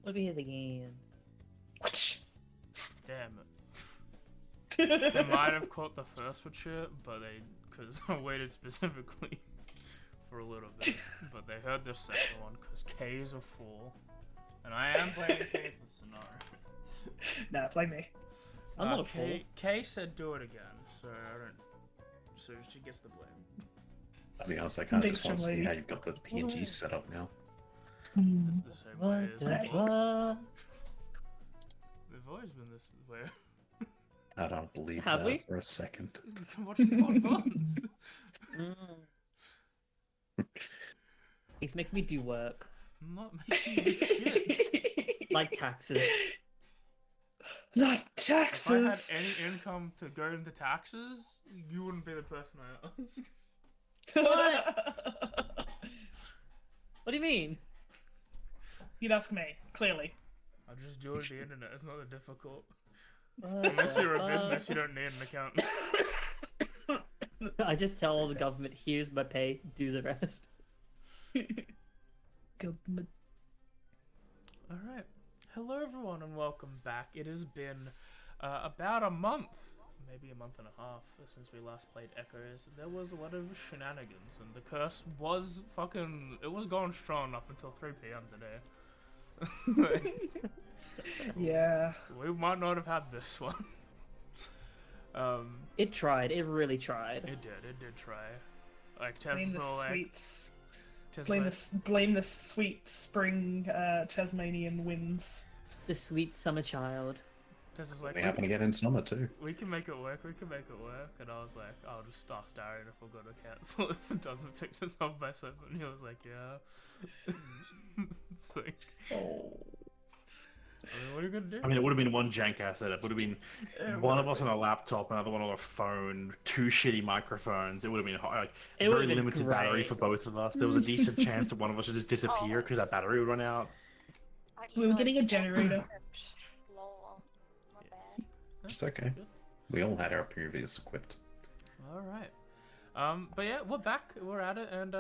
Let me hear the game. Damn it. They might have caught the first with shit, but because I waited specifically for a little bit. But they heard the second one, because K is a 4. And I am playing K for scenario. Nah, play me. I'm not a fool. K said do it again, so I don't. So she gets the blame. To be honest, I kind of just want to see how you've got the PNGs set up now. The same way as What before. They've always been this way. I don't believe Have that we? for a second. You can watch the VODs. He's making me do work. I'm not making you shit. Like taxes. Like If I had taxes! any income to go into taxes, you wouldn't be the person I ask. What? What do you mean? You'd ask me, clearly. I just do it the internet. It's not that difficult. Unless you're a business, you don't need an accountant. I just tell the government, here's my pay, do the rest. Government. Alright. Hello everyone and welcome back. It has been about a month, maybe a month and a half since we last played Echoes. There was a lot of shenanigans and the curse was it was going strong up until 3 p.m. today. Yeah. We might not have had this one. It tried, it really tried. It did try. Like Blame Tessa's the all like, sweets. Tessa's Blame the sweet spring Tasmanian winds. The sweet summer child. like, They happen to get in summer too. we can make it work, and I was like, I'll just ask Darren if we're gonna cancel if it doesn't fix itself by 7, and he was like, yeah. It's like, Oh. I mean, what are you gonna do? I mean, it would have been one jank ass setup. It would have been one of us on a laptop, another one on a phone, 2 shitty microphones. It would have been like It would very have been limited battery great. for both of us. There was a decent chance that one of us would just disappear because that battery would run out. We were getting a generator. Lol. Not bad. It's okay. We all had our previous equipped. Alright. But yeah, we're back, we're at it, and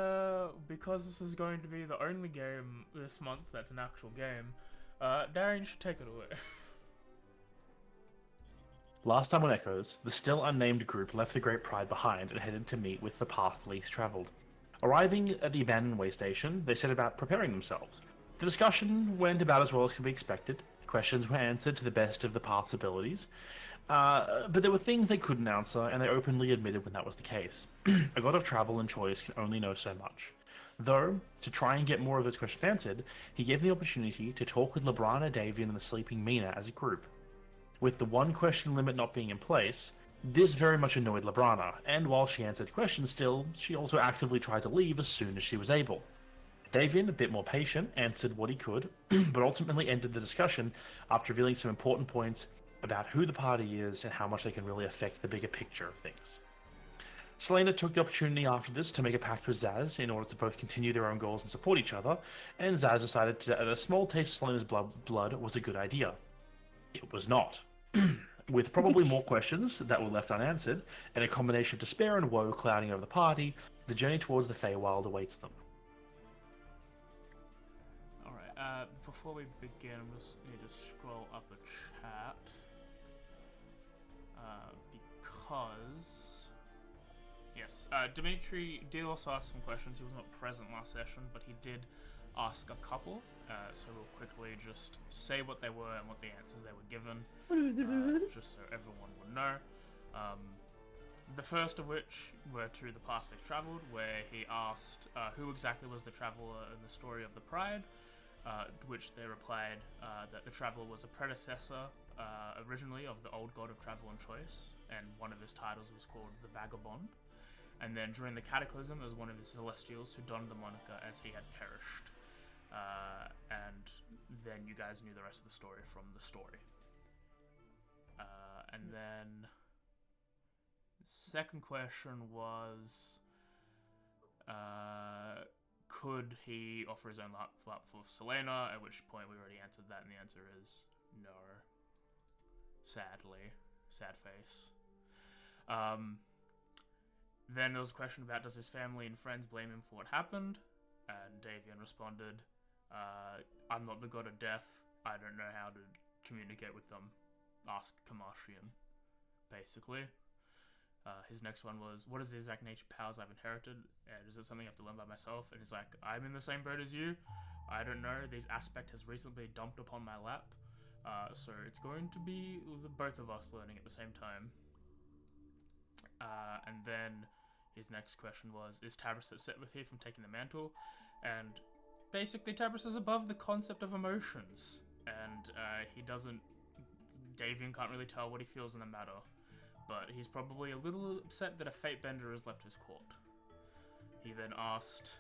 because this is going to be the only game this month that's an actual game, Darren, you should take it away. Last time on Echoes, the still unnamed group left the Great Pride behind and headed to meet with the path least travelled. Arriving at the abandoned way station, they set about preparing themselves. The discussion went about as well as could be expected. Questions were answered to the best of the path's abilities. But there were things they couldn't answer, and they openly admitted when that was the case. A god of travel and choice can only know so much. Though, to try and get more of those questions answered, he gave the opportunity to talk with Labrana, Davian, and the sleeping Mina as a group. With the one question limit not being in place, this very much annoyed Labrana, and while she answered questions still, she also actively tried to leave as soon as she was able. Davian, a bit more patient, answered what he could, but ultimately ended the discussion after revealing some important points about who the party is and how much they can really affect the bigger picture of things. Selena took the opportunity after this to make a pact with Zaz in order to both continue their own goals and support each other, and Zaz decided that a small taste of Selena's blood was a good idea. It was not. With probably more questions that were left unanswered, and a combination of despair and woe clouding over the party, the journey towards the Feywild awaits them. Alright, before we begin, I just need to scroll up a chat. Because... Yes, Dimitri did also ask some questions. He was not present last session, but he did ask a couple. So we'll quickly just say what they were and what the answers they were given, just so everyone would know. The first of which were to the past they've travelled, where he asked who exactly was the traveller in the story of the Pride, which they replied that the traveller was a predecessor originally of the old god of travel and choice, and one of his titles was called the Vagabond. And then during the Cataclysm, there was one of his Celestials who donned the moniker as he had perished. And then you guys knew the rest of the story from the story. And then the second question was, could he offer his own lap for Selena? At which point we already answered that, and the answer is no. Sadly. Sad face. Then there was a question about, does his family and friends blame him for what happened? And Davian responded, I'm not the god of death, I don't know how to communicate with them. Ask Kamashian, basically. His next one was, what is the exact nature powers I've inherited? And is it something I have to learn by myself? And he's like, I'm in the same boat as you. I don't know. This aspect has recently dumped upon my lap. So it's going to be the both of us learning at the same time. And then his next question was, is Tabris upset with you from taking the mantle? And basically Tabris is above the concept of emotions. And he doesn't... Davian can't really tell what he feels in the matter. But he's probably a little upset that a fate bender has left his court. He then asked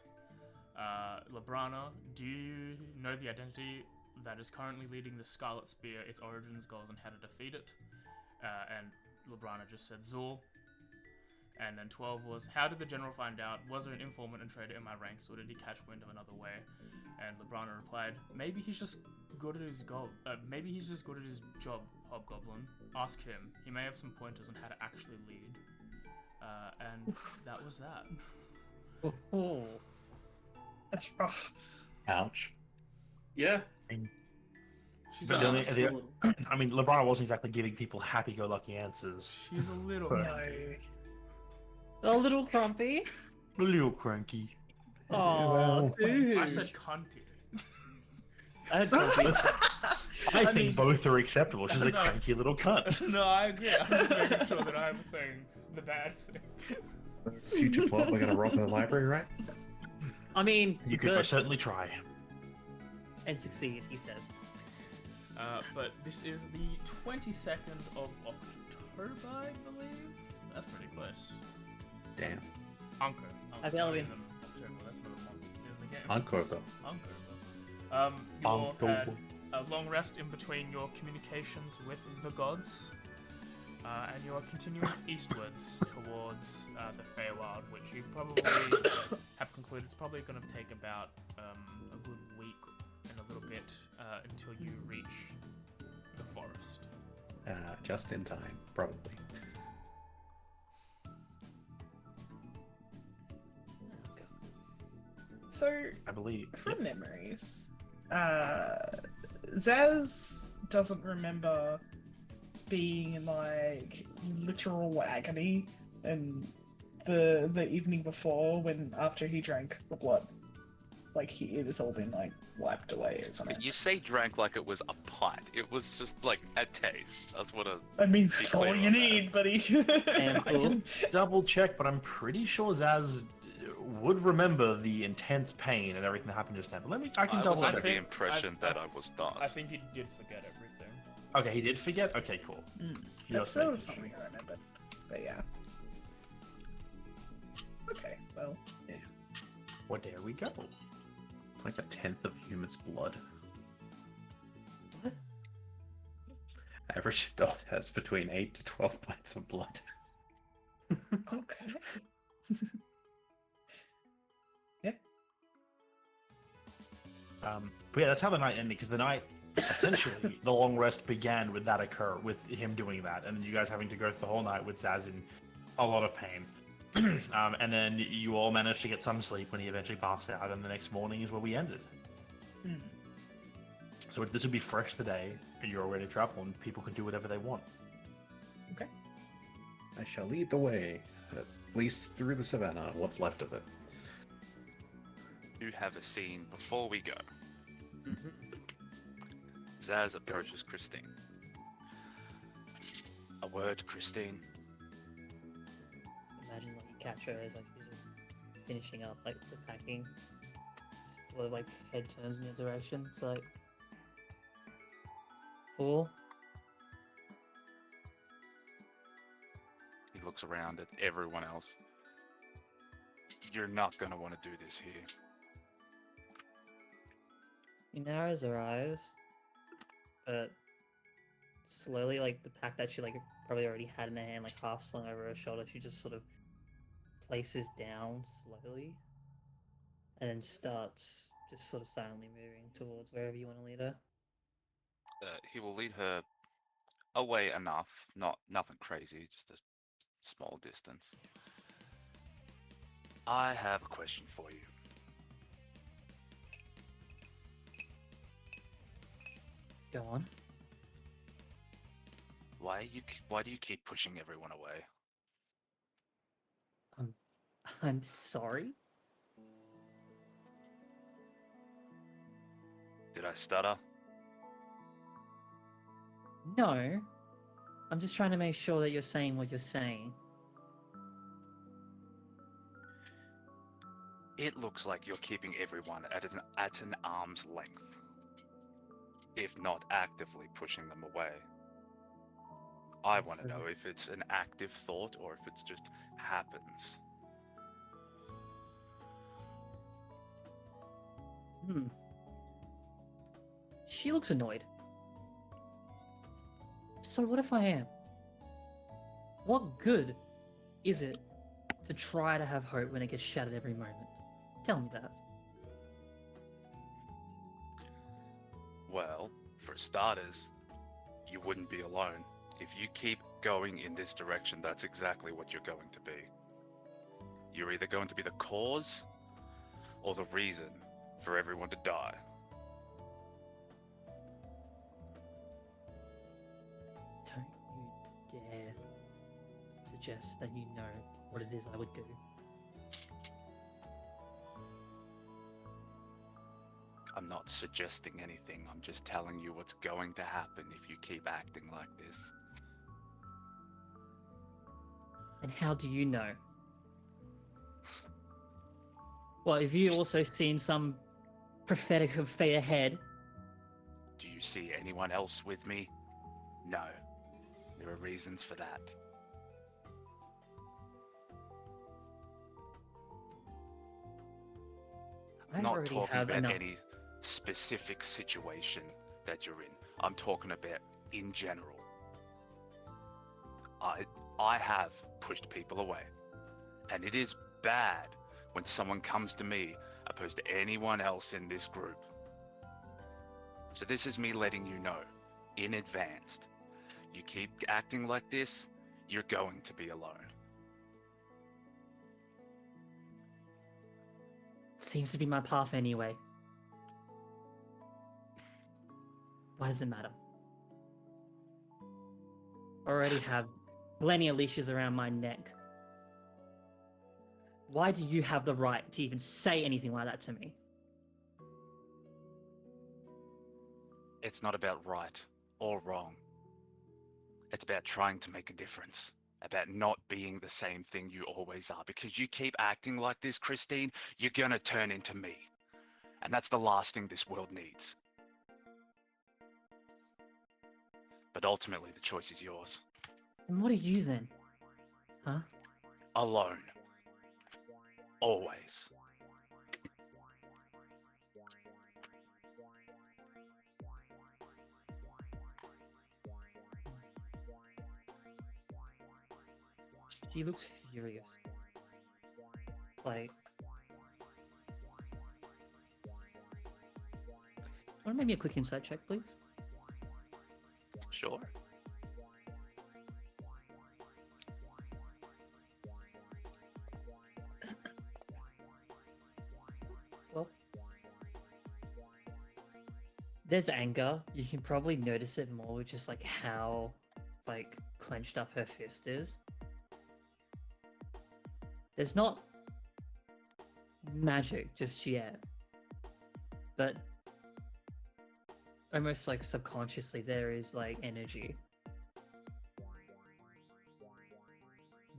Labrana, do you know the identity that is currently leading the Scarlet Spear, its origins, goals, and how to defeat it? And Labrana just said Zor. And then 12 was, how did the general find out? Was there an informant and traitor in my ranks, or did he catch wind of another way? And Labrana replied, maybe he's just good at his job. Hobgoblin. Ask him. He may have some pointers on how to actually lead. And that was that. Oh. That's rough. Ouch. Yeah. She's But a, I mean, LeBron wasn't exactly giving people happy-go-lucky answers. she's a little But- cranky. A little crumpy. A little cranky. Oh, well, dude. I said cunty. I had crumpy. I think both are acceptable. She's a No. cranky little cunt. No, I agree. I'm just making sure that I'm saying the bad thing. Future plot, we're gonna rob the library, right? I mean, You could good most certainly try. and succeed, he says. But this is the 22nd of October, I believe. That's pretty close. Damn. Anko. Happy Halloween. October. That's not a month in the game. Encore though. You've had a long rest in between your communications with the gods, and you are continuing eastwards towards the Feywild, which you probably have concluded it's probably going to take about a good week and a little bit until you reach the forest. Just in time, probably. So, I believe. from memories, Zaz doesn't remember being in like literal agony in the evening before when after he drank the blood. Like it has all been like wiped away, isn't it? You say drank like it was a pint. It was just like a taste. That's what a. I mean, Be that's all clear you on that. need, buddy. And I can double check, but I'm pretty sure Zaz would remember the intense pain and everything that happened just then. But I can I was double under check. the impression that I was not. I think he did forget everything. Okay, he did forget? Okay, cool. That's Just still making something sure. I remember. But yeah. Okay, well, yeah. Well, there we go. It's like a tenth of a human's blood. What? Average adult has between 8 to 12 pints of blood. Okay. But yeah, that's how the night ended, because the night, essentially, the long rest began with that with him doing that, and then you guys having to go through the whole night with Zaz in a lot of pain. And then you all managed to get some sleep when he eventually passed out, and the next morning is where we ended. Hmm. So this would be fresh today, and you're already travel, and people can do whatever they want. Okay. I shall lead the way, at least through the savannah, what's left of it. You have a scene before we go. Mm-hmm. Zaz approaches Christine. A word, Christine. Imagine like you catch her as like she's just finishing up like the packing. Just sort of like head turns in your direction. It's like fool. He looks around at everyone else. You're not gonna want to do this here. He narrows her eyes, but slowly, like the pack that she like probably already had in her hand, like half slung over her shoulder, she just sort of places down slowly, and then starts just sort of silently moving towards wherever you want to lead her. He will lead her away enough, nothing crazy, just a small distance. I have a question for you. Go on. Why do you keep pushing everyone away? I'm sorry. Did I stutter? No. I'm just trying to make sure that you're saying what you're saying. It looks like you're keeping everyone at an arm's length, if not actively pushing them away. I want to So- know if it's an active thought or if it just happens. Hmm. She looks annoyed. So what if I am? What good is it to try to have hope when it gets shattered every moment? Tell me that. Well, for starters, you wouldn't be alone. If you keep going in this direction, that's exactly what you're going to be. You're either going to be the cause or the reason for everyone to die. Don't you dare suggest that you know what it is I would do. I'm not suggesting anything, I'm just telling you what's going to happen if you keep acting like this. And how do you know? Well, have you also seen some prophetic of fate ahead? Do you see anyone else with me? No. There are reasons for that. I I'm not already talking have about enough. any specific situation that you're in. I'm talking about in general. I have pushed people away. And it is bad when someone comes to me opposed to anyone else in this group. So this is me letting you know, in advance, you keep acting like this, you're going to be alone. Seems to be my path anyway. Why does it matter? Already have plenty of leashes around my neck. Why do you have the right to even say anything like that to me? It's not about right or wrong. It's about trying to make a difference. About not being the same thing you always are. Because you keep acting like this, Christine, you're gonna turn into me. And that's the last thing this world needs. But ultimately, the choice is yours. And what are you then? Huh? Alone. Always. She looks furious. Like... Want to make me a quick insight check, please? Sure. Well, there's anger. You can probably notice it more with just like how like clenched up her fist is. There's not magic just yet, but almost like subconsciously there is like energy.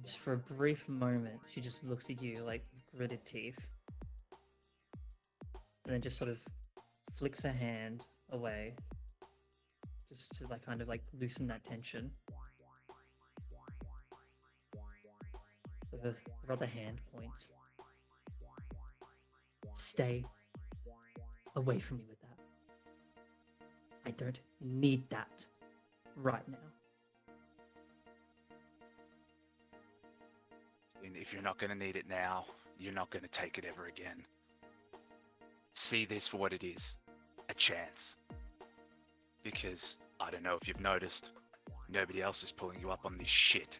Just for a brief moment, she just looks at you like with gritted teeth. And then just sort of flicks her hand away. Just to like kind of like loosen that tension. Her other hand points. Stay away from me with that. I don't need that right now. And if you're not going to need it now, you're not going to take it ever again. See this for what it is. A chance. Because, I don't know if you've noticed, nobody else is pulling you up on this shit.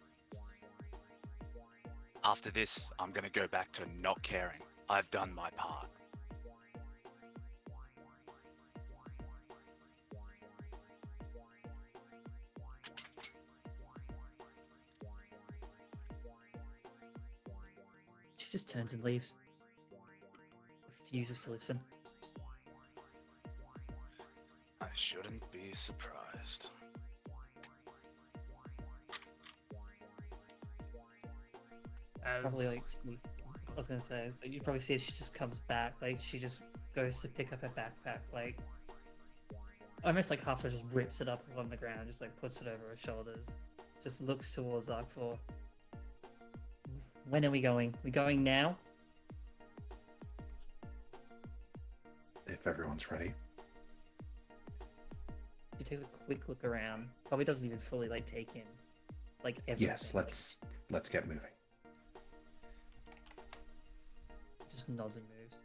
After this, I'm going to go back to not caring. I've done my part. just turns and leaves. Refuses to listen. I shouldn't be surprised. Probably like I was gonna say, so you probably see she just comes back, like she just goes to pick up her backpack, like almost like halfway just rips it up on the ground, just like puts it over her shoulders, just looks towards Arkfor. When are we going? We going now? If everyone's ready. She takes a quick look around, probably doesn't even fully like take in like everything. Yes, let's get moving. Just nods and moves.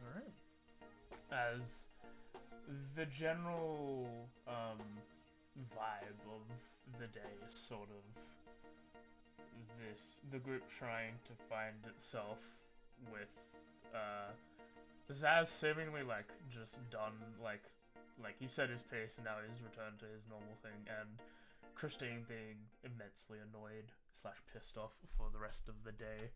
Alright. As the general vibe of the day is sort of the group trying to find itself with Zaz seemingly like just done like he said his piece and now he's returned to his normal thing, and Christine being immensely annoyed / pissed off for the rest of the day.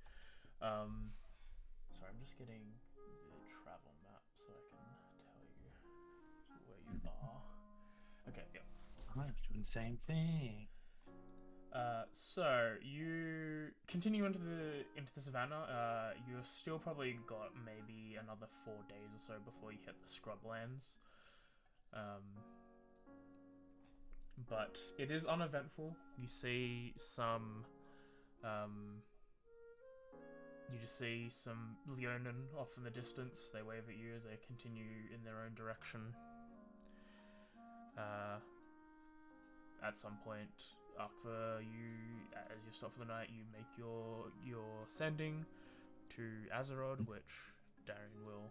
Sorry, I'm just getting the travel map so I can tell you where you are. Okay, yeah. I was doing the same thing. So you continue into the savannah. You've still probably got maybe another 4 days or so before you hit the scrublands. But it is uneventful. You see some, you just see some Leonin off in the distance. They wave at you as they continue in their own direction. At some point, Arkfor, as you stop for the night, you make your sending to Azeroth, which Darian will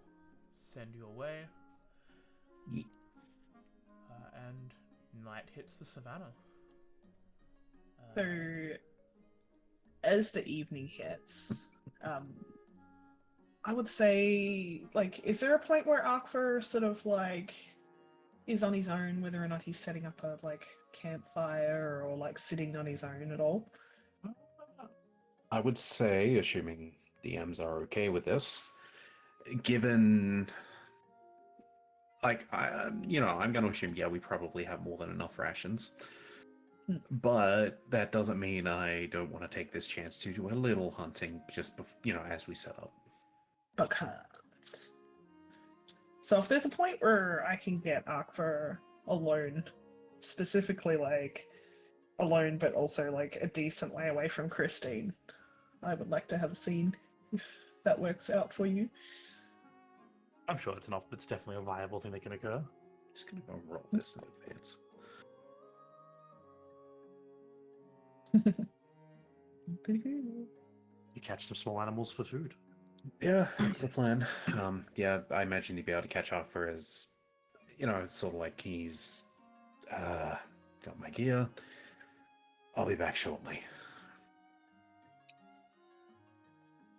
send your way. Yeah. And night hits the savannah. So, as the evening hits, I would say, like, is there a point where Arkfor sort of like is on his own, whether or not he's setting up a like campfire or like sitting on his own at all? I would say, assuming DMs are okay with this, given, like, I'm going to assume, yeah, we probably have more than enough rations. But that doesn't mean I don't want to take this chance to do a little hunting just, as we set up. Because. So if there's a point where I can get Arkfor alone, specifically like alone, but also like a decent way away from Christine, I would like to have a scene if that works out for you. I'm sure it's not, but it's definitely a viable thing that can occur. Just gonna go roll this in advance. You catch some small animals for food. Yeah, that's the plan. Yeah, I imagine you'd be able to catch Arkfor as, it's sort of like he's got my gear. I'll be back shortly.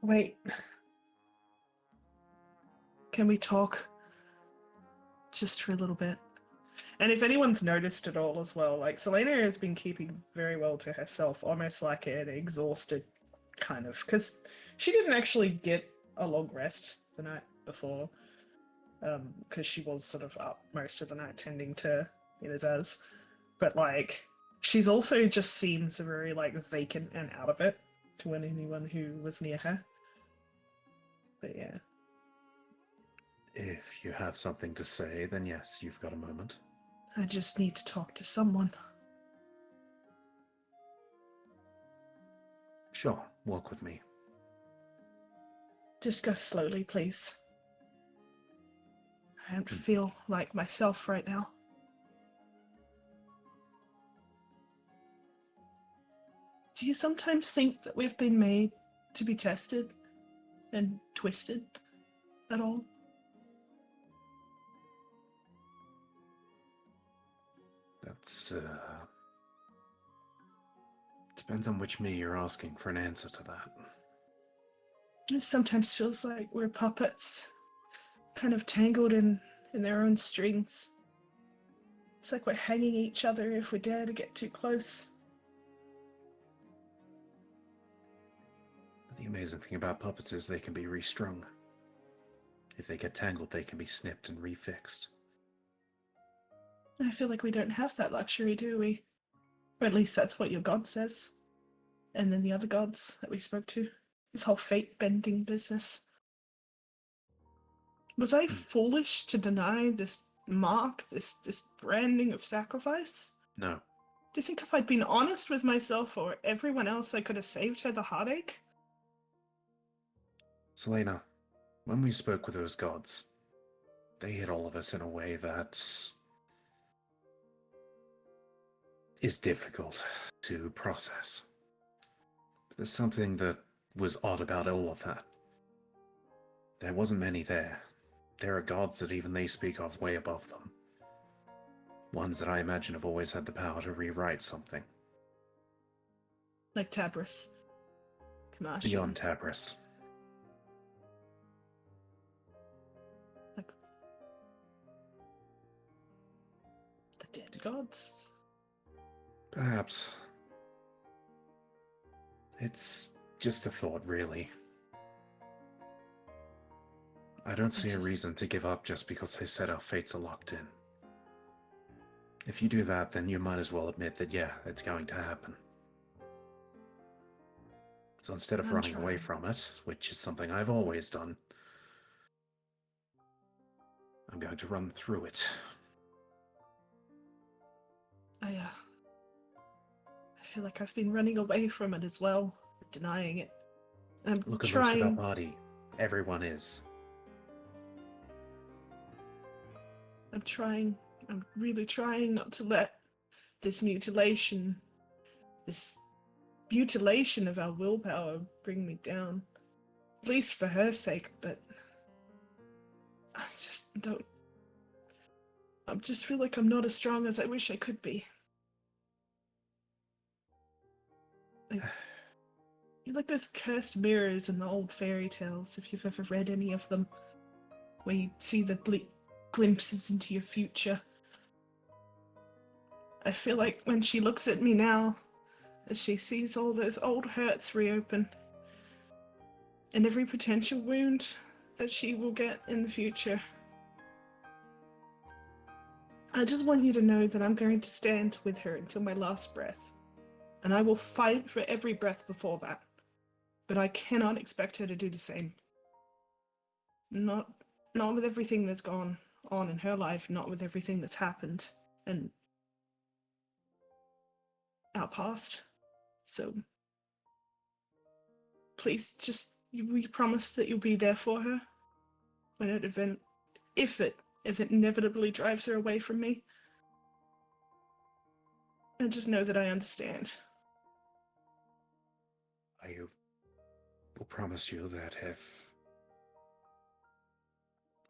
Wait. Can we talk? Just for a little bit. And if anyone's noticed at all as well, like Selena has been keeping very well to herself, almost like an exhausted kind of, because she didn't actually get a long rest the night before, because she was sort of up most of the night tending to Inazaz. But like, she's also just seems very like vacant and out of it to anyone who was near her. But yeah. If you have something to say, then yes, you've got a moment. I just need to talk to someone. Sure, walk with me. Just go slowly, please. I don't feel like myself right now. Do you sometimes think that we've been made to be tested and twisted at all? That's, depends on which me you're asking for an answer to that. It sometimes feels like we're puppets, kind of tangled in their own strings. It's like we're hanging each other if we dare to get too close. The amazing thing about puppets is they can be restrung. If they get tangled, they can be snipped and refixed. I feel like we don't have that luxury, do we? Or at least that's what your god says. And then the other gods that we spoke to. This whole fate-bending business. Was I foolish to deny this mark, this branding of sacrifice? No. Do you think if I'd been honest with myself or everyone else, I could have saved her the heartache? Selena, when we spoke with those gods, they hit all of us in a way that is difficult to process. But there's something that was odd about all of that. There wasn't many there. There are gods that even they speak of way above them. Ones that I imagine have always had the power to rewrite something. Like Tabris. Kamashi. Beyond Tabris. Like the dead gods. Perhaps. It's just a thought, really. I don't see a reason to give up just because they said our fates are locked in. If you do that, then you might as well admit that, yeah, it's going to happen. So instead of I'm running away trying. from it, which is something I've always done, I'm going to run through it. I feel like I've been running away from it as well, denying it. I'm Look at most of our trying. party. Everyone is. I'm really trying not to let this mutilation of our willpower bring me down. At least for her sake, but I just feel like I'm not as strong as I wish I could be. Like those cursed mirrors in the old fairy tales, if you've ever read any of them, where you see the glimpses into your future. I feel like when she looks at me now, as she sees all those old hurts reopen, and every potential wound that she will get in the future, I just want you to know that I'm going to stand with her until my last breath, and I will fight for every breath before that, but I cannot expect her to do the same. Not with everything that's gone on in her life, not with everything that's happened, and our past. So please, just we promise that you'll be there for her when an event, if it inevitably drives her away from me. And just know that I understand. I will promise you that if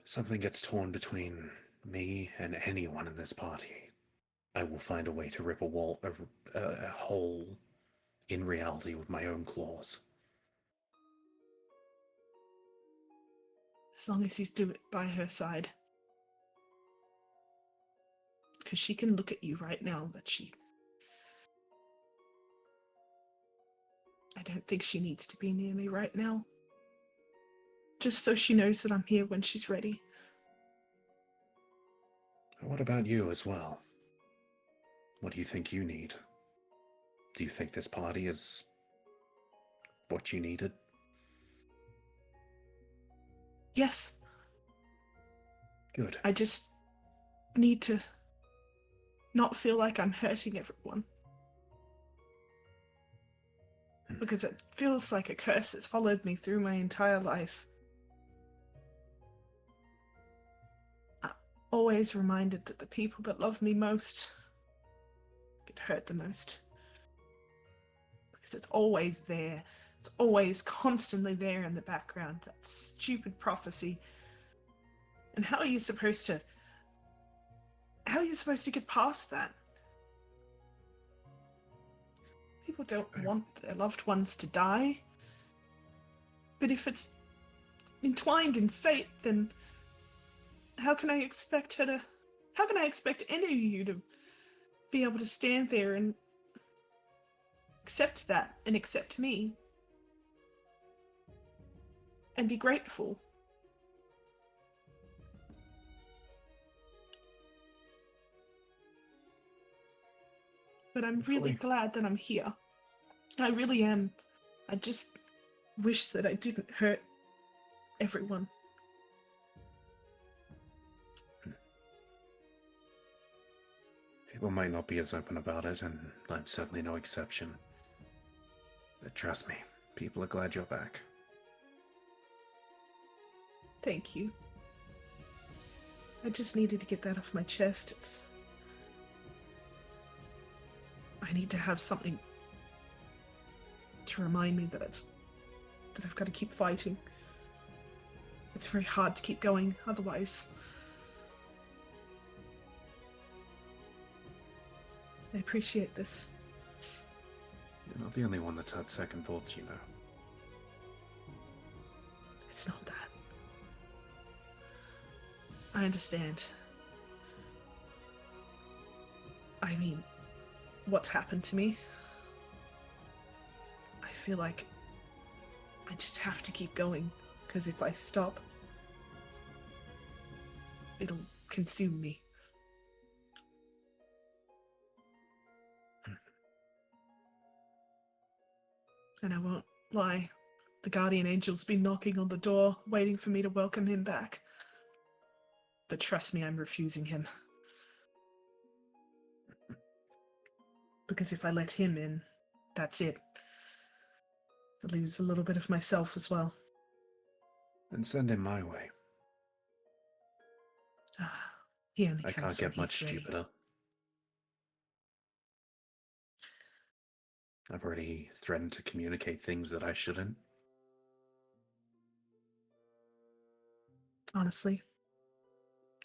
something gets torn between me and anyone in this party, I will find a way to rip a hole in reality with my own claws. As long as you do it by her side. Because she can look at you right now, but I don't think she needs to be near me right now. Just so she knows that I'm here when she's ready. What about you as well? What do you think you need? Do you think this party is what you needed? Yes. Good. I just need to not feel like I'm hurting everyone. Because it feels like a curse that's followed me through my entire life. I'm always reminded that the people that love me most get hurt the most. Because it's always there. It's always constantly there in the background. That stupid prophecy. And how are you supposed to get past that? People don't want their loved ones to die. But if it's entwined in fate, then how can I expect any of you to be able to stand there and accept that and accept me? and be grateful. But I'm really Hopefully. glad that I'm here. I really am. I just wish that I didn't hurt everyone. People might not be as open about it, and I'm certainly no exception. But trust me, people are glad you're back. Thank you. I just needed to get that off my chest. I need to have something to remind me that I've got to keep fighting. It's very hard to keep going otherwise. I appreciate this. You're not the only one that's had second thoughts, you know. It's not that. I understand. I mean, what's happened to me? I feel like I just have to keep going, because if I stop, it'll consume me. And I won't lie, the guardian angel's been knocking on the door, waiting for me to welcome him back. But trust me, I'm refusing him. Because if I let him in, that's it. I lose a little bit of myself as well. Then send him my way. He only I comes can't when get much he's ready. stupider. I've already threatened to communicate things that I shouldn't. Honestly,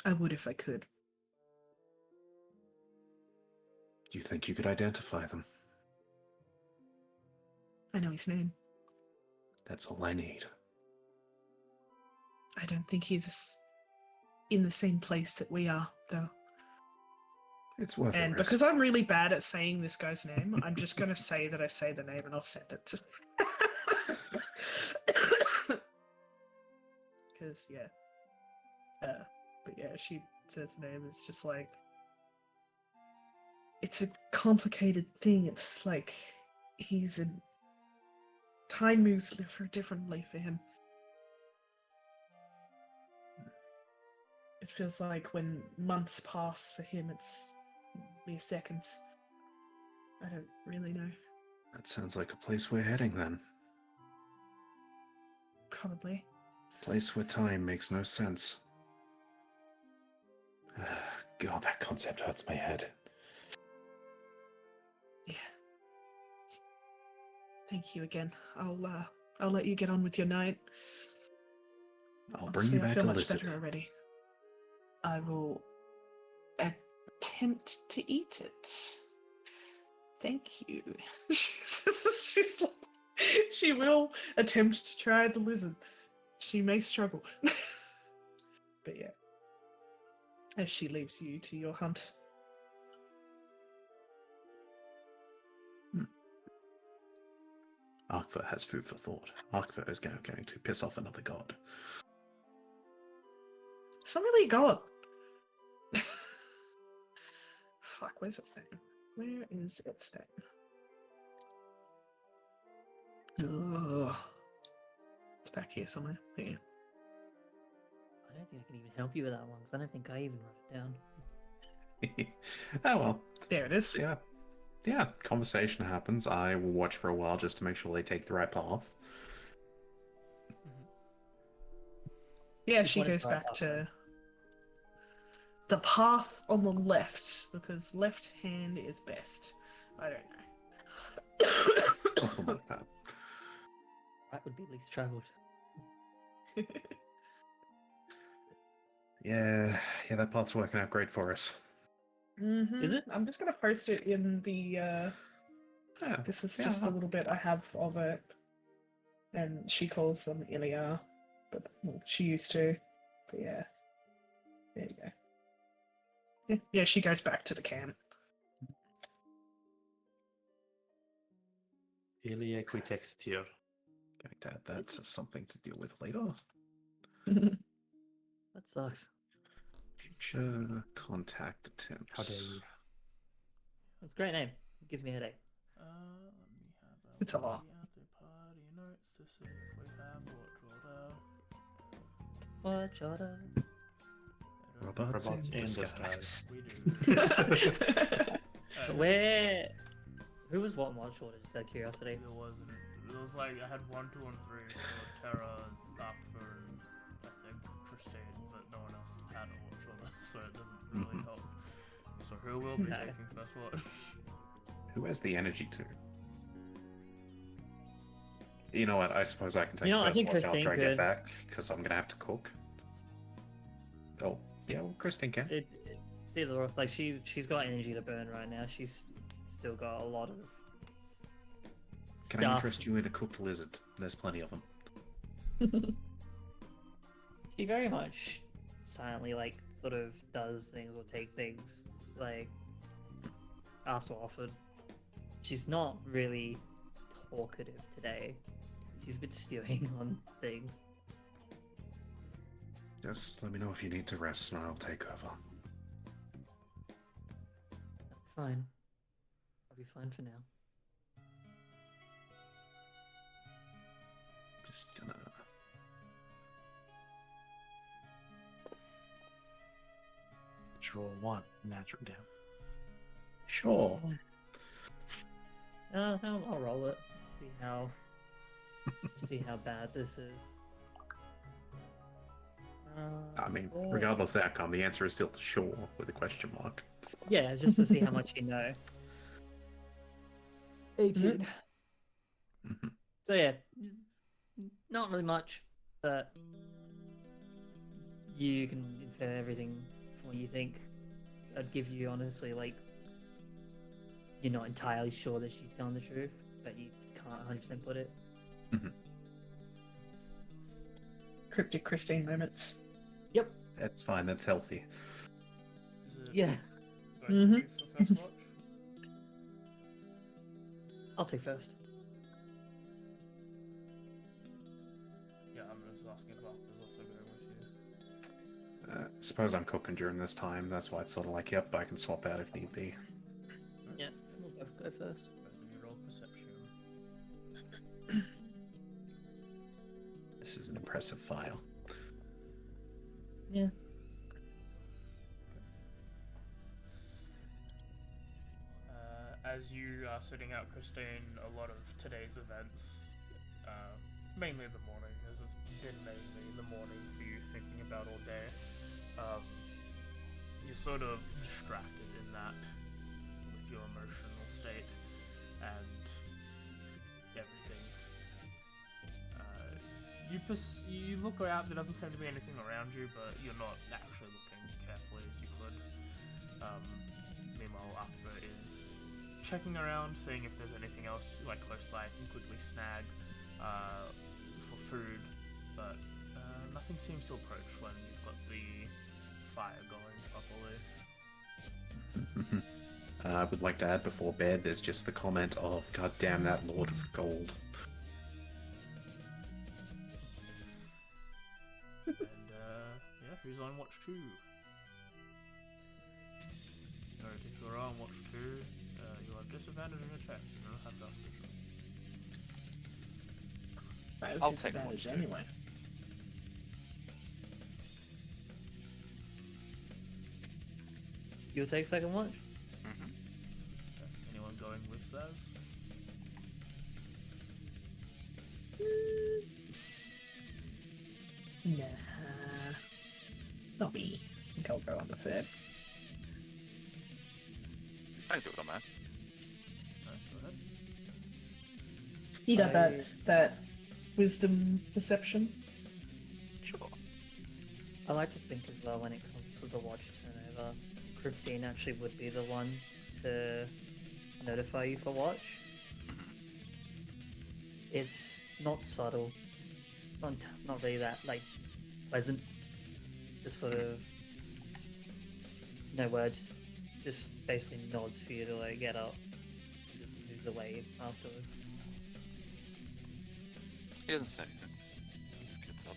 I would if I could. Do you think you could identify them? I know his name. That's all I need. I don't think he's in the same place that we are, though. It's worth And a risk. because I'm really bad at saying this guy's name, I'm just going to say that I say the name and I'll send it to... Because, yeah. But yeah, she says the name. It's just like... It's a complicated thing. It's like he's in... Time moves differently for him. It feels like when months pass for him, it's mere seconds. I don't really know. That sounds like a place we're heading then. Probably. Place where time makes no sense. God, that concept hurts my head. Yeah. Thank you again. I'll let you get on with your night. I'll bring Honestly, you back I feel a much lizard. better already. I will attempt to eat it. Thank you. She's like, she will attempt to try the lizard. She may struggle. But yeah. As she leaves you to your hunt. Arkva has food for thought. Arkva is going to piss off another god. It's not really a god. Fuck, where's its name? Where is its name? Ugh. It's back here somewhere. Here. I don't think I can even help you with that one because I don't think I even wrote it down. Oh well. There it is. Yeah, conversation happens. I will watch for a while just to make sure they take the right path. Yeah, Which she one is goes the right back path, to the path on the left, because left hand is best. I don't know. Something like that. Right would be least travelled. Yeah, that path's working out great for us. Is it? I'm just gonna post it in the. Yeah, This is yeah, just a little bit I have of it, and she calls them Ilia, but well, she used to. But yeah, there you go. Yeah, she goes back to the camp. Ilia quitextior. Going to add that to something to deal with later. That sucks. Future contact attempts. How dare you? It's a great name. It gives me a headache. Let me have a It's a look lot. at the party notes to see if we have Watch order. Robots, Robots in in disguise. We do. Where? Who was what in watch order? Just out of curiosity. It wasn't. It was like I had 1, 2, and 3 for Terra, Arthur, and I think Christine, but no one else had a watch order, so it doesn't really help. So who will be Okay. taking first watch? Who has the energy to? You know what? I suppose I can take You know, I first think watch after Christine I get could. back, because I'm gonna have to cook. Oh, yeah, well, Christine can. It's either or. Like she's got energy to burn right now. She's still got a lot of. Can I interest you in a cooked lizard? There's plenty of them. She very much silently like sort of does things or take things like asked or offered. She's not really talkative today. She's a bit stewing on things. Just let me know if you need to rest, and I'll take over. Fine. I'll be fine for now. Just gonna. Draw one, natural down. Sure. I'll roll it. See how bad this is. I mean, Yeah. regardless of the outcome, the answer is still sure with a question mark. Yeah, just to see how much you know. 18. Mhm. So yeah, not really much, but you can infer everything from what you think. I'd give you honestly like you're not entirely sure that she's telling the truth, but you can't 100% put it. Cryptic Christine moments. Yep. That's fine. That's healthy. Is it Yeah. going to be for first watch? I'll take first. Yeah, I'm just asking if Arthur's also going with you. Suppose I'm cooking during this time. That's why it's sort of like, yep, I can swap out if need be. Yeah, we'll both go first. Both of you roll perception. This is an impressive file. Yeah. As you are sitting out, Christine, a lot of today's events, mainly the morning, as it's been mainly the morning for you thinking about all day, you're sort of distracted in that with your emotional state and everything. You look out, there doesn't seem to be anything around you, but you're not actually looking carefully as you could. Meanwhile, Arthur is checking around, seeing if there's anything else like close by you can quickly snag for food, but nothing seems to approach when you've got the fire going properly. I would like to add before bed, there's just the comment of, God damn that Lord of Gold. And yeah, who's on watch 2? Note, if you're on watch 2, you have disadvantage on your check. You don't have dark vision. I have I'll take disadvantage watch two. anyway. You'll take second watch? Mm-hmm. Okay. Anyone going with Saz? Nah. Not me. I think I'll go on the third. I can do it on that. No, go ahead. You got I- that wisdom perception? Sure. I like to think as well when it comes to the watch turnover, Christine actually would be the one to notify you for watch. It's not subtle, not really that like pleasant. Just sort of no words, just basically nods for you to like get up, and just moves away afterwards. He doesn't say anything. He just gets up.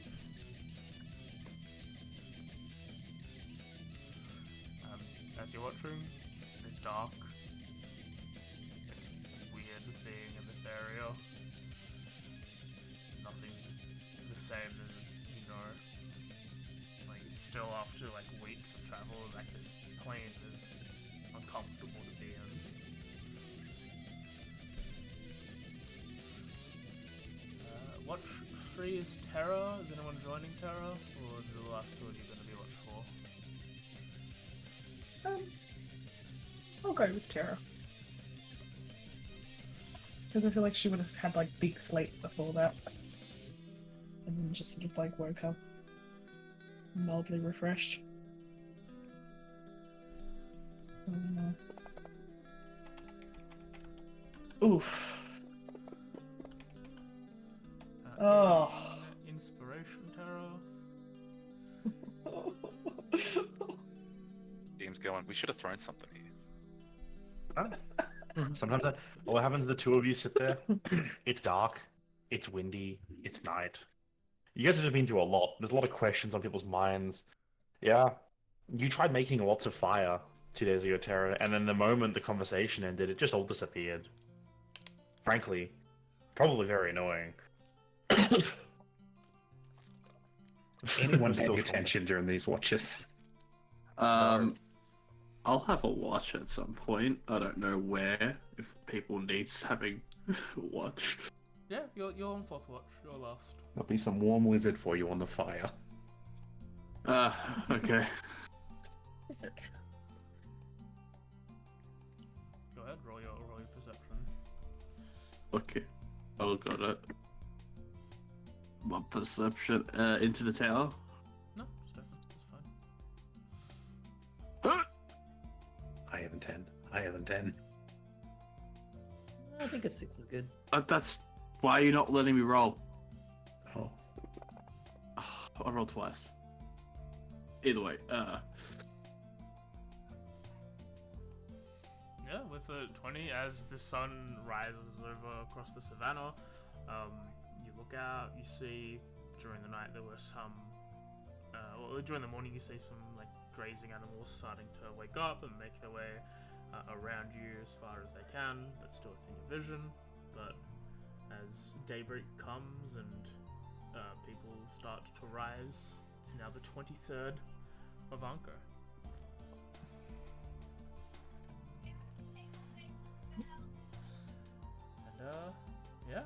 As you're watching, it's dark. It's weird being in this area. Nothing's the same as you know. Like it's still after like weeks of travel. Like this plane is uncomfortable to be in. What tree is Terra? Is anyone joining Terra, or are the last two of you going to be watch for? I'll go with Tara. Because I feel like she would have had like big sleep before that. And then just sort of like woke up mildly refreshed. Oof. Oh. Inspiration Terra. Dean's going, we should have thrown something here. Sometimes what happens to the two of you sit there? It's dark, it's windy, it's night. You guys have just been through a lot. There's a lot of questions on people's minds. Yeah. You tried making lots of fire 2 days ago, Terra, and then the moment the conversation ended, it just all disappeared. Frankly, probably very annoying. Anyone Still paying attention during these watches? I'll have a watch at some point. I don't know where. If people needs having a watch. Yeah, you're on fourth watch. You're last. There'll be some warm lizard for you on the fire. Okay. Go ahead, roll your perception. Okay. I'll got it. My perception into the tower. No, just open. It's fine. Higher than 10. Higher than 10. I think a 6 is good. That's why you're not letting me roll. Oh. I rolled twice. Either way, Yeah, with a 20, as the sun rises over across the savannah, you look out, you see during the night there were some, or during the morning you see some like grazing animals starting to wake up and make their way around you as far as they can. That's still within your vision, but as daybreak comes and people start to rise, it's now the 23rd of Anko. And yeah,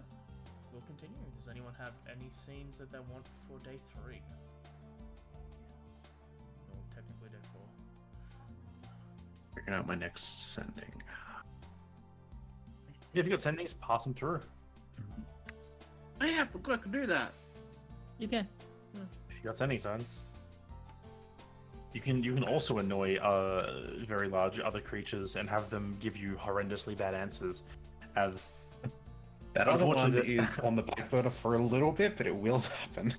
we'll continue. Does anyone have any scenes that they want for day 3? Or technically day 4. Figuring out my next sending. If you got sendings, pass them through. oh yeah, I forgot I could do that. You can. If you got sending signs. You can also annoy very large other creatures and have them give you horrendously bad answers. As That other one Unfortunately- is on the back burner for a little bit, but it will happen.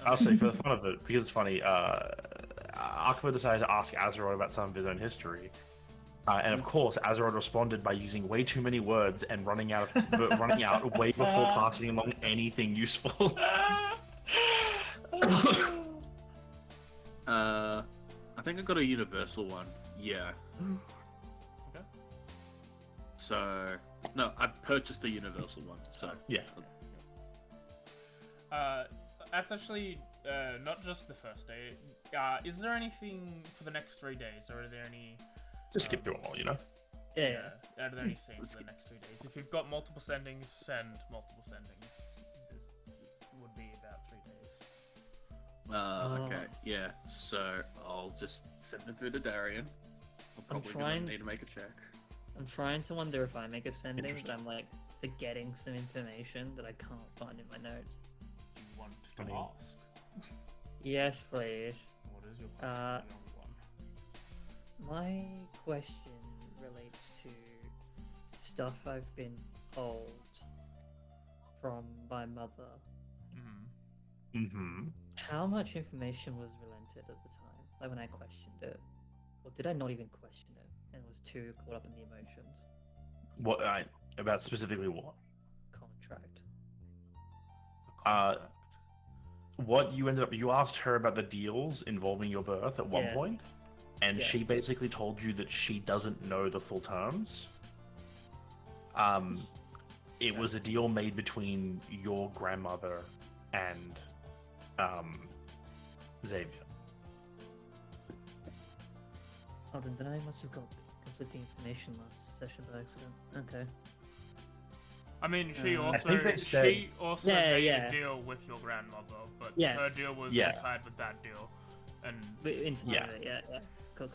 I'll say for the fun of it, because it's funny, Akbar decided to ask Azeroth about some of his own history. And of course, Azeroth responded by using way too many words and running out way before passing along anything useful. I think I got a universal one. Yeah. Okay. So no, I purchased a universal one. So Yeah. That's actually not just the first day. Is there anything for the next 3 days, or are there any? Just skip through them all, you know? Yeah. Are there any scenes for the next 3 days? If you've got multiple sendings, send multiple sendings. This would be about 3 days. okay, yeah. So I'll just send it through to Darian. I'm probably trying- gonna need to make a check. I'm trying to wonder if I make a sending, but Interesting. I'm like forgetting some information that I can't find in my notes. Do you want to I mean- ask? Yes, please. What is your question? Young one? My question relates to stuff I've been told from my mother. Mm-hmm. How much information was relented at the time? Like when I questioned it? Or did I not even question it and was too caught up in the emotions? What about specifically what? Contract. Uh, contract. what you ended up, you asked her about the deals involving your birth at one Yeah. point, and Yeah. she basically told you that she doesn't know the full terms. It was a deal made between your grandmother and Xavier. Oh, then I must have got conflicting information last session by accident. Okay. I mean, she I also think they said- she also Yeah, made yeah. a deal with your grandmother, but her Yes. deal was Yeah. tied with that deal, and Yeah. Yeah. Yeah. Cool.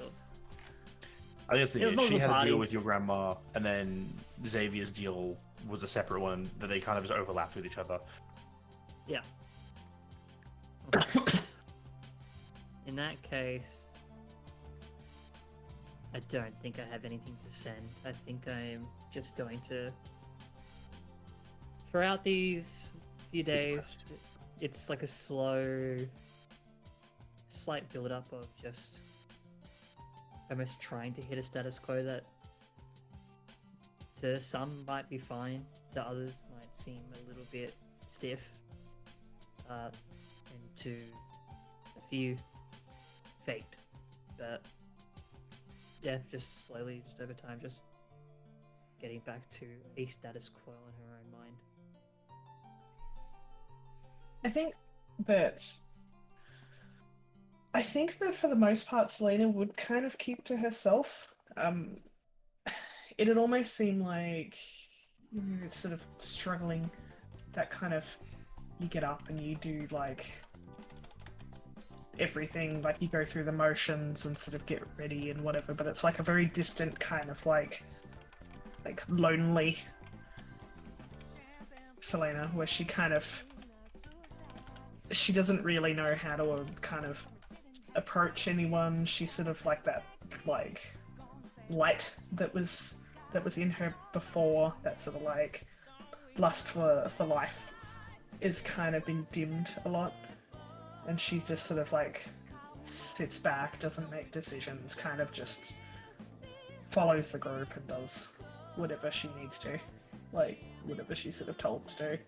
I guess It was she had multiple a deal parties. with your grandma, and then Xavier's deal was a separate one that they kind of just overlapped with each other. Yeah. Okay. In that case, I don't think I have anything to send. I think I'm just going to. Throughout these few days, it's like a slight build up of just almost trying to hit a status quo that to some might be fine, to others might seem a little bit stiff, and to a few faked. But yeah, just slowly, just over time, just getting back to a status quo in her own mind. I think that for the most part, Selena would kind of keep to herself. It'd almost seem like you're sort of struggling. That kind of, you get up and you do like everything, like you go through the motions and sort of get ready and whatever. But it's like a very distant kind of like lonely Selena, where she doesn't really know how to kind of approach anyone. She's sort of like that like light that was in her before, that sort of like lust for life is kind of been dimmed a lot, and she just sort of like sits back, doesn't make decisions, kind of just follows the group and does whatever she needs to, like whatever she's sort of told to do.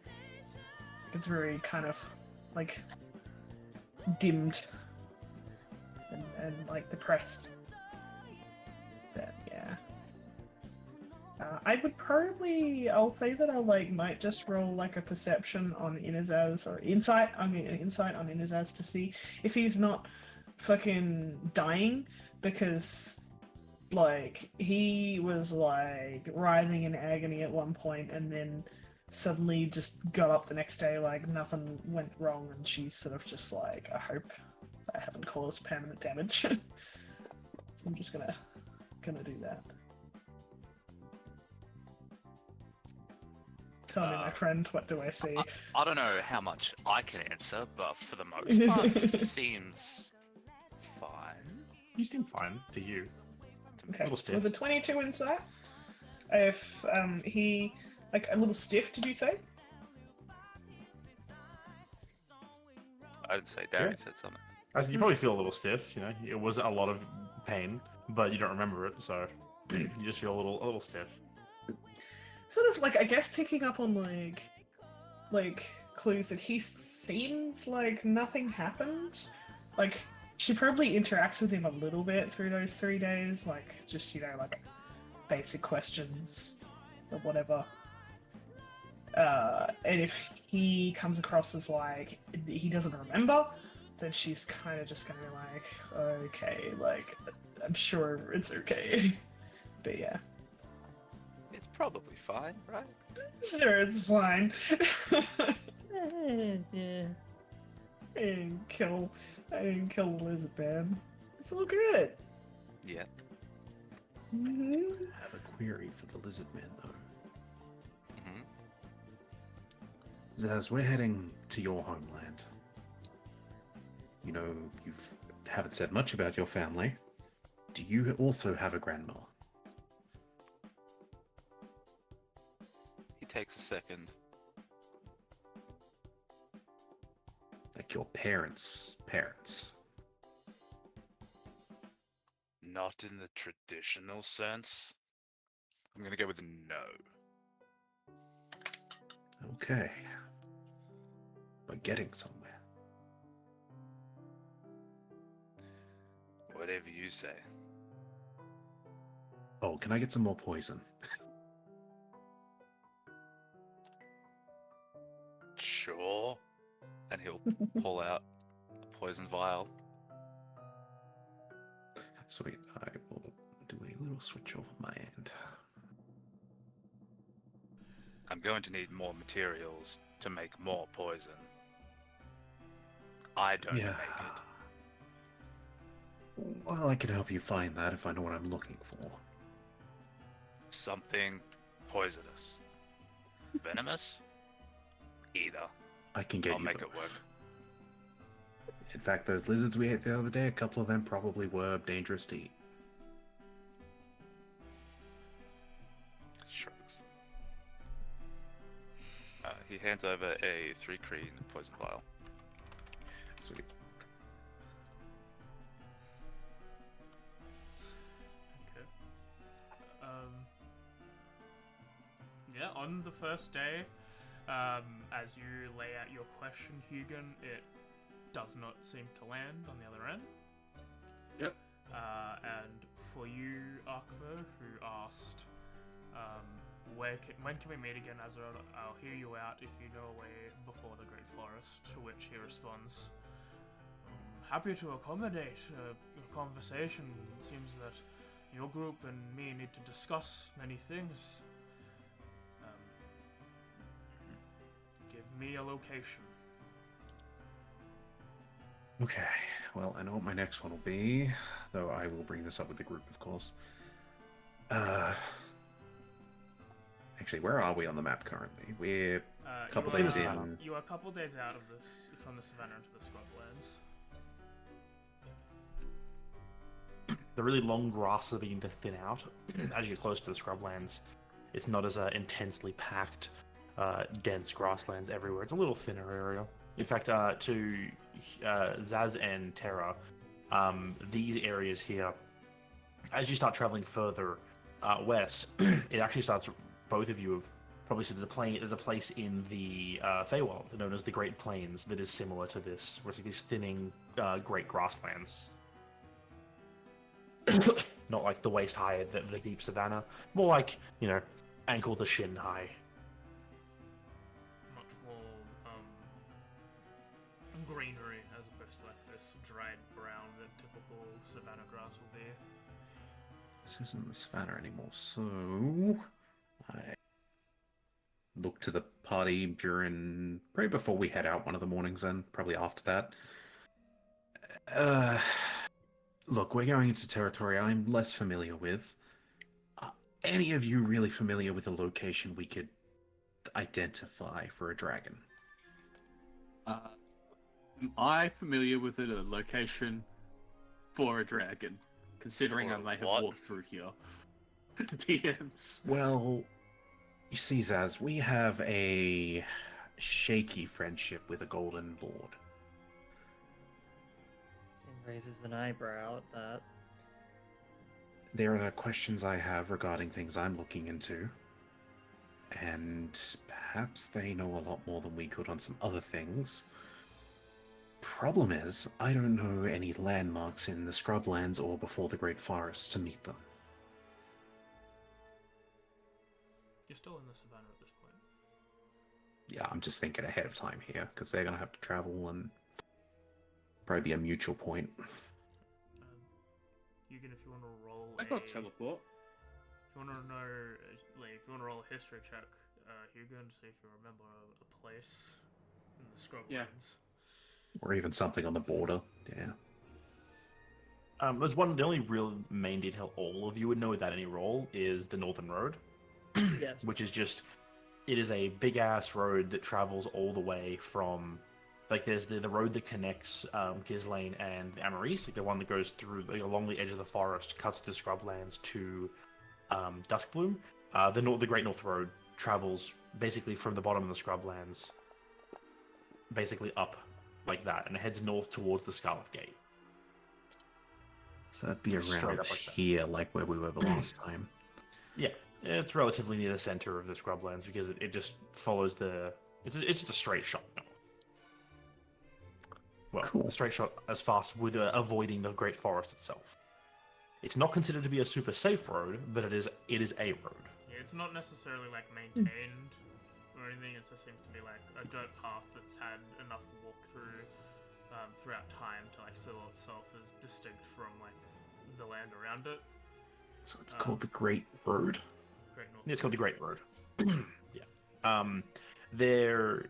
It's very kind of like dimmed and like depressed. But yeah. I would probably, I'll say that I might just roll like a perception on Inazaz, or insight, I mean insight on Inazaz, to see if he's not fucking dying, because like he was like writhing in agony at one point and then suddenly just got up the next day like nothing went wrong, and she's sort of just like, I hope I haven't caused permanent damage. I'm just gonna do that. Tell me, my friend, what do I see? I don't know how much I can answer, but for the most part, it seems fine. You seem fine to you. Okay, little stiff. with a 22 insight, if he, like a little stiff, did you say? I didn't say Darius Yeah. said something. I said you probably feel a little stiff. You know, it was a lot of pain, but you don't remember it, so you just feel a little stiff. Sort of like, I guess, picking up on like clues that he seems like nothing happened. Like, she probably interacts with him a little bit through those 3 days, like just, you know, like basic questions or whatever. And if he comes across as like he doesn't remember, then she's kind of just gonna be like, okay, like I'm sure it's okay. But yeah, It's probably fine, right? sure, it's fine. Yeah. I didn't kill the lizard man. It's all good. Yeah. Mm-hmm. I have a query for the lizard man, though. hmm As we're heading to your homeland, you know, you haven't said much about your family. Do you also have a grandma? He takes a second. Like your parents' parents? Not in the traditional sense. I'm gonna go with a no. Okay. by getting somewhere. Whatever you say. Oh, can I get some more poison? Sure. And he'll pull out a poison vial. Sweet, I will do a little switch over my end. I'm going to need more materials to make more poison. I don't make it. Well, I can help you find that if I know what I'm looking for. Something poisonous. Venomous? Either. I can get I'll you make both. it work. In fact, those lizards we ate the other day, a couple of them probably were dangerous to eat. Shrugs. He hands over a 3 green poison vial. Sweet. Okay. Yeah, on the first day, as you lay out your question, Hugin, it does not seem to land on the other end. Yep. And for you, Arkva, who asked, when can we meet again, Azeroth? I'll hear you out if you know a way before the Great Forest, to which he responds, happy to accommodate a conversation. It seems that your group and me need to discuss many things. Give me a location. Okay, well, I know what my next one will be, though I will bring this up with the group, of course. Actually, where are we on the map currently? We're a couple days in. You are a couple days out of this, from the Savannah into the Scrublands. The really long grass is beginning to thin out. As you get close to the Scrublands, it's not as intensely packed, dense grasslands everywhere. It's a little thinner area. In fact, to Zaz and Terra, these areas here, as you start traveling further west, it actually starts. Both of you have probably said there's a place in the Feywild known as the Great Plains that is similar to this, where it's like these thinning great grasslands. Not like the waist high, the deep savannah, more like, ankle to shin high. Much more greenery as opposed to like this dried brown that typical savannah grass will be. This isn't the savannah anymore, so I look to the party probably before we head out one of the mornings, and probably after that. Look, we're going into territory I'm less familiar with. Any of you really familiar with a location we could identify for a dragon? Am I familiar with a location for a dragon? Considering For I may have what? walked through here. DMs. Well, you see, Zaz, we have a shaky friendship with a Golden Lord. Tim raises an eyebrow at that. There are questions I have regarding things I'm looking into, and perhaps they know a lot more than we could on some other things. Problem is, I don't know any landmarks in the Scrublands or before the Great Forest to meet them. You're still in the savannah at this point. Yeah, I'm just thinking ahead of time here, because they're going to have to travel and probably be a mutual point. Eugen, if you want to roll I got teleport. If you want to know, if you want to roll a history check, Eugen, to see if you remember a place in the Scrublands. Or even something on the border, yeah. There's the only real main detail all of you would know without any roll is the Northern Road. Yes. Which is it is a big ass road that travels all the way from, like, there's the road that connects Ghislaine and Amaris, like the one that goes through along the edge of the forest, cuts the Scrublands to Duskbloom. The Great North Road travels basically from the bottom of the Scrublands, basically up like that, and it heads north towards the Scarlet Gate. So that'd be Straight around up like that. here, like where we were the last time. Yeah, it's relatively near the center of the Scrublands because it just follows it's just a straight shot. Well, Cool. a straight shot as fast with avoiding the Great Forest itself. It's not considered to be a super safe road, but it is a road. Yeah, it's not necessarily like maintained or anything. It just seems to be like a dirt path that's had enough walkthrough throughout time to like settle itself as distinct from like the land around it. So it's called the Great Road. Great North. It's called the Great Road. Yeah. There,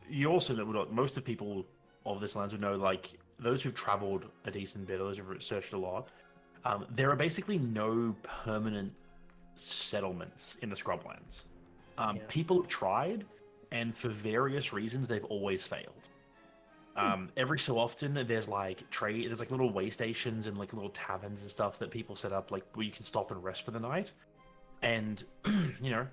you also know most of the people of this land would know, like those who've traveled a decent bit, or those who've researched a lot. There are basically no permanent settlements in the scrublands. People have tried, and for various reasons, they've always failed. Every so often, there's like little way stations and like little taverns and stuff that people set up, like where you can stop and rest for the night. And you know,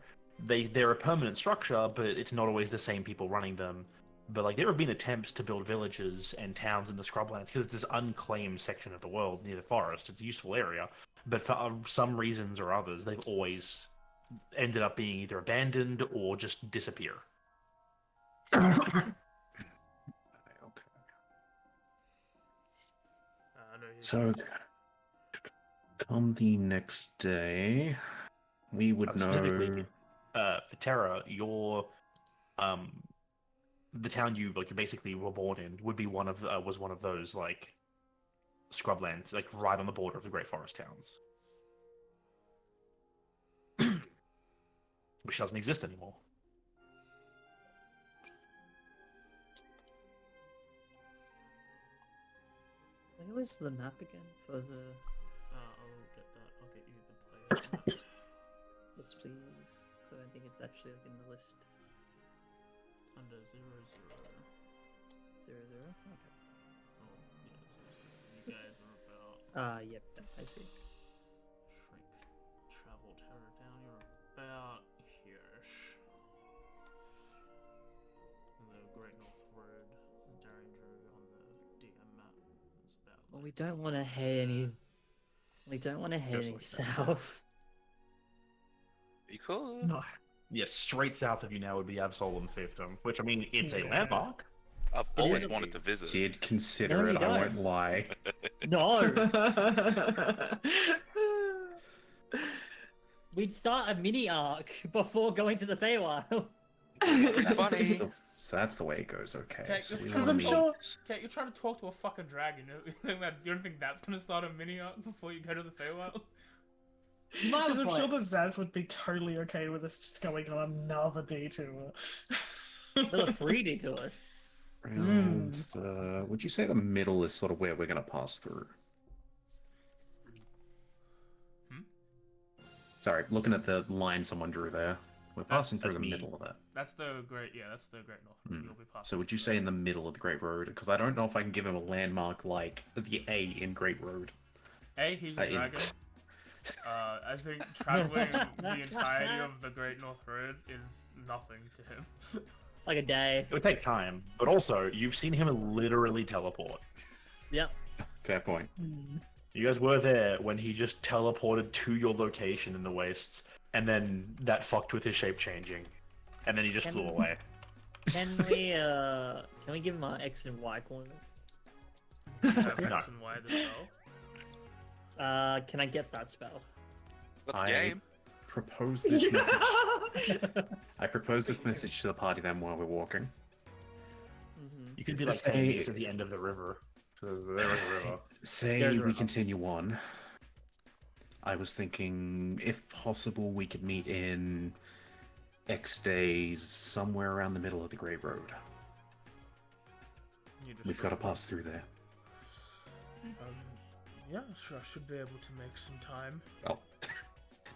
they're a permanent structure, but it's not always the same people running them. But like there have been attempts to build villages and towns in the scrublands because it's this unclaimed section of the world near the forest. It's a useful area, but for some reasons or others, they've always ended up being either abandoned or just disappear. Okay. I know he's So, come the next day, we would know. Specifically, for Terra, your the town you basically were born in would be was one of those like scrublands, like right on the border of the Great Forest towns, which doesn't exist anymore. Where was the map again for the? I'll get that. I'll get you the player map. Yes, please. 'Cause I don't think it's actually in the list. Under 0, 0. 0, 0? Okay. Oh, yeah, 0, 0. You guys are about Yep, I see. shrink, travel terror down. You're about here-ish. The Great North Road, Derringer on the DM map is about. Well, we don't want to head any. We don't want to head any Just like that. south. You could. No. Yes, straight south of you now would be Absolem Fiefdom, which I mean it's a Yeah. landmark. I've It always is- wanted to visit. Did consider No, it, you I don't. won't lie. No, we'd start a mini arc before going to the Feywild. Pretty funny. So that's the way it goes, okay. Okay, So we because wanna I'm meet- sure- Okay, you're trying to talk to a fucking dragon. You don't think that's gonna start a mini arc before you go to the Feywild? Miles Because I'm away. sure that Zaz would be totally okay with us just going on another detour. Another free detours. Around the, would you say the middle is sort of where we're going to pass through? Hmm? Sorry, looking at the line someone drew there. We're passing through that's the me. middle of that. That's the Great North Road. Hmm. You'll be passing. So would you say in the middle of the Great Road? Because I don't know if I can give him a landmark like the A in Great Road. He's a in- dragon. I think traveling the entirety of the Great North Road is nothing to him. Like a day. It would take time, but also you've seen him literally teleport. Yep. Fair point. You guys were there when he just teleported to your location in the wastes, and then that fucked with his shape changing, and then he just flew away. Can we give him our X and Y coordinates? Have No. X and Y the spell. Can I get that spell? Got the I game. propose this message. I propose this message to the party then while we're walking. Mm-hmm. You could be like Say- 10 meters at the end of the river. Because there is a river. Say There's a we river. continue on. I was thinking, if possible, we could meet in X days, somewhere around the middle of the Great Road. You just We've got to pass through there. Yeah, sure. I should be able to make some time. Oh,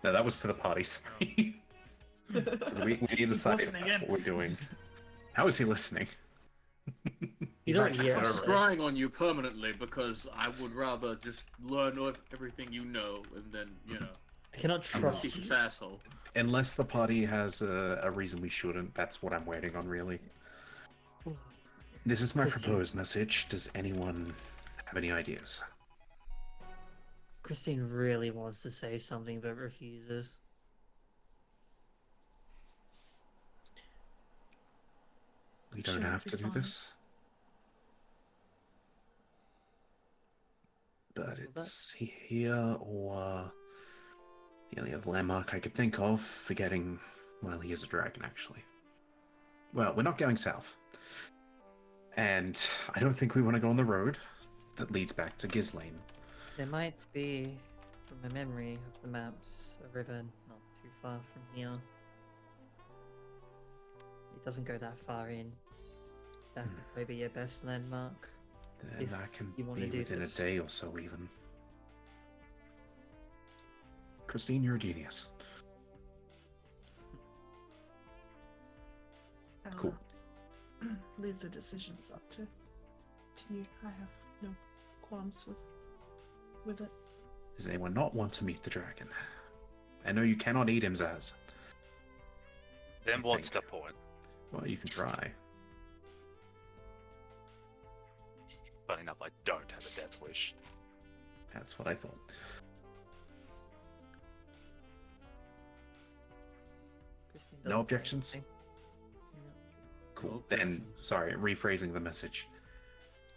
no, that was to the party. Sorry. 'Cause we need to decide if listening that's in. what we're doing. How is he listening? You don't hear I'm us. scrying on you permanently because I would rather just learn everything you know and then, you know, I cannot trust teach you. this asshole. Unless the party has a reason we shouldn't, that's what I'm waiting on, really. This is my Christine. proposed message. Does anyone have any ideas? Christine really wants to say something but refuses. We don't Sure, have be to do fine. this. but was that? it's here or the only other landmark I could think of. Forgetting, well, he is a dragon actually. Well, we're not going south, and I don't think we want to go on the road that leads back to Gislane. There might be, from my memory of the maps, a river not too far from here. It doesn't go that far in. That could probably be your best landmark. Then If that can you wanna be do within this. a day or so, even. Christine, you're a genius. I'll, Cool. Leave the decisions up to you. I have no qualms with it. Does anyone not want to meet the dragon? I know you cannot eat him, Zaz. Then I what's the think. point? Well, you can try. Funny enough, I don't have a death wish. That's what I thought. Christine No doesn't say objections? anything. Cool. No Then, objections. sorry, rephrasing the message.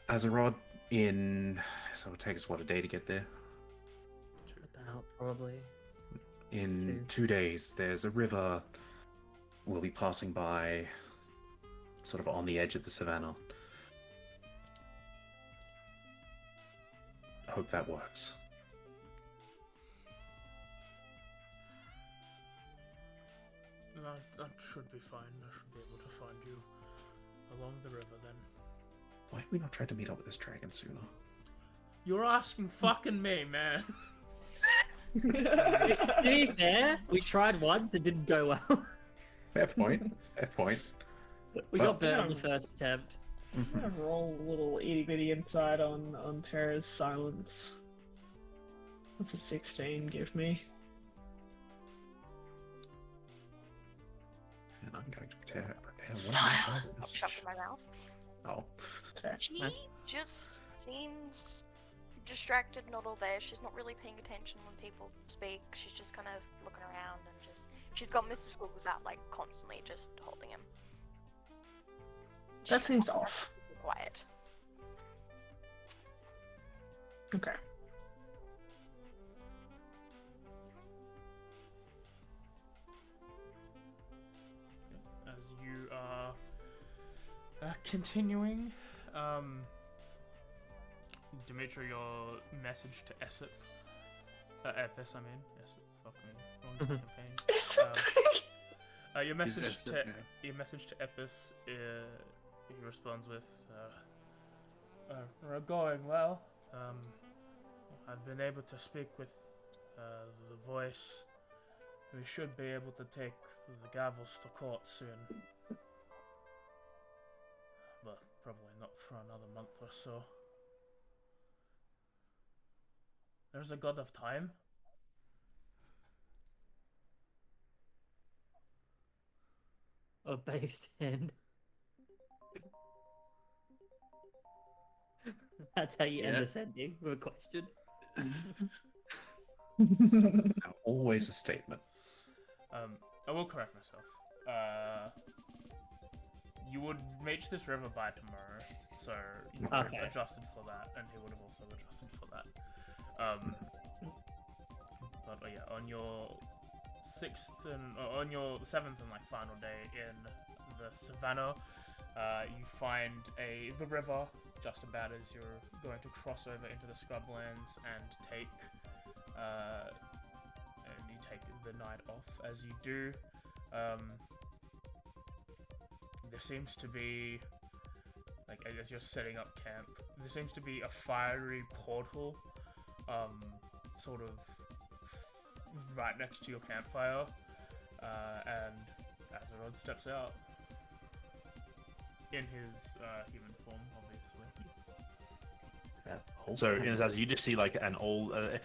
Azerod in... So it'll take us, what, a day to get there? About, probably. In 2 days, there's a river we'll be passing by, sort of on the edge of the savannah. Hope that works. No, that should be fine. I should be able to find you along the river then. Why have we not tried to meet up with this dragon sooner? You're asking fucking me, man. To be fair, we tried once, it didn't go well. Fair point. Fair point. We Well- got burnt on the first attempt. I'm gonna roll a little itty bitty insight on Terra's silence. What's a 16 give me? And I'm going to prepare one Stop of shoving my mouth. Oh. Okay. She Nice. just seems distracted, not all there. She's not really paying attention when people speak. She's just kind of looking around and just. She's got Mr. Squiggles out, like, constantly just holding him. That She's seems not off. quiet. Okay. As you are continuing, Dimitri, your message to Epis, I mean, fuck me, wrong campaign. Your message Essep, to yeah. your message to Epis, he responds with, "We're going well. I've been able to speak with the voice. We should be able to take the gavels to court soon. But probably not for another month or so. There's a god of time. Or based in. That's how you end Yeah. a sending with a question. Now, always a statement. I will correct myself. You would reach this river by tomorrow, so you would have Okay. adjusted for that, and he would have also adjusted for that. But yeah, on your on your 7th and like final day in the savannah, you find the river just about as you're going to cross over into the scrublands and take the night off. As you do, there seems to be, like, as you're setting up camp, there seems to be a fiery portal, sort of right next to your campfire, and Azerod steps out in his human form, obviously. So as you just see like an older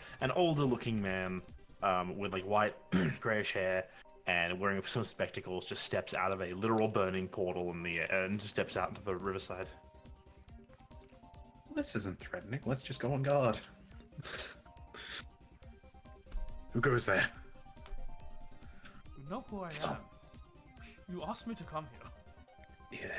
looking man with like white grayish hair and wearing some spectacles just steps out of a literal burning portal in the air and just steps out into the riverside. This isn't threatening. Let's just go on guard. Who goes there? You know who I am. You asked me to come here.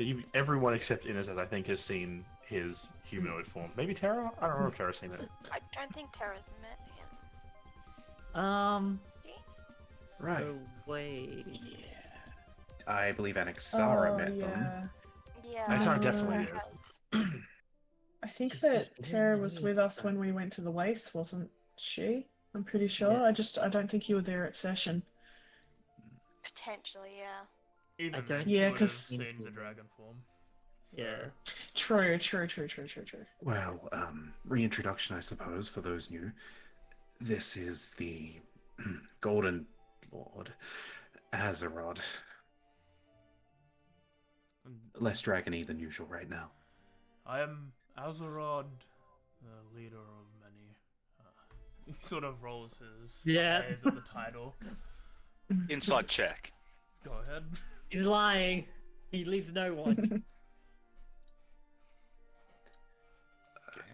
Yeah. Everyone except Inez, I think, has seen his humanoid form. Maybe Terra? I don't know if Terra's seen it. I don't think Tara's met him. Right. Oh, wait. I believe Anixara met them. Yeah. Anixara definitely Tara did. has. I think Just that like, Tara was with us that. when we went to the Waste, wasn't she? I'm pretty sure. Yeah. I don't think you were there at session. Potentially, yeah. Even don't- then, Yeah, you would have 'cause- seen the dragon form. So- Yeah. True. Well, reintroduction, I suppose, for those new. This is the Golden Lord, Azerod. Less dragony than usual right now. I am Azerod, the leader of many. He sort of rolls his eyes at the title. Inside check. Go ahead. He's lying. He leaves no one. Okay.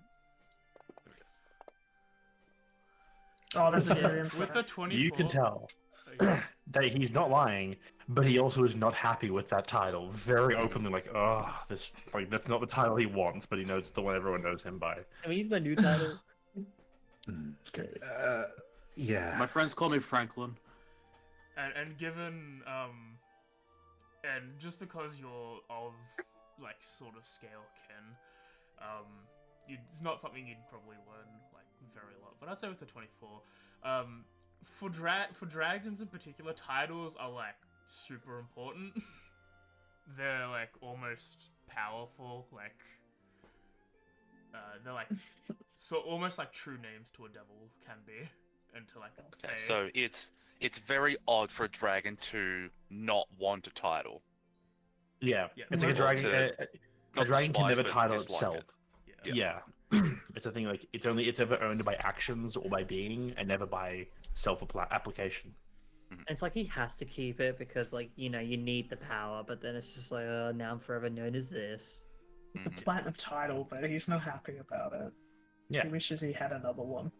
Oh, that's a Yeah. very With the unfair. 24. You can tell that he's not lying, but he also is not happy with that title. Very openly, like, oh, this like that's not the title he wants, but he knows it's the one everyone knows him by. I mean, he's my new title. It's great. Yeah. My friends call me Franklin. And given, and just because you're of, like, sort of scale kin, it's not something you'd probably learn, like, very lot. But I'd say with the 24, for dragons in particular, titles are, like, super important. They're, like, almost powerful, like, they're, like, so almost like true names to a devil can be, and to, like, Okay, fae. so it's very odd for a dragon to not want a title. Yeah, Yeah. it's like a Not dragon. to- A not dragon can despise, never but title dislike itself. it. Yeah, it's a thing like it's ever owned by actions or by being, and never by self-application. And it's like he has to keep it because, like, you know, you need the power, but then it's just like, oh, now I'm forever known as this. The platinum title, but he's not happy about it. Yeah. He wishes he had another one.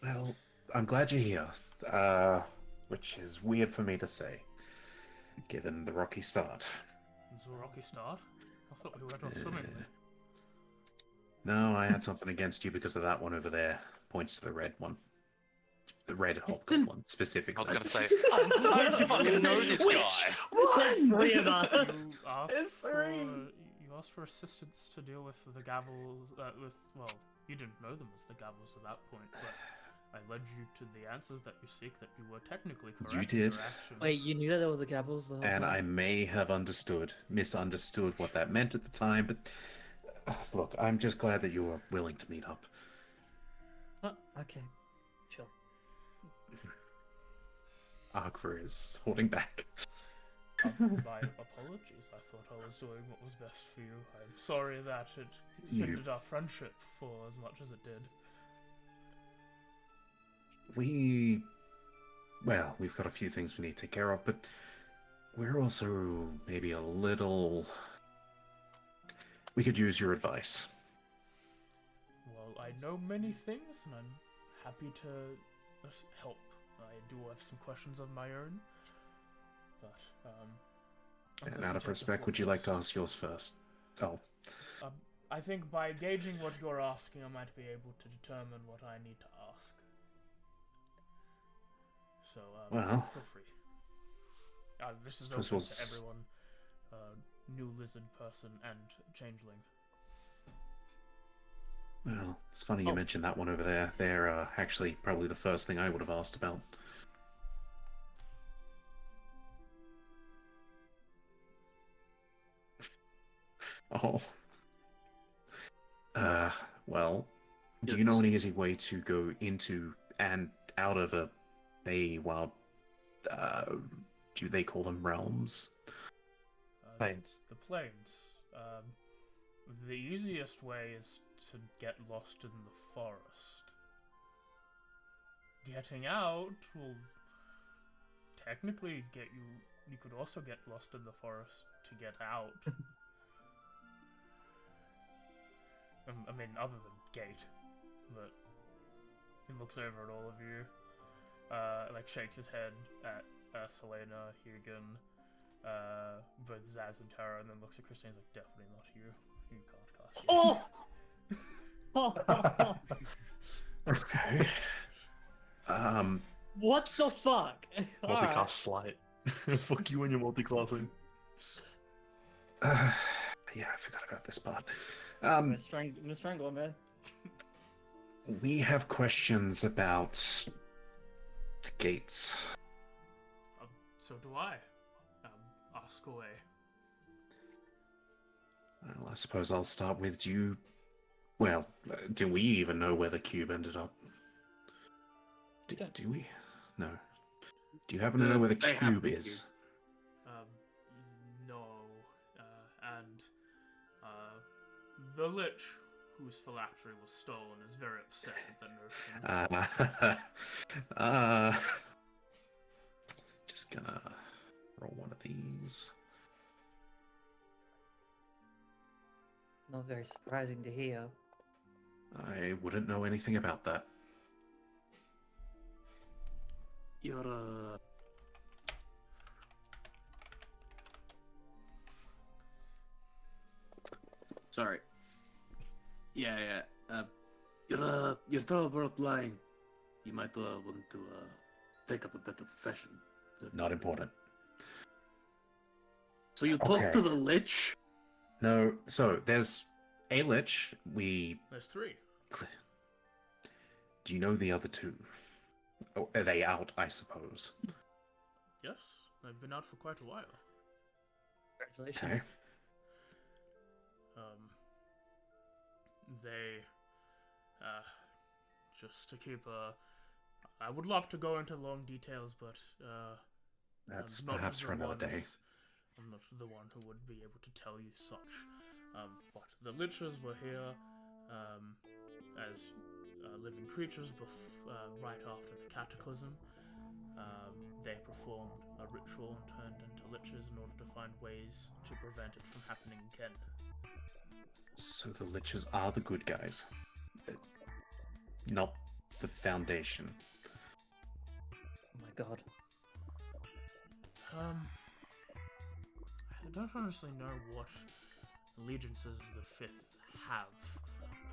Well, I'm glad you're here. Which is weird for me to say, given the rocky start. It was a rocky start. I thought we went off swimmingly. No, I had something against you because of that one over there. Points to the red one. The red hobgoblin, specifically. I was gonna say, I fucking know this guy. Three of us. You asked It's for three. you asked for assistance to deal with the gavels. Well, you didn't know them as the gavels at that point, but I led you to the answers that you seek. That you were technically correct. You in did. your actions. Wait, you knew that there was a gavels the whole And I time? may have misunderstood what that meant at the time, but look, I'm just glad that you were willing to meet up. Oh, okay. Sure. Arkver is holding back. My apologies. I thought I was doing what was best for you. I'm sorry that it hindered our friendship for as much as it did. We've got a few things we need to take care of, but we're also maybe a little... We could use your advice. Well, I know many things, and I'm happy to help. I do have some questions of my own, but I'll And definitely out of take the respect, floor would you like to first. ask yours first? Oh, I think by gauging what you're asking, I might be able to determine what I need to ask. So, Well, feel free. This is suppose open we'll to everyone, new lizard person and changeling. well, it's funny you mentioned that one over there. They're actually probably the first thing I would have asked about. Oh. Well, do you know any easy way to go into and out of a Feywild, do they call them realms? Plains. The plains. The easiest way is to get lost in the forest. Getting out will technically get you. You could also get lost in the forest to get out. I mean, other than gate, but he looks over at all of you, like shakes his head at Selena, Hugan, both Zaz and Tara, and then looks at Christine. He's like, definitely not you. You can't cast it. Oh! Okay. What the fuck? Alright. Multicast slight. Fuck you and your multiclassing. Yeah, I forgot about this part. I'm gonna strangle him, man. We have questions about the gates. So do I. Ask away. Well, I suppose I'll start with do we even know where the cube ended up? Do we? No. Do you happen to know where the They have cube the is? No. And the Lich whose phylactery was stolen is very upset at the notion. Just gonna roll one of these. Not very surprising to hear. I wouldn't know anything about that. You're Sorry. Yeah. You're still worth lying. You might want to take up a better profession. Not important. So you Okay. talk to the Lich? No, so there's a lich. There's 3. Do you know the other 2? Oh, are they out, I suppose? Yes, they've been out for quite a while. Congratulations. Okay. They, just to keep I would love to go into long details, but, That's I'm not perhaps the for another day. ones- I'm not the one who would be able to tell you such. But the Liches were here, as living creatures right after the cataclysm. They performed a ritual and turned into Liches in order to find ways to prevent it from happening again. So the liches are the good guys. Not the Foundation. Oh my god. I don't honestly know what allegiances the Fifth have,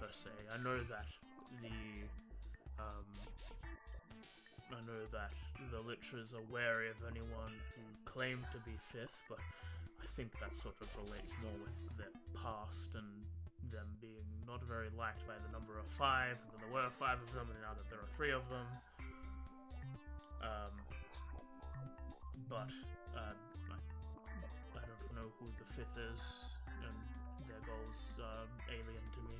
per se. I know that the Liches are wary of anyone who claimed to be Fifth, but I think that sort of relates more with their past and them being not very liked by the number of 5, and then there were 5 of them, and now that there are 3 of them. But I don't know who the 5th is, and their goals are alien to me.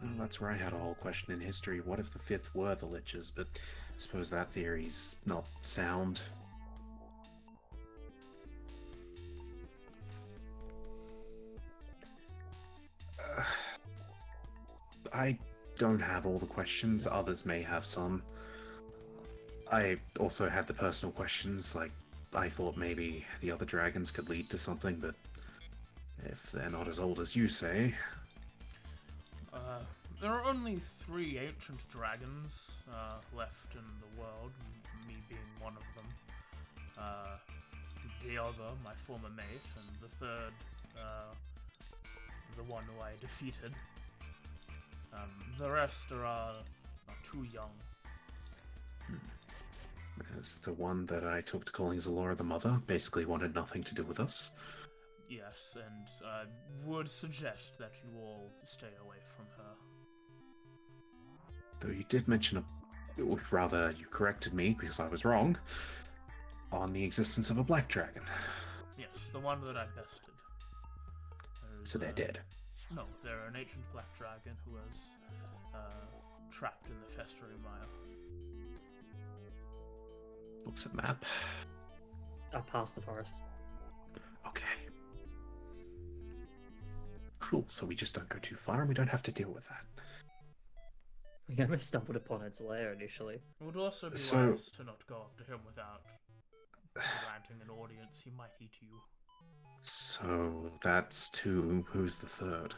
Well, that's where I had a whole question in history. What if the 5th were the liches? But I suppose that theory's not sound. I don't have all the questions. Others may have some. I also had the personal questions, like, I thought maybe the other dragons could lead to something, but if they're not as old as you say... There are only 3 ancient dragons left in the world, me being one of them. The other, my former mate, and the third, the one who I defeated. The rest are too young. As the one that I took to calling Zalora the Mother basically wanted nothing to do with us. Yes, and I would suggest that you all stay away from her. Though you did mention or rather, you corrected me, because I was wrong, on the existence of a black dragon. Yes, the one that I bested. So they're dead. No, they're an ancient black dragon who was trapped in the festering mire. Looks at map. Past the forest. Okay. Cool, so we just don't go too far and we don't have to deal with that. We almost stumbled upon its lair initially. It would also be So- wise to not go up to him without granting an audience. He might eat you. So that's 2. Who's the third?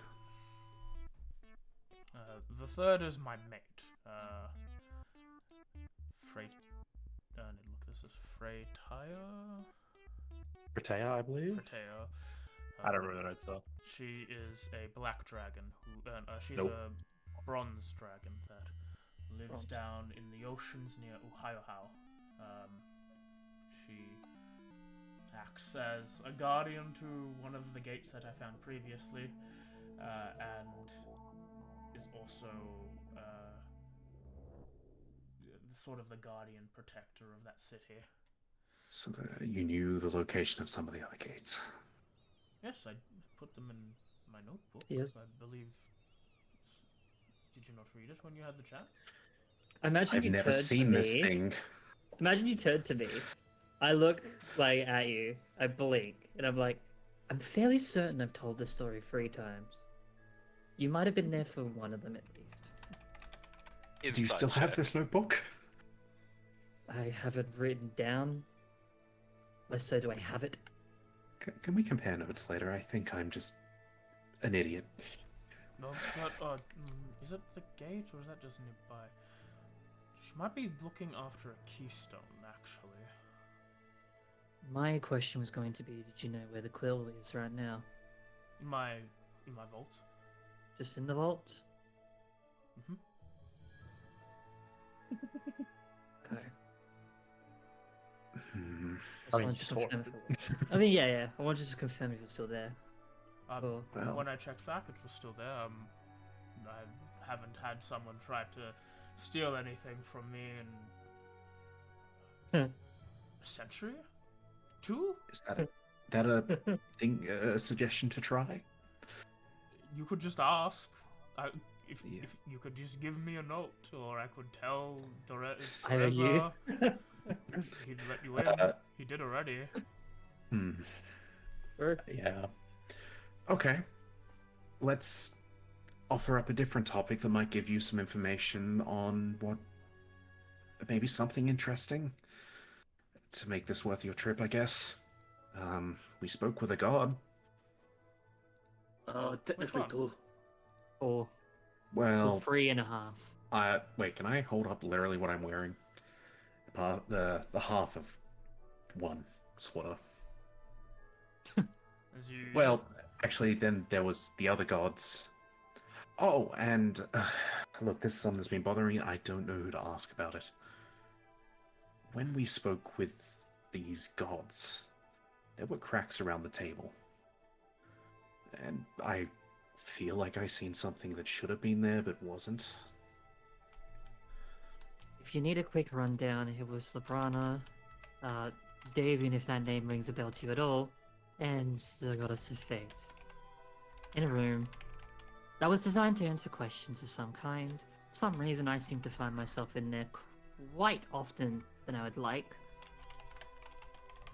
The third is my mate. This is Freytaya? Fretea, I believe. Fretea. I don't remember the notes though. She is a black dragon. She's Nope. a bronze dragon that lives Bronze. down in the oceans near Ohio. She acts as a guardian to one of the gates that I found previously, and is also sort of the guardian protector of that city. So you knew the location of some of the other gates. Yes, I put them in my notebook. Yes. I believe. Did you not read it when you had the chance? Imagine I've you never turn seen to this me. thing. Imagine you turn to me. I look like at you. I blink, and I'm like, I'm fairly certain I've told this story 3 times. You might have been there for one of them at least. Do you still have this notebook? I have it written down. Less so do I have it. Can we compare notes later? I think I'm just an idiot. No, but is it the gate or is that just nearby? She might be looking after a keystone, actually. My question was going to be, did you know where the quill is right now? In my vault. Just in the vault? Mm-hmm. Okay. Hmm. Just I mean, wanted to sort confirm of. if it was. I mean, yeah. I wanted to confirm if it's still there. Cool. Well. When I checked back, it was still there. I haven't had someone try to steal anything from me in a century? 2? Is that a thing? A suggestion to try? You could just ask. If Yeah. you could just give me a note, or I could tell I owe you. Teresa he'd let you in. He did already. Hmm. Or- Yeah. Okay. Let's offer up a different topic that might give you some information on what. Maybe something interesting to make this worth your trip, I guess. We spoke with a god. Technically one? 2. Or Well, 3.5. wait, can I hold up literally what I'm wearing? The half of one, sort of. As you Well, actually, then there was the other gods. Oh, and look, this is something that's been bothering me. I don't know who to ask about it. When we spoke with these gods, there were cracks around the table. And I feel like I seen something that should have been there but wasn't. If you need a quick rundown, it was Labrana, Davian, if that name rings a bell to you at all, and the Goddess of Fate. In a room that was designed to answer questions of some kind. For some reason, I seem to find myself in there quite often than I would like.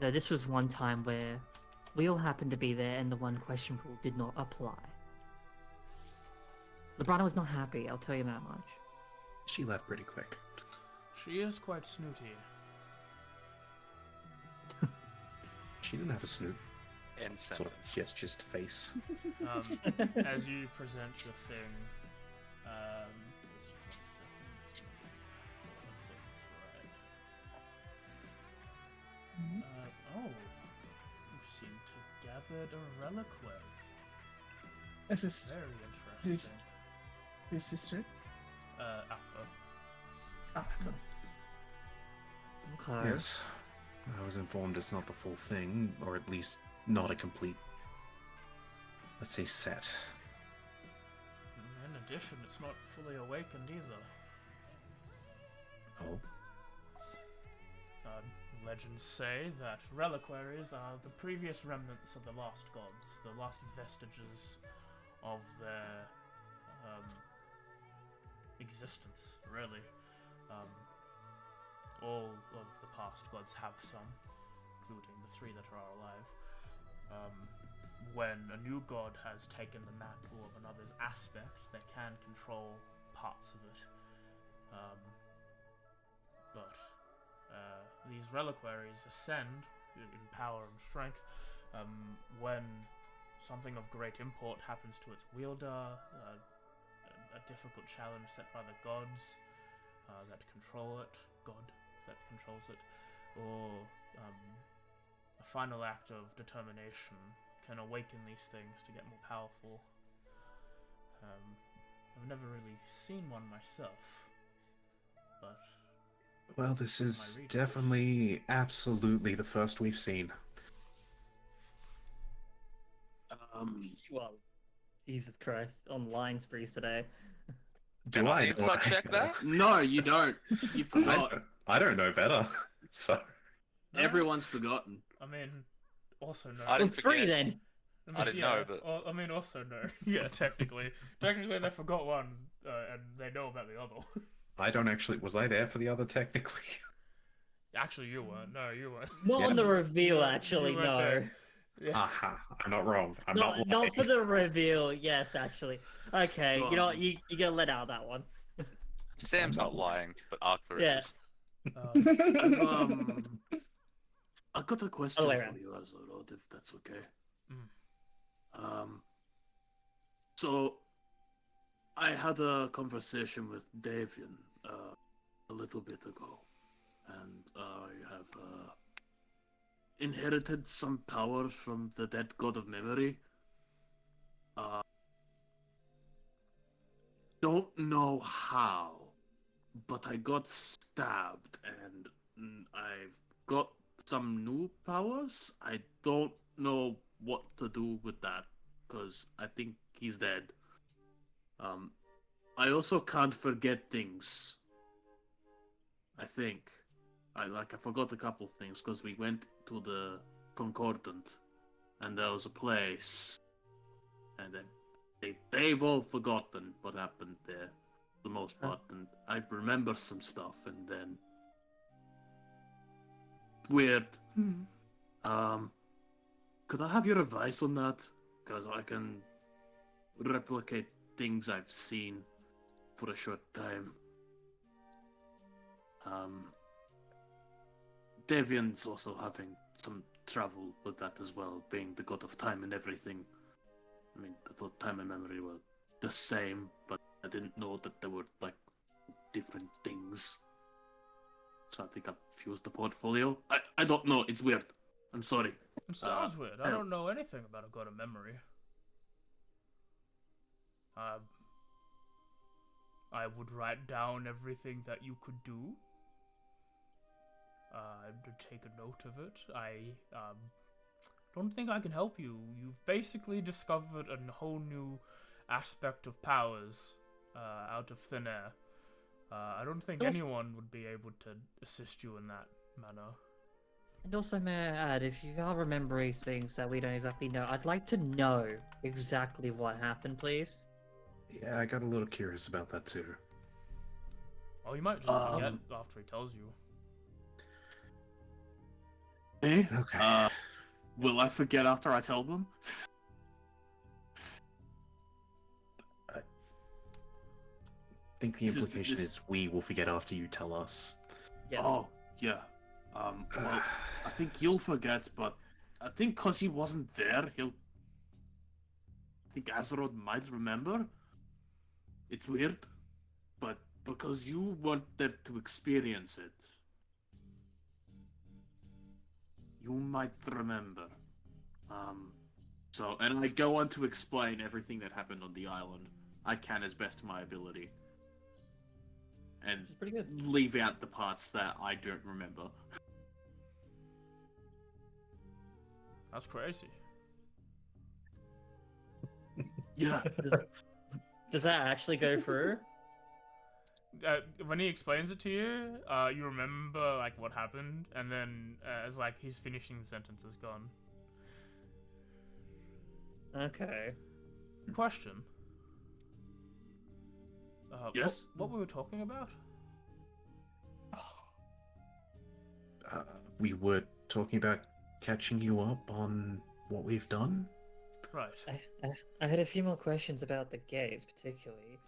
Though this was one time where we all happened to be there and the one question rule did not apply. Labrana was not happy, I'll tell you that much. She left pretty quick. She is quite snooty. She didn't have a snoot. End Sort of sentence. yes, just face. As you present your thing, you seem to gathered a reliquary. Is this Very who's interesting. whose sister? Alpha. Ah, cool. Okay. Yes. I was informed it's not the full thing, or at least not a complete, let's say, set. In addition, it's not fully awakened either. Oh. Legends say that reliquaries are the previous remnants of the lost gods, the last vestiges of their existence, really. All of the past gods have some, including the 3 that are alive. When a new god has taken the mantle of another's aspect, they can control parts of it. But these reliquaries ascend in power and strength when something of great import happens to its wielder, a difficult challenge set by the gods that control it, god that controls it, or a final act of determination can awaken these things to get more powerful. I've never really seen one myself, but Well, this My is readings. definitely, absolutely the first we've seen. Well, Jesus Christ, on lying sprees today. Do Can I I know insight any check better? that? No, you don't. You forgot. I don't know better. So no, Everyone's forgotten. I mean, also no. I Well, didn't 3 forget. then. I didn't know, but I mean, also no. Yeah, technically they forgot one, and they know about the other. I don't actually. Was I there for the other technically? Actually, you weren't. No, you weren't. Not on the You reveal, weren't- actually, you weren't no. there. Yeah. Aha! I'm not wrong. I'm Not, not not lying. for the reveal, yes, actually. Okay, you know what, you gotta let out that one. Sam's not lying, but Arkver Yeah. is. I've got a question way for around. you, Azorod, if that's okay. Mm. So I had a conversation with Davian a little bit ago, and I have inherited some power from the dead god of memory. Don't know how, but I got stabbed, and I've got some new powers. I don't know what to do with that, because I think he's dead. I also can't forget things. I think. I forgot a couple things, because we went to the Concordant, and there was a place, and then they've all forgotten what happened there, for the most part, and I remember some stuff, and then weird. Could I have your advice on that? Because I can replicate things I've seen for a short time. Devian's also having some trouble with that as well, being the god of time and everything. I mean, I thought time and memory were the same, but I didn't know that they were, like, different things. So I think I've fused the portfolio. I don't know, it's weird. I'm sorry. It sounds weird. I don't know anything about a god of memory. I would write down everything that you could do. To take a note of it. I don't think I can help you. You've basically discovered a whole new aspect of powers out of thin air. I don't think anyone would be able to assist you in that manner. And also, may I add, if you are remembering things that we don't exactly know, I'd like to know exactly what happened, please. Yeah, I got a little curious about that too. Oh, you might just forget after he tells you. Eh? Okay. Will I forget after I tell them? I think the implication is we will forget after you tell us. Yeah. Oh, yeah. Well, I think you'll forget, but I think because he wasn't there, I think Azeroth might remember. It's weird, but because you weren't there to experience it, you might remember. And I go on to explain everything that happened on the island. I can as best to my ability. And Which is pretty good. leave out the parts that I don't remember. That's crazy. Yeah. Does that actually go through? When he explains it to you, you remember like what happened, and then as like he's finishing the sentence, is gone. Okay. Question. Yes? What we were talking about? We were talking about catching you up on what we've done. Right. I had a few more questions about the gates, particularly.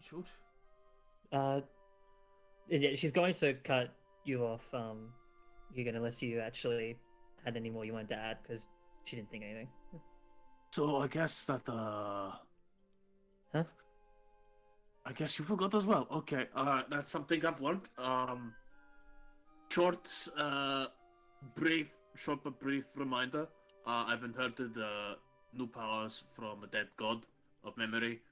Shoot. Yeah, she's going to cut you off, Eugen, unless you actually had any more you wanted to add, because she didn't think anything. So I guess that, Huh? I guess you forgot as well. Okay, that's something I've learned. Short but brief reminder. I've inherited new powers from a dead god of memory.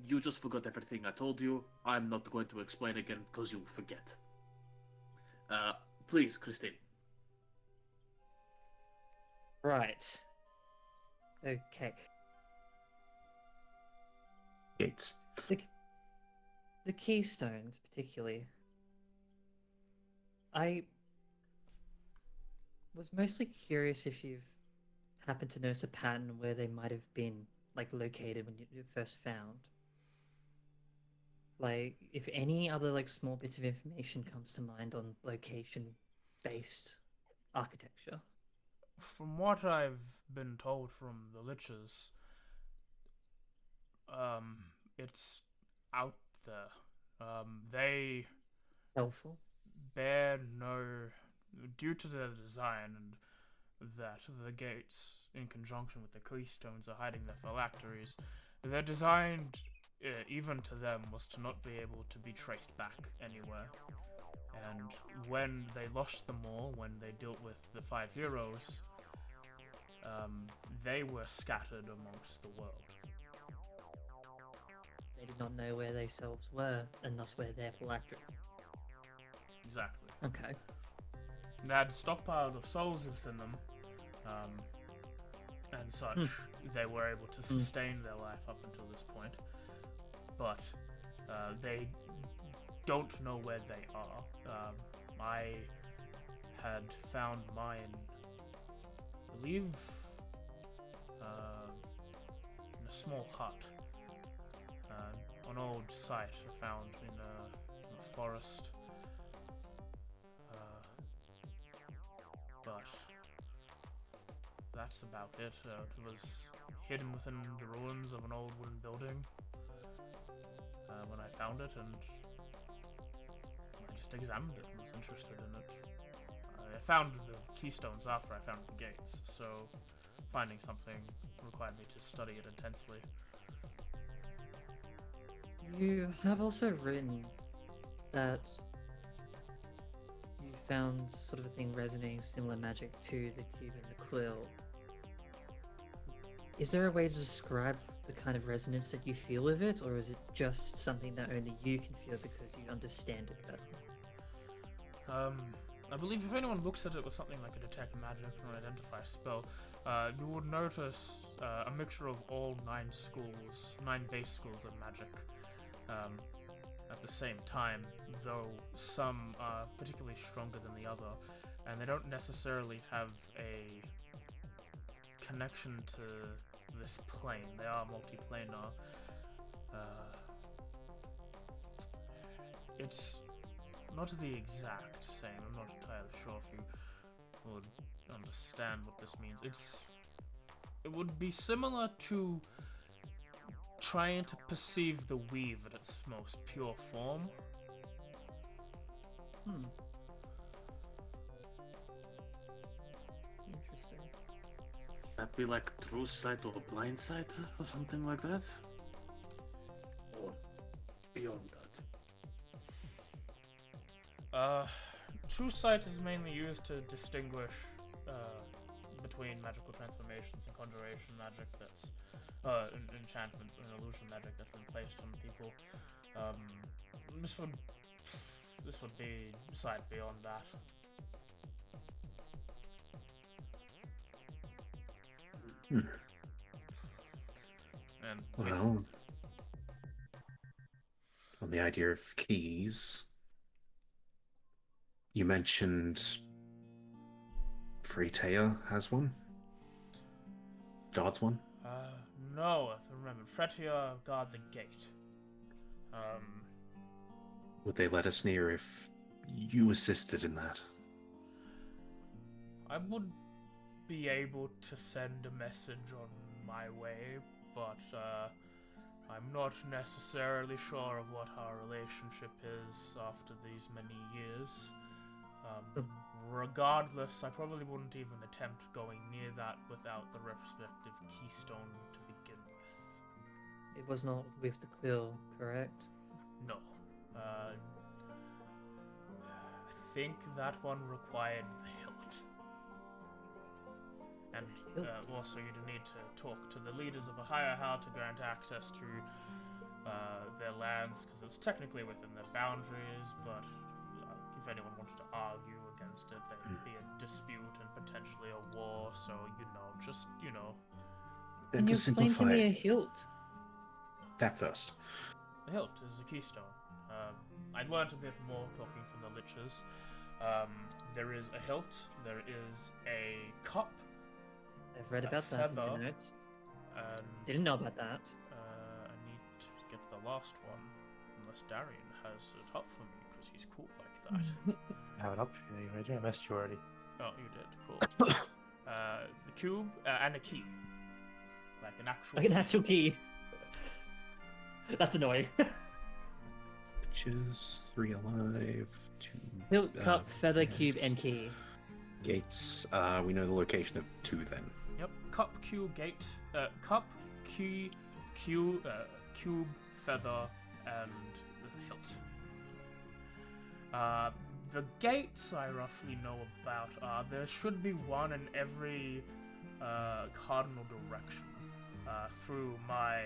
You just forgot everything I told you. I'm not going to explain again because you'll forget. Please, Christine. Right. Okay. Gates. The keystones, particularly. I was mostly curious if you've happened to notice a pattern where they might have been, like, located when you first found. Like, if any other, like, small bits of information comes to mind on location-based architecture. From what I've been told from the Liches, it's out there. They Helpful. bear no... Due to their design and that the gates, in conjunction with the keystones, are hiding their phylacteries, they're designed, even to them, was to not be able to be traced back anywhere. And when they lost them all, when they dealt with the 5 heroes, they were scattered amongst the world. They did not know where they selves were, and thus where their phylacteries. Exactly. Okay. They had stockpiles of souls within them, and such. They were able to sustain their life up until this point, but they don't know where they are. I had found mine, I believe, in a small hut, an old site I found in a forest. But that's about it. It was hidden within the ruins of an old wooden building when I found it, and I just examined it and was interested in it. I found the keystones after I found the gates, so finding something required me to study it intensely. You have also written that you found sort of a thing resonating similar magic to the cube and the quill. Is there a way to describe the kind of resonance that you feel with it, or is it just something that only you can feel because you understand it better? I believe if anyone looks at it with something like a detect magic or an identify spell, you would notice a mixture of all 9 base schools of magic at the same time, though some are particularly stronger than the other, and they don't necessarily have a connection to this plane. They are multiplanar. It's not the exact same. I'm not entirely sure if you would understand what this means. It would be similar to trying to perceive the weave at its most pure form. Interesting. That be like true sight or blind sight or something like that? Or beyond that? True sight is mainly used to distinguish between magical transformations and conjuration magic that's enchantment and illusion magic that's been placed on people. This would be sight beyond that. And Well, on the idea of keys, you mentioned Freetea has one? God's one? no, if I remember, Fretia guards a gate. Would they let us near if you assisted in that? I would be able to send a message on my way, but I'm not necessarily sure of what our relationship is after these many years. Regardless, I probably wouldn't even attempt going near that without the respective keystone to begin with. It was not with the quill, correct? No. I think that one required the hilt. And Hilt. also you'd need to talk to the leaders of a higher house to grant access to their lands, because it's technically within their boundaries, but if anyone wanted to argue against it, there'd be a dispute and potentially a war, so, Can you to explain to simplify me a hilt? that first. The hilt is a keystone. I learned a bit more talking from the liches. There is a hilt, there is a cup, I've read a about that in feather, the notes. and Didn't know about that. I need to get the last one, unless Darian has it up for me, because he's cool like that. I have it up for you anyway. I messed you already. Oh, you did. Cool. The cube and a key, like an actual. Like an actual key. That's annoying. Which is 3 alive, 2 Hilt, cup, feather, dead. cube, and key. Gates. We know the location of 2 then. Yep. Cup, Q, gate. Cup, key, cube, feather, and the hilt. The gates I roughly know about are there should be one in every cardinal direction. Through my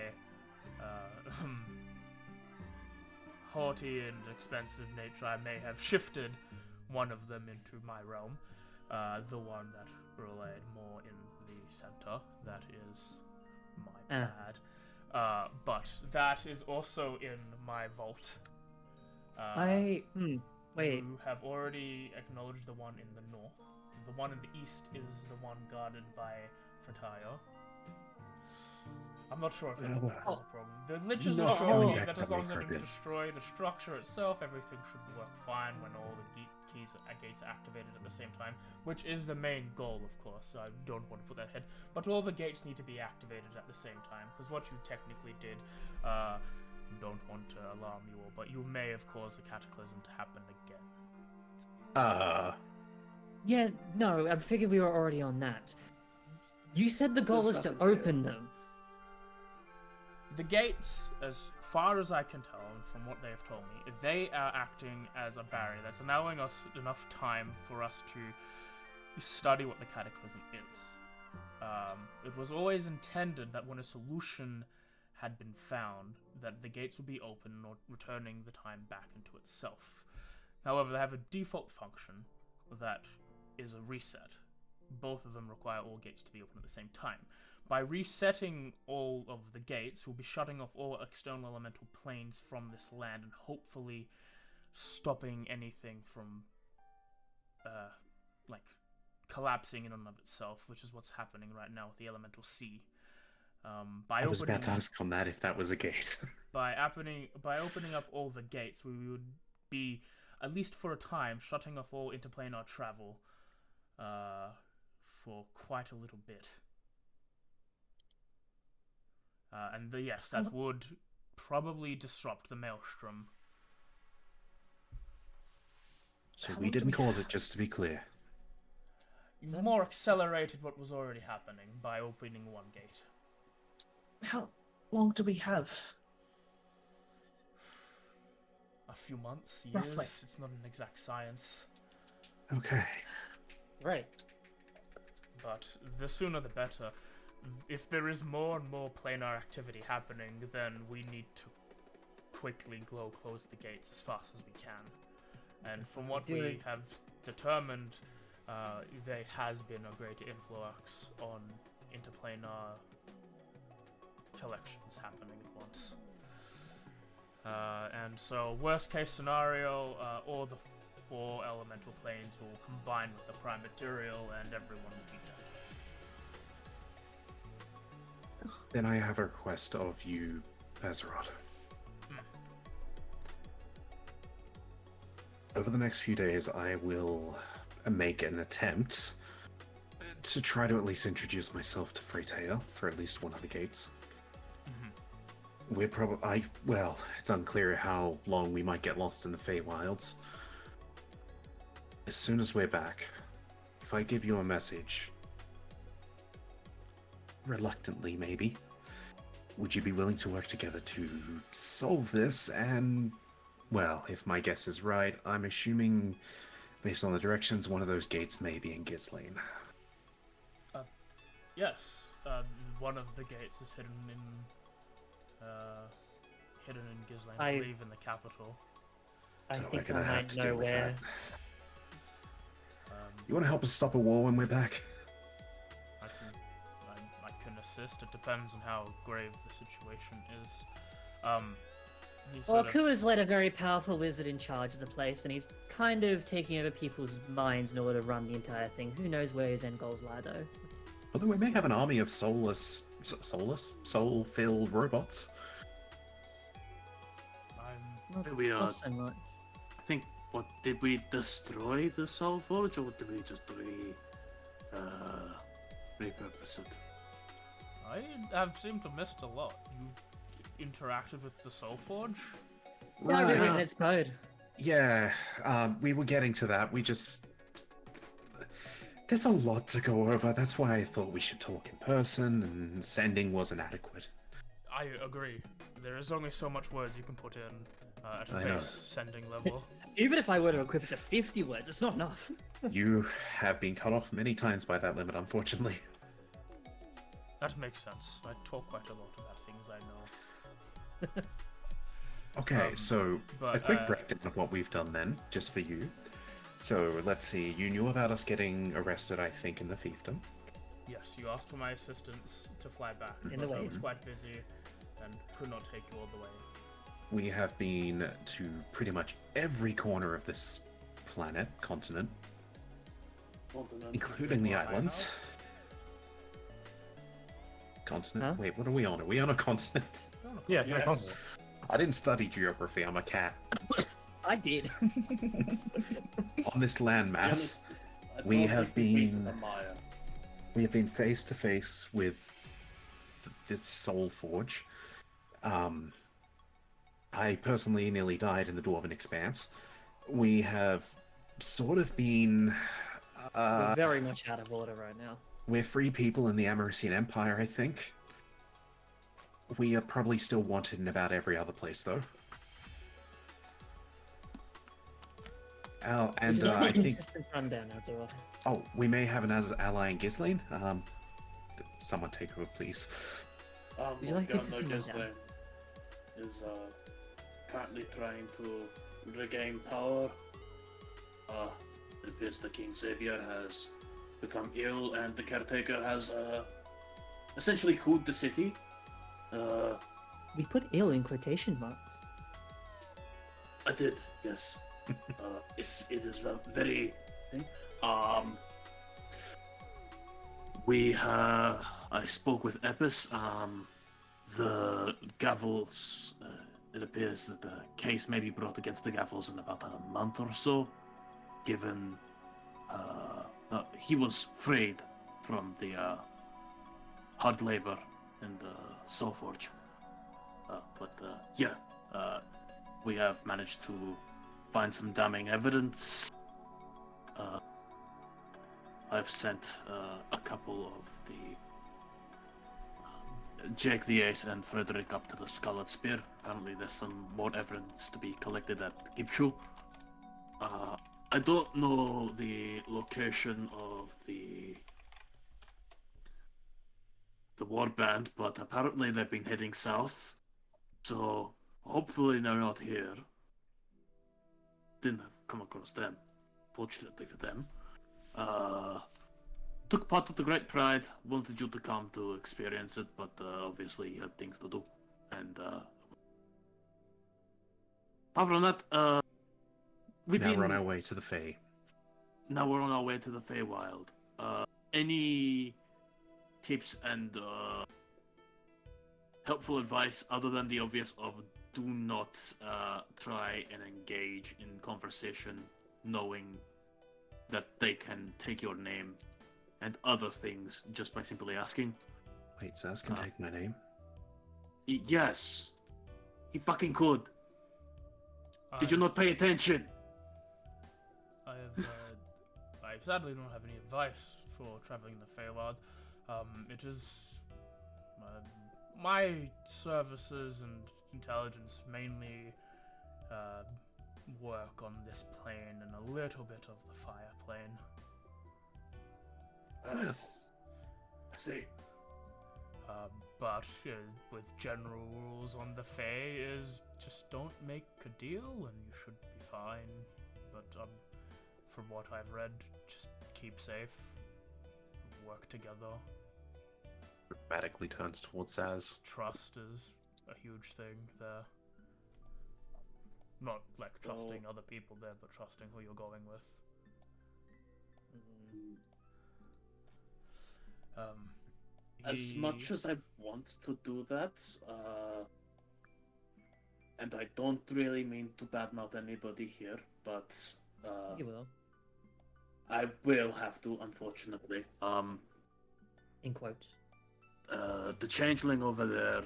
haughty and expensive nature, I may have shifted one of them into my realm. The one that relayed more in the center. That is my bad. But that is also in my vault. Wait. You have already acknowledged the one in the north. The one in the east is the one guarded by Frataya. I'm not sure if that was a problem. The liches No, assure me yeah, that as long as I definitely didn't destroy the structure itself, everything should work fine when all the gates are activated at the same time, which is the main goal, of course. I don't want to put that ahead. But all the gates need to be activated at the same time, because what you technically did, don't want to alarm you all, but you may have caused the cataclysm to happen again. Yeah, no, I figured we were already on that. You said the goal is to open them. The gates, as far as I can tell, and from what they have told me, they are acting as a barrier that's allowing us enough time for us to study what the cataclysm is. It was always intended that when a solution had been found, that the gates would be open, or returning the time back into itself. However, they have a default function that is a reset. Both of them require all gates to be open at the same time. By resetting all of the gates, we'll be shutting off all external elemental planes from this land and hopefully stopping anything from, collapsing in and of itself, which is what's happening right now with the elemental sea. I was about to ask on that if that was a gate. By opening up all the gates, we would be, at least for a time, shutting off all interplanar travel for quite a little bit. Yes, that would probably disrupt the maelstrom. So we didn't cause it, just to be clear. You've more accelerated what was already happening by opening one gate. How long do we have? A few months, years. Roughly. It's not an exact science. Okay. Right. But the sooner the better. If there is more and more planar activity happening, then we need to quickly close the gates as fast as we can. And from what we have determined, there has been a great influx on interplanar collections happening at once. And so, worst case scenario, all the 4 elemental planes will combine with the prime material and everyone will be dead. Then I have a request of you, Azeroth. Over the next few days, I will make an attempt to try to at least introduce myself to Freytail for at least one of the gates. We're probably... well, it's unclear how long we might get lost in the Feywilds. As soon as we're back, if I give you a message, reluctantly maybe, would you be willing to work together to solve this? And, well, if my guess is right, I'm assuming, based on the directions, one of those gates may be in Gizlane. Yes, one of the gates is hidden in Ghislaine, I I- believe, in the capital. I So we're think I gonna have might to know deal with where. that. You want to help us stop a war when we're back? I can assist. It depends on how grave the situation is. He Well, sort of- Kua's led a very powerful wizard in charge of the place, and he's kind of taking over people's minds in order to run the entire thing. Who knows where his end goals lie, though? Although we may have an army of soul-filled robots. Not, We are- not so much. I think, what, did we destroy the Soul Forge, or did we just repurpose it? I have seemed to have missed a lot. You interacted with the Soul Forge? No, I've written its code. Yeah, we were getting to that. We just... There's a lot to go over. That's why I thought we should talk in person, and sending wasn't adequate. I agree. There is only so much words you can put in at a I know. base sending level. Even if I were to equip it to 50 words, it's not enough. You have been cut off many times by that limit, unfortunately. That makes sense. I talk quite a lot about things I know. Okay, so but, a quick breakdown of what we've done then, just for you. So let's see, you knew about us getting arrested, I think, in the fiefdom. Yes, you asked for my assistance to fly back, In the but I way. was quite busy and could not take you all the way. We have been to pretty much every corner of this continent, including the Well, I islands. Continent? Huh? Wait, what are we on? Are we on a continent? Yeah, Yes. I didn't study geography, I'm a cat. I did. On this landmass, we have been face to face with this soul forge. I personally nearly died in the Dwarven Expanse. We have sort of been... We're very much out of order right now. we're free people in the Amarician Empire, I think. We are probably still wanted in about every other place, though. Would you like I a think... consistent rundown, Azeroth? Oh, we may have an ally in Ghislaine. Someone take over, please. Would you like me to Governor sit down? Ghislaine is currently trying to regain power. It appears the King Xavier has become ill, and the caretaker has essentially cooled the city. We put ill in quotation marks. I did, yes. It is very. I spoke with Epis. The Gavels. It appears that the case may be brought against the Gavels in about a month or so, given he was freed from the hard labor in the Soulforge. We have managed to find some damning evidence. I've sent a couple of the Jake the Ace and Frederick up to the Scarlet Spear. Apparently there's some more evidence to be collected at Gipshu. I don't know the location of the warband, but apparently they've been heading south. So hopefully they're not here. Didn't come across them, fortunately for them. Took part of the Great Pride, wanted you to come to experience it, but obviously you had things to do. And apart from that, We're on our way to the Fae. now we're on our way to the Feywild. Any tips and helpful advice other than the obvious of do not try and engage in conversation knowing that they can take your name and other things just by simply asking? Wait, Zaz can take my name? Yes. He fucking could. Did you not pay attention? I sadly don't have any advice for traveling the Feywild. It is my services and intelligence mainly work on this plane and a little bit of the fire plane. I see. But with general rules on the Fae is just don't make a deal and you should be fine. But from what I've read, just keep safe, work together. Dramatically turns towards Saz. Trust is a huge thing there. Not like trusting other people there, but trusting who you're going with. As much as I want to do that, and I don't really mean to badmouth anybody here, but You will. I will have to, unfortunately. In quotes. The changeling over there,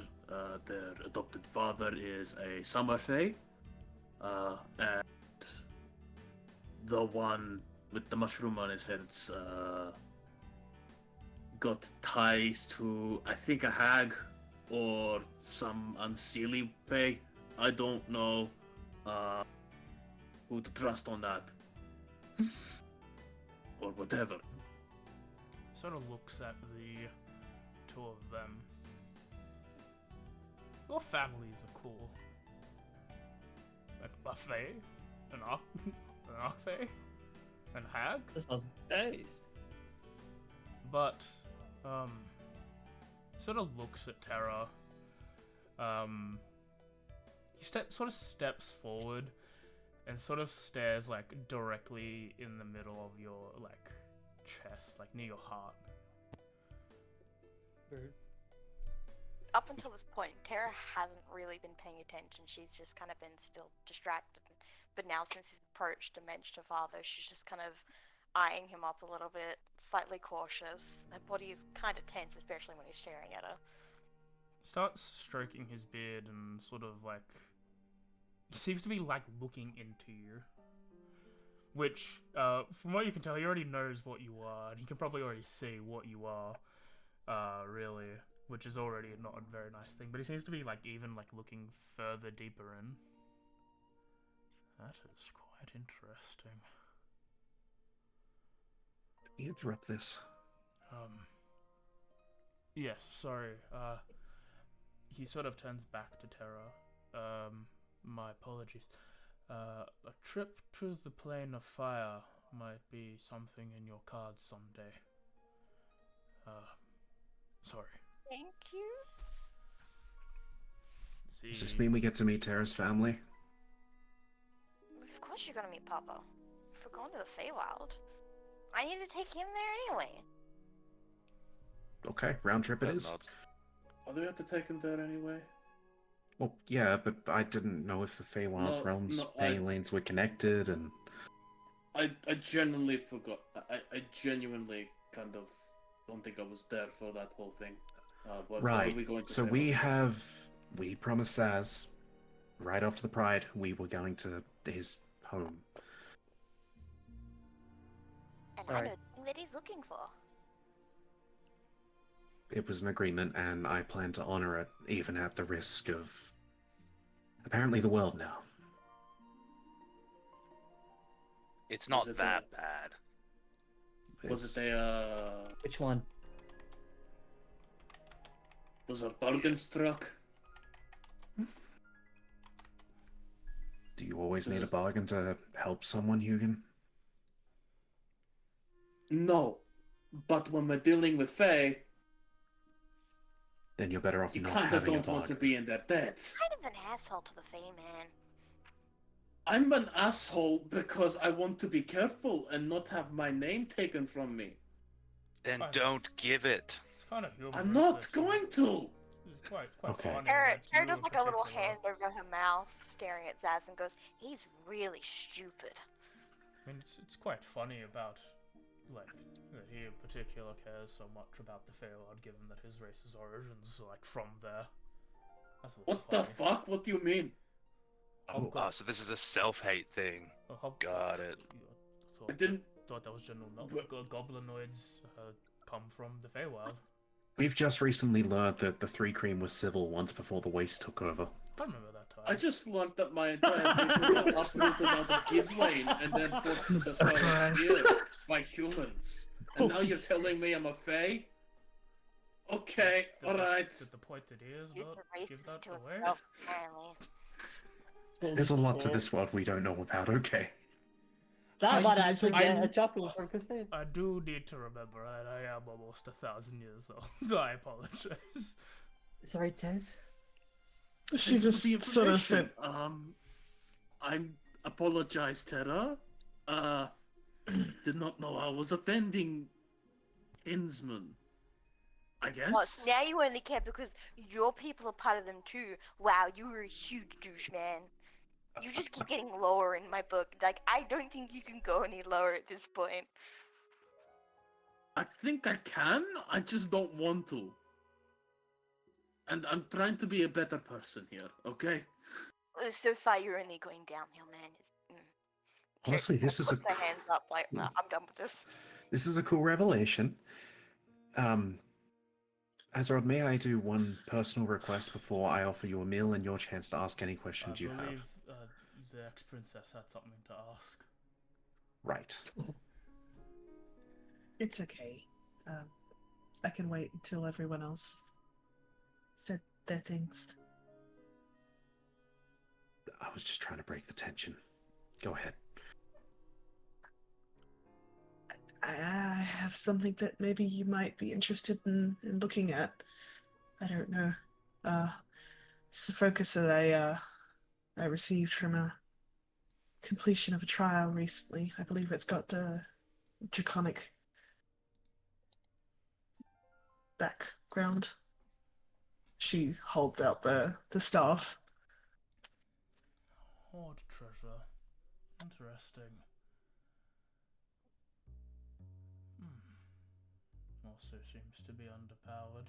their adopted father is a summer fae, and the one with the mushroom on his head's got ties to, I think, a hag or some unseelie fae. I don't know who to trust on that. Or whatever. Sort of looks at the two of them. Your families are cool. Like a buffet, an Arcfey, and hag. This sounds based. But sort of looks at Terra. He sort of steps forward and sort of stares like directly in the middle of your like chest, like near your heart. Rude. Up until this point, Tara hasn't really been paying attention. She's just kind of been still distracted. But now, since he's approached and mentioned her father, she's just kind of eyeing him up a little bit, slightly cautious. Her body is kind of tense, especially when he's staring at her. Starts stroking his beard and sort of like he seems to be like looking into you. Which, from what you can tell, he already knows what you are, and he can probably already see what you are. Really, which is already not a very nice thing. But he seems to be like even like looking further deeper in. That is quite interesting. Can you interrupt this? Yes, sorry. He sort of turns back to Terra. My apologies. A trip to the plane of fire might be something in your cards someday. Sorry. Thank you. See, Does this mean we get to meet Terra's family? Of course you're gonna meet Papa. If we're going to the Feywild, I need to take him there anyway. Okay, round trip it is. Oh, do we have to take him there anyway? Well, yeah, but I didn't know if the Feywild realms, I lanes were connected, and I genuinely forgot. I genuinely kind of don't think I was there for that whole thing. What right. are we going to So say we promised Saz right after the Pride we were going to his home. And Sorry. I know the thing that he's looking for. It was an agreement, and I plan to honor it, even at the risk of apparently the world now. It's not it that bad. Was it a Which one? was a bargain struck? Do you always need a bargain to help someone, Hugin? No, but when we're dealing with Faye, Then you're better off you not kind of having a don't want to bargain. be in their debt. Kind of an asshole to the Fey man. I'm an asshole because I want to be careful and not have my name taken from me. Then Fine. don't give it. it's kind of humorous. I'm not actually. going to. It's quite Okay. funny. Tara that you does in like a little particular- hand over her mouth, staring at Zaz, and goes, "He's really stupid." I mean, it's quite funny about, like, that he in particular cares so much about the Feywild, given that his race's origins are, like, from there. That's a little What the funny. fuck? What do you mean? Oh, Oh, so this is a self-hate thing. Got it. I didn't. Thought that was general knowledge. But- Goblinoids come from the Feywild. We've just recently learned that the Three Cream was civil once before the Waste took over. I remember that time. I just learned that my entire people got uprooted out of Gizlane and then forced to settle here by humans. And now you're telling me I'm a Fae? Okay, Did alright. the point that he is Use not the give racist that to away? himself, apparently. There's a lot to this world we don't know about. Okay. That I might use actually it get a in- chocolate for Christine. I do need to remember, right? I am almost 1,000 years old. I apologize. Sorry, Tez. She Thank you for the just sort of said, information. I apologize, Terra. Did not know I was offending kinsman. I guess. Well, now you only care because your people are part of them too. Wow, you were a huge douche, man. You just keep getting lower in my book. Like, I don't think you can go any lower at this point. I think I can. I just don't want to. And I'm trying to be a better person here. Okay. So far, you're only going downhill, man. Honestly, Terry this is puts a her hands up like, nah, I'm done with this. this is a cool revelation. Azrod, may I do one personal request before I offer you a meal and your chance to ask any questions you I have? believe the ex-princess had something to ask. Right. it's okay. I can wait until everyone else said their things. I was just trying to break the tension. Go ahead. I have something that maybe you might be interested in looking at. I don't know. It's a focus that I received from a completion of a trial recently. I believe it's got the draconic background. She holds out the staff. Hoard treasure. Interesting. Also seems to be underpowered.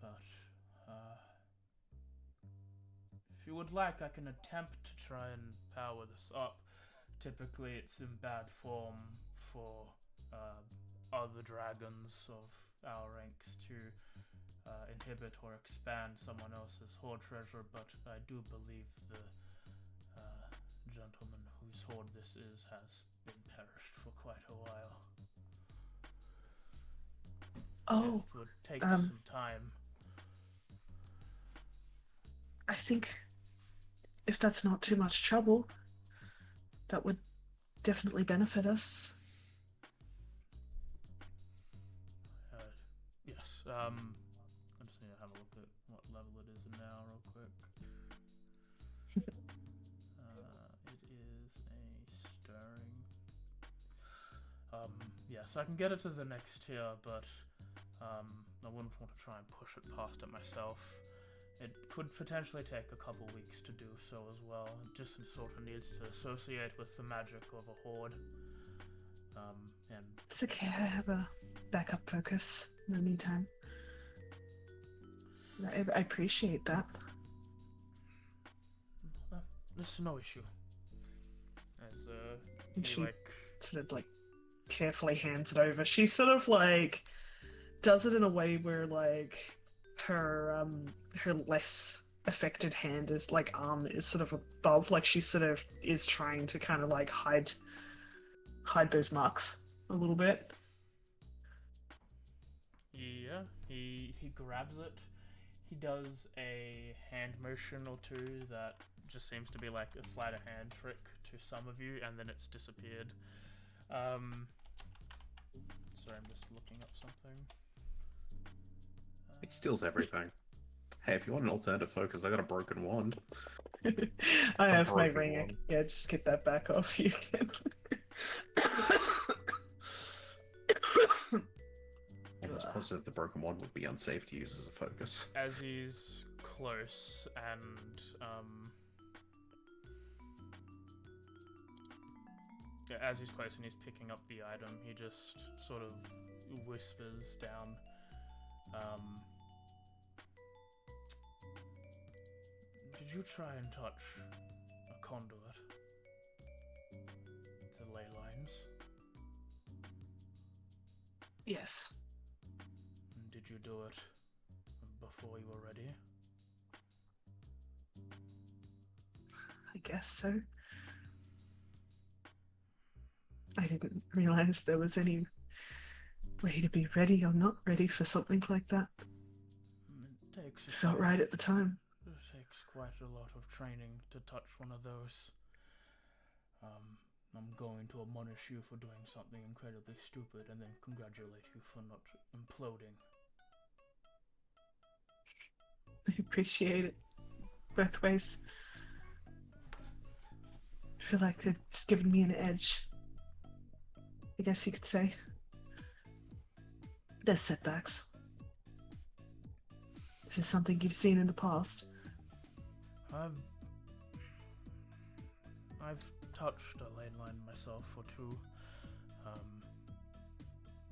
But, if you would like, I can attempt to try and power this up. Typically, it's in bad form for other dragons of our ranks to inhibit or expand someone else's hoard treasure, but I do believe the gentleman whose hoard this is has been perished for quite a while. Oh, It would take some time. I think if that's not too much trouble, that would definitely benefit us. Yes. I just need to have a look at what level it is now, real quick. It is a stirring. Yes, I can get it to the next tier, but I wouldn't want to try and push it past it myself. It could potentially take a couple weeks to do so as well. It just sort of needs to associate with the magic of a hoard. And It's okay, I have a backup focus in the meantime. I appreciate that. there's no issue. As And he she like sort of like carefully hands it over. She sort of like does it in a way where like her less affected hand is like arm is sort of above, like she sort of is trying to kind of like hide those marks a little bit. Yeah, he grabs it. He does a hand motion or two that just seems to be like a sleight of hand trick to some of you, and then it's disappeared. Sorry, I'm just looking up something. He steals everything. Hey, if you want an alternative focus, I got a broken wand. I have my broken ring. one. Yeah, just get that back off you again. Almost positive the broken wand would be unsafe to use as a focus. As he's close and as he's close and he's picking up the item, he just sort of whispers down. Did you try and touch a conduit to ley lines? Yes. And did you do it before you were ready? I guess so. I didn't realize there was any way to be ready or not ready for something like that. It takes Felt right at the time. It takes quite a lot of training to touch one of those. I'm going to admonish you for doing something incredibly stupid and then congratulate you for not imploding. I appreciate it. Both ways. I feel like it's given me an edge. I guess you could say. There's setbacks. Is this something you've seen in the past? I've touched a lane line myself or two.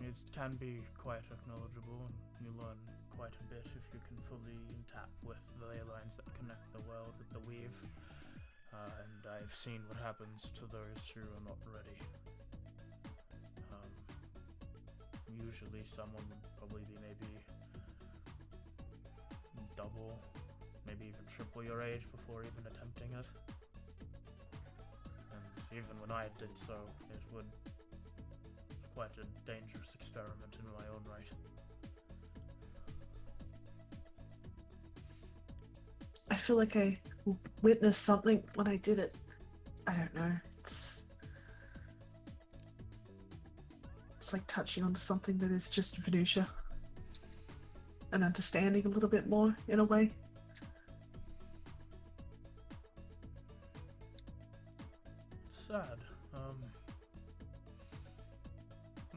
It can be quite acknowledgeable, and you learn quite a bit if you can fully tap with the ley lines that connect the world with the weave. And I've seen what happens to those who are not ready. Usually someone would probably be maybe double, maybe even triple your age before even attempting it. And even when I did so, it would quite a dangerous experiment in my own right. I feel like I witnessed something when I did it. I don't know. It's like touching onto something that is just Voneutia. And understanding a little bit more, in a way. It's sad.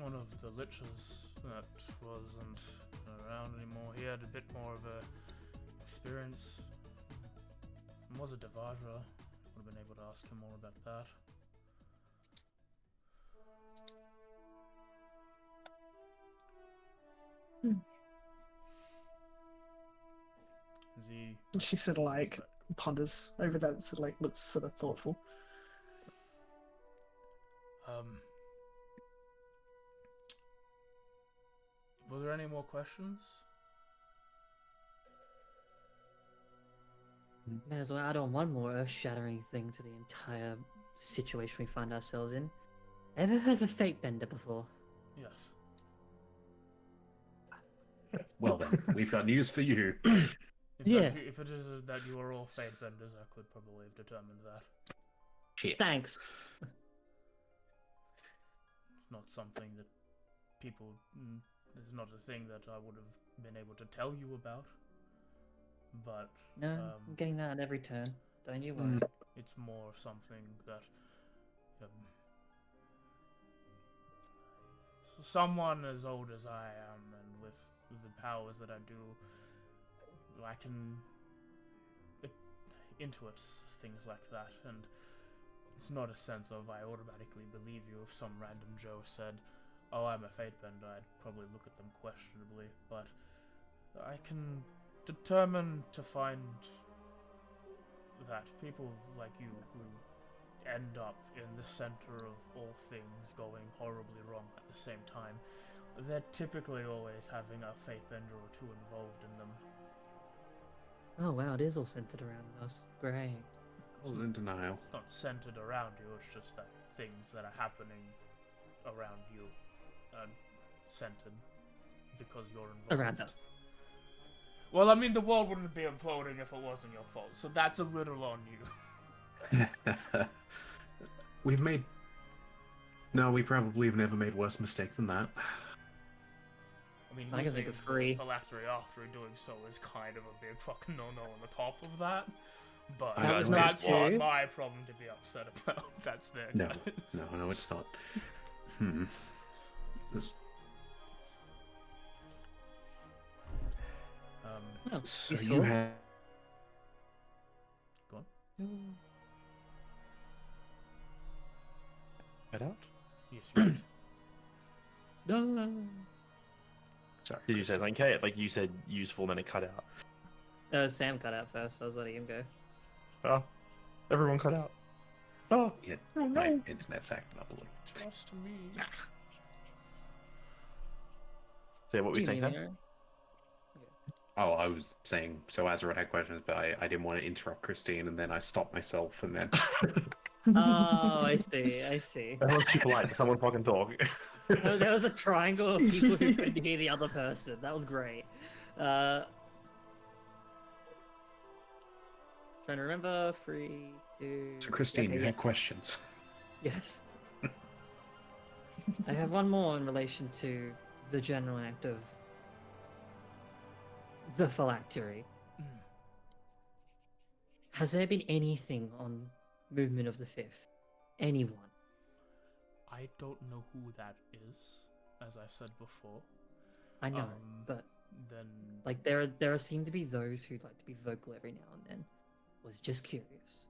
One of the liches that wasn't around anymore, he had a bit more of a experience. And was a Devaja. Would have been able to ask him more about that. Is he? And she sort of like ponders over that, sort of like looks sort of thoughtful. Were there any more questions? May as well add on one more earth-shattering thing to the entire situation we find ourselves in. Ever heard of a fate bender before? Yes. Well then, we've got news for you. If Yeah. if it is that you are all fate benders, I could probably have determined that. Shit. Thanks. It's not something that people. It's not a thing that I would have been able to tell you about. But No, I'm getting that at every turn. Don't you worry. it's more something that someone as old as I am and with the powers that I do, I can intuit things like that, and it's not a sense of I automatically believe you. If some random Joe said, "Oh, I'm a fate bender," I'd probably look at them questionably, but I can determine to find that people like you who end up in the center of all things going horribly wrong at the same time, they're typically always having a fate bender or two involved in them. Oh wow, it is all centered around us. Great. I was in denial. It's not centered around you, it's just that things that are happening around you are centered because you're involved. Around us. Well, I mean, the world wouldn't be imploding if it wasn't your fault, so that's a little on you. We've made... No, we probably have never made a worse mistake than that. I mean, I can think using of three. phylactery after doing so is kind of a big fucking no-no on the top of that. But That was that's me not too. my problem to be upset about. That's their No, guys. no, it's not. This- Oh, So you you saw? have... Go on. Cut out? Yes, you're right. No. Sorry. Did you say Chris. something, Kate? Like you said useful, then it cut out. Sam cut out first. I was letting him go. Oh, everyone cut out. Oh, Yeah, Oh, my no. internet's acting up a little. Trust me. so what were you saying, Sam? Oh, I was saying, so Azeroth had questions, but I didn't want to interrupt Christine, and then I stopped myself, and then... Oh, I see. I see. That was too polite. Someone fucking talk. There was a triangle of people who couldn't hear the other person. That was great. Trying to remember. 3, 2. So, Christine, Okay, you yeah. had questions. Yes. I have one more in relation to the general act of the phylactery. Has there been anything on movement of the fifth? Anyone? I don't know who that is, as I said before. I know, but Then like there seem to be those who like to be vocal every now and then. Was just curious.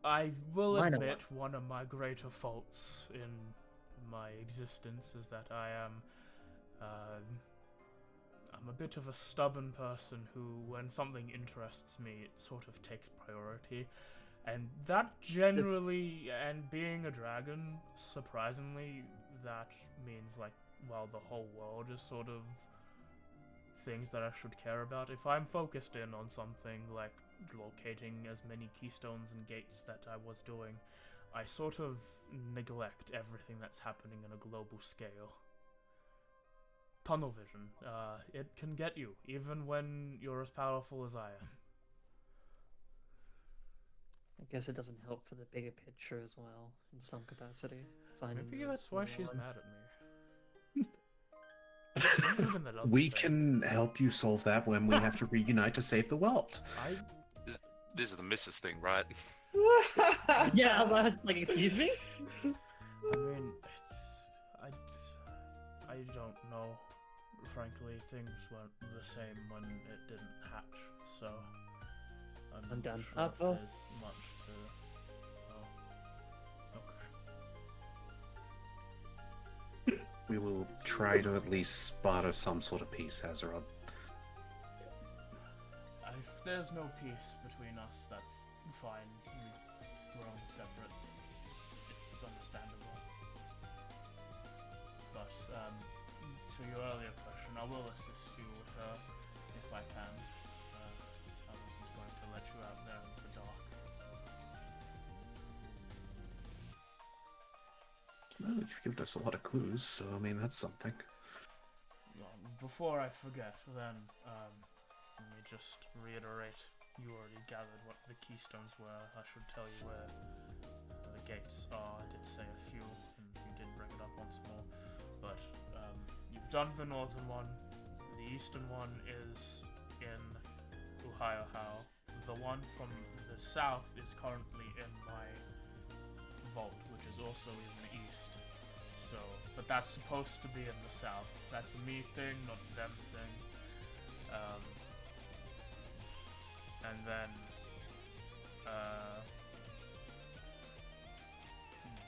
I will Minor admit ones. one of my greater faults in my existence is that I am I'm a bit of a stubborn person who, when something interests me, it sort of takes priority. And that generally, and being a dragon, surprisingly, that means, like, well, the whole world is sort of things that I should care about. If I'm focused in on something, like locating as many keystones and gates that I was doing, I sort of neglect everything that's happening on a global scale. Tunnel vision, it can get you, even when you're as powerful as I am. I guess it doesn't help for the bigger picture as well, in some capacity. Finding Maybe those that's why small she's ones. mad at me. Even another We thing. can help you solve that when we have to reunite to save the world. This is the missus thing, right? Yeah, I was like, excuse me? I mean, I don't know. Frankly, things weren't the same when it didn't hatch, so I'm I'm not done. sure if Well. there's much to... Oh, okay. We will try to at least barter some sort of peace, Azeroth. If there's no peace between us, that's fine. We've grown separate. It's understandable. But, to your earlier question, I will assist you with her if I can. I wasn't going to let you out there in the dark. Well, you've given us a lot of clues, so I mean, that's something. Well, before I forget, then, let me just reiterate. You already gathered what the keystones were. I should tell you where the gates are. I did say a few, and you did bring it up once more. But you've done the northern one. The eastern one is in Ohio. The one from the south is currently in my vault, which is also in the east. So, but that's supposed to be in the south. That's a me thing, not a them thing. And then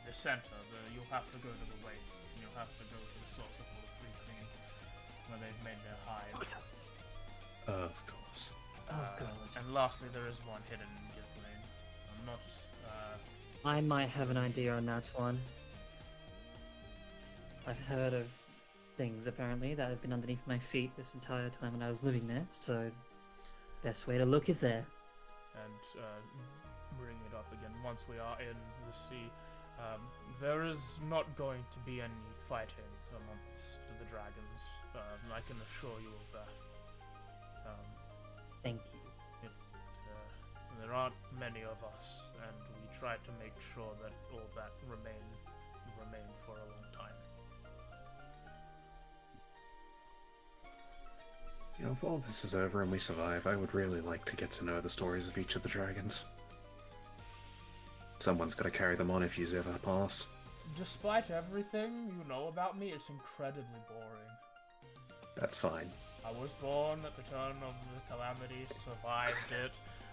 the center, you'll have to go to the wastes, and you'll have to go to the source of all the Free Queen, where they've made their hive. Of course. Oh, God. And lastly, there is one hidden in Ghislaine. I'm not. I might have an idea on that one. I've heard of things, apparently, that have been underneath my feet this entire time when I was living there, so best way to look is there. And bring it up again. Once we are in the sea, there is not going to be any fighting amongst the dragons. I can assure you of that. Thank you. There aren't many of us, and we try to make sure that all that remain for a long time. You know, if all this is over and we survive, I would really like to get to know the stories of each of the dragons. Someone's got to carry them on if you ever pass. Despite everything you know about me, it's incredibly boring. That's fine. I was born at the turn of the calamity, survived it,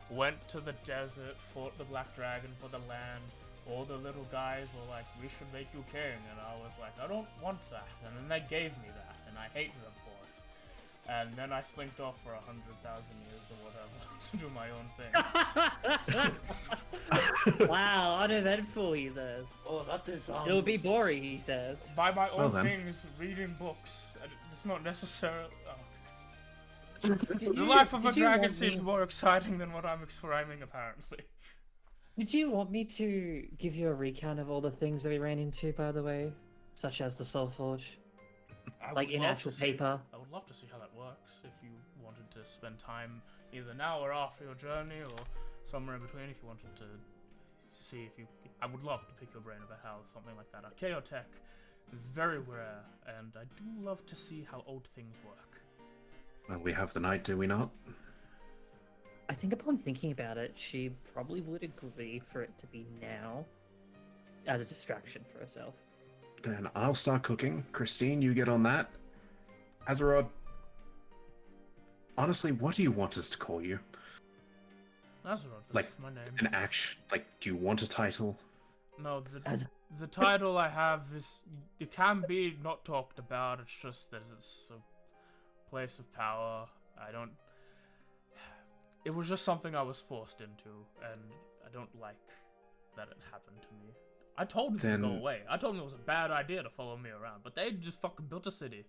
went to the desert, fought the black dragon for the land. All the little guys were like, we should make you king, and I was like, I don't want that. And then they gave me that, and I hate them for it. And then I slinked off for 100,000 years or whatever to do my own thing. Wow, uneventful, he says. Oh, that is It'll be boring, he says. By my Well own then. things, reading books, and it's not necessarily... Oh. Did The you- life of a did you dragon want seems me- more exciting than what I'm describing, apparently. Did you want me to give you a recount of all the things that we ran into, by the way? Such as the Soul Forge? Like in actual paper? I would love to see how that works. If you wanted to spend time either now or after your journey, or somewhere in between, if you wanted to see if you... I would love to pick your brain about how something like that, Archaeotech, is very rare, and I do love to see how old things work. Well, we have the night, do we not? I think upon thinking about it, she probably would agree for it to be now, as a distraction for herself. Then I'll start cooking. Christine, you get on that. Azeroth, honestly, what do you want us to call you? Azeroth is Like, my name. Do you want a title? No, the title I have is... It can be not talked about, it's just that it's a place of power. I don't... It was just something I was forced into, and I don't like that it happened to me. I told them to go away. I told them it was a bad idea to follow me around, but they just fucking built a city.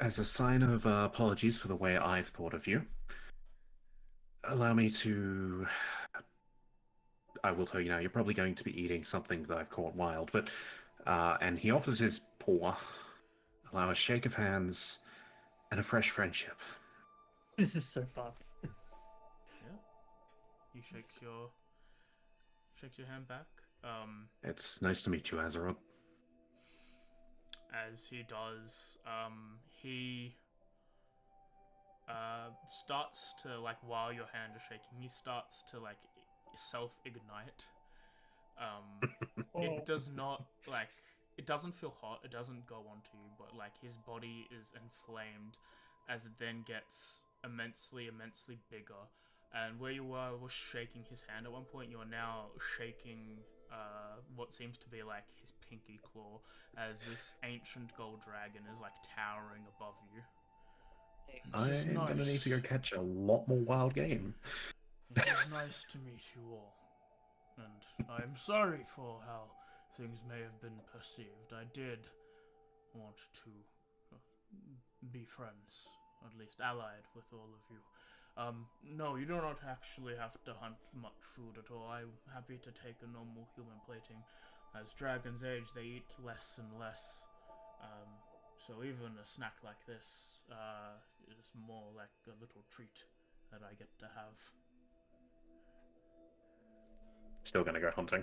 As a sign of apologies for the way I've thought of you, allow me to... I will tell you now, you're probably going to be eating something that I've caught wild, but... and he offers his paw. Allow a shake of hands and a fresh friendship. This is so fun. Yeah. He shakes your hand back. It's nice to meet you, Azeroth. As he does, he starts to, like, while your hand is shaking, he starts to, like, self-ignite. It does not, like, it doesn't feel hot, it doesn't go onto you, but, like, his body is inflamed as it then gets immensely bigger. And where you was shaking his hand at one point, you are now shaking what seems to be like his pinky claw as this ancient gold dragon is like towering above you. I'm gonna need to go catch a lot more wild game. It is nice to meet you all. And I'm sorry for how things may have been perceived. I did want to be friends, at least allied with all of you. No, you do not actually have to hunt much food at all. I'm happy to take a normal human plating. As dragons age, they eat less and less. So even a snack like this is more like a little treat that I get to have. Still gonna go hunting.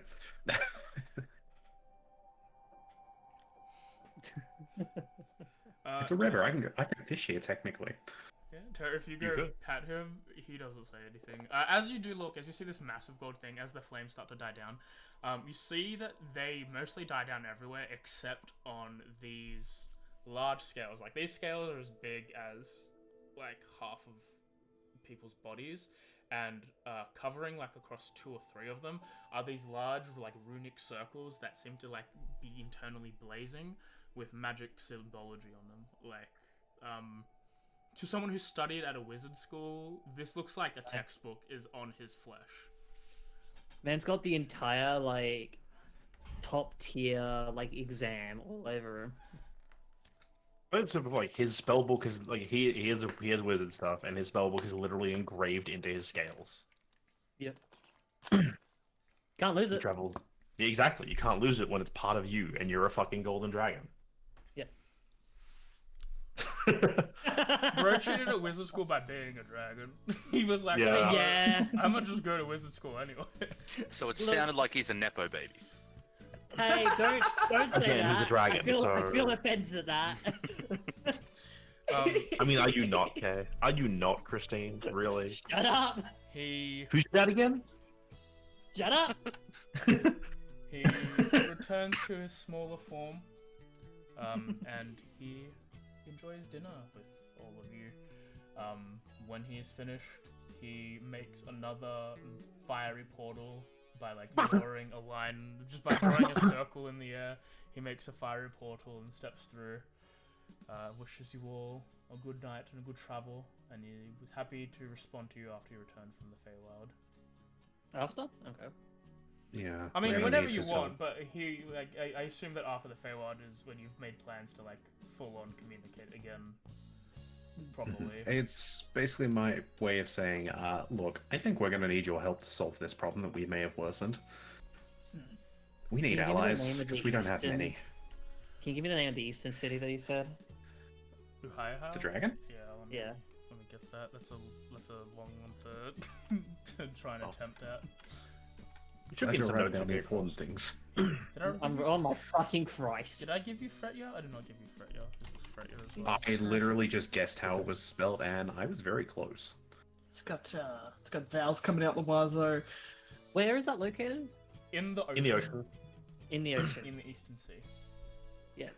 It's a river. I can fish here technically. Yeah, Terry, if you go pat him, he doesn't say anything. As you do look, as you see this massive gold thing, as the flames start to die down, you see that they mostly die down everywhere except on these large scales. Like, these scales are as big as, like, half of people's bodies, and covering, like, across 2 or 3 of them are these large, like, runic circles that seem to, like, be internally blazing with magic symbology on them. Like, to someone who studied at a wizard school, this looks like a textbook is on his flesh. Man's got the entire, like, top tier, like, exam all over him. But it's like his spellbook is like he has wizard stuff, and his spellbook is literally engraved into his scales. Yep. Can't lose He it. travels. Yeah, exactly. You can't lose it when it's part of you, and you're a fucking golden dragon. Yep. Bro cheated at wizard school by being a dragon. He was like, Yeah. I'm gonna just go to wizard school anyway. So it sounded like he's a nepo baby. Hey, don't say Again, that. he's a dragon, I feel offended at that. I mean, are you not, Kay? Are you not, Christine? Really? Shut up! Who's that again? Shut up! He returns to his smaller form, and he enjoys dinner with all of you. When he is finished, he makes another fiery portal by, like, drawing a line, just by drawing a circle in the air. He makes a fiery portal and steps through. Wishes you all a good night and a good travel, and he was happy to respond to you after you return from the Feywild. After? Okay. Yeah. I mean, we're gonna whenever need you for some- want, but he, like, I assume that after the Feywild is when you've made plans to, like, full-on communicate again. Probably. It's basically my way of saying, look, I think we're going to need your help to solve this problem that we may have worsened. We need Can you give me the allies, name of because the we don't have Eastern- many. Can you give me the name of the eastern city that you said? Uhaiha? The dragon? Yeah. Yeah. Let me get that. That's a long one to try and attempt at. You should Glad get you some wrote notes down on the the important things. Oh my fucking Christ. Did I give you Fretya? I did not give you Fretya. This was Fretya as well. I literally just guessed how it was spelled, and I was very close. It's got vowels coming out the wazoo. Where is that located? In the ocean. In the ocean. In the ocean. In the Eastern Sea. Yeah.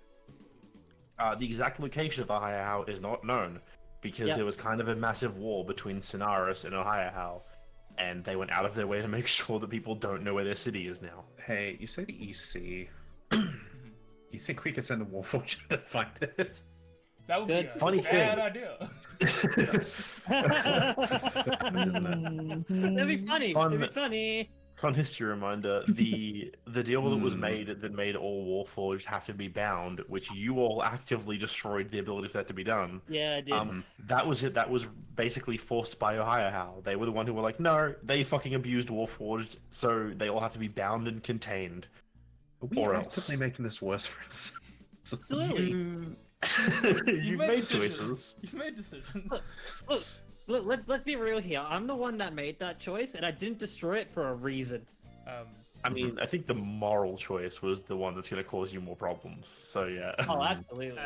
The exact location of Ahaiao is not known, because Yep. there was kind of a massive war between Sinaris and Ahaiao, and they went out of their way to make sure that people don't know where their city is now. Hey, you say the East Sea. You think we could send the Warforged to find it? That would Good. be a Funny bad thing. idea. Isn't it? That'd be funny. Fun- That'd be funny. Fun history reminder: the deal that was Hmm. made that made all Warforged have to be bound, which you all actively destroyed the ability for that to be done. Yeah, I did. That was it. That was basically forced by Ohio. They were the one who were like, no, they fucking abused Warforged, so they all have to be bound and contained. Are we Or actively else. making this worse for us? Absolutely. You've made choices. You've made decisions. Look, let's be real here. I'm the one that made that choice, and I didn't destroy it for a reason. I mean, I think the moral choice was the one that's going to cause you more problems. So yeah. Oh, absolutely.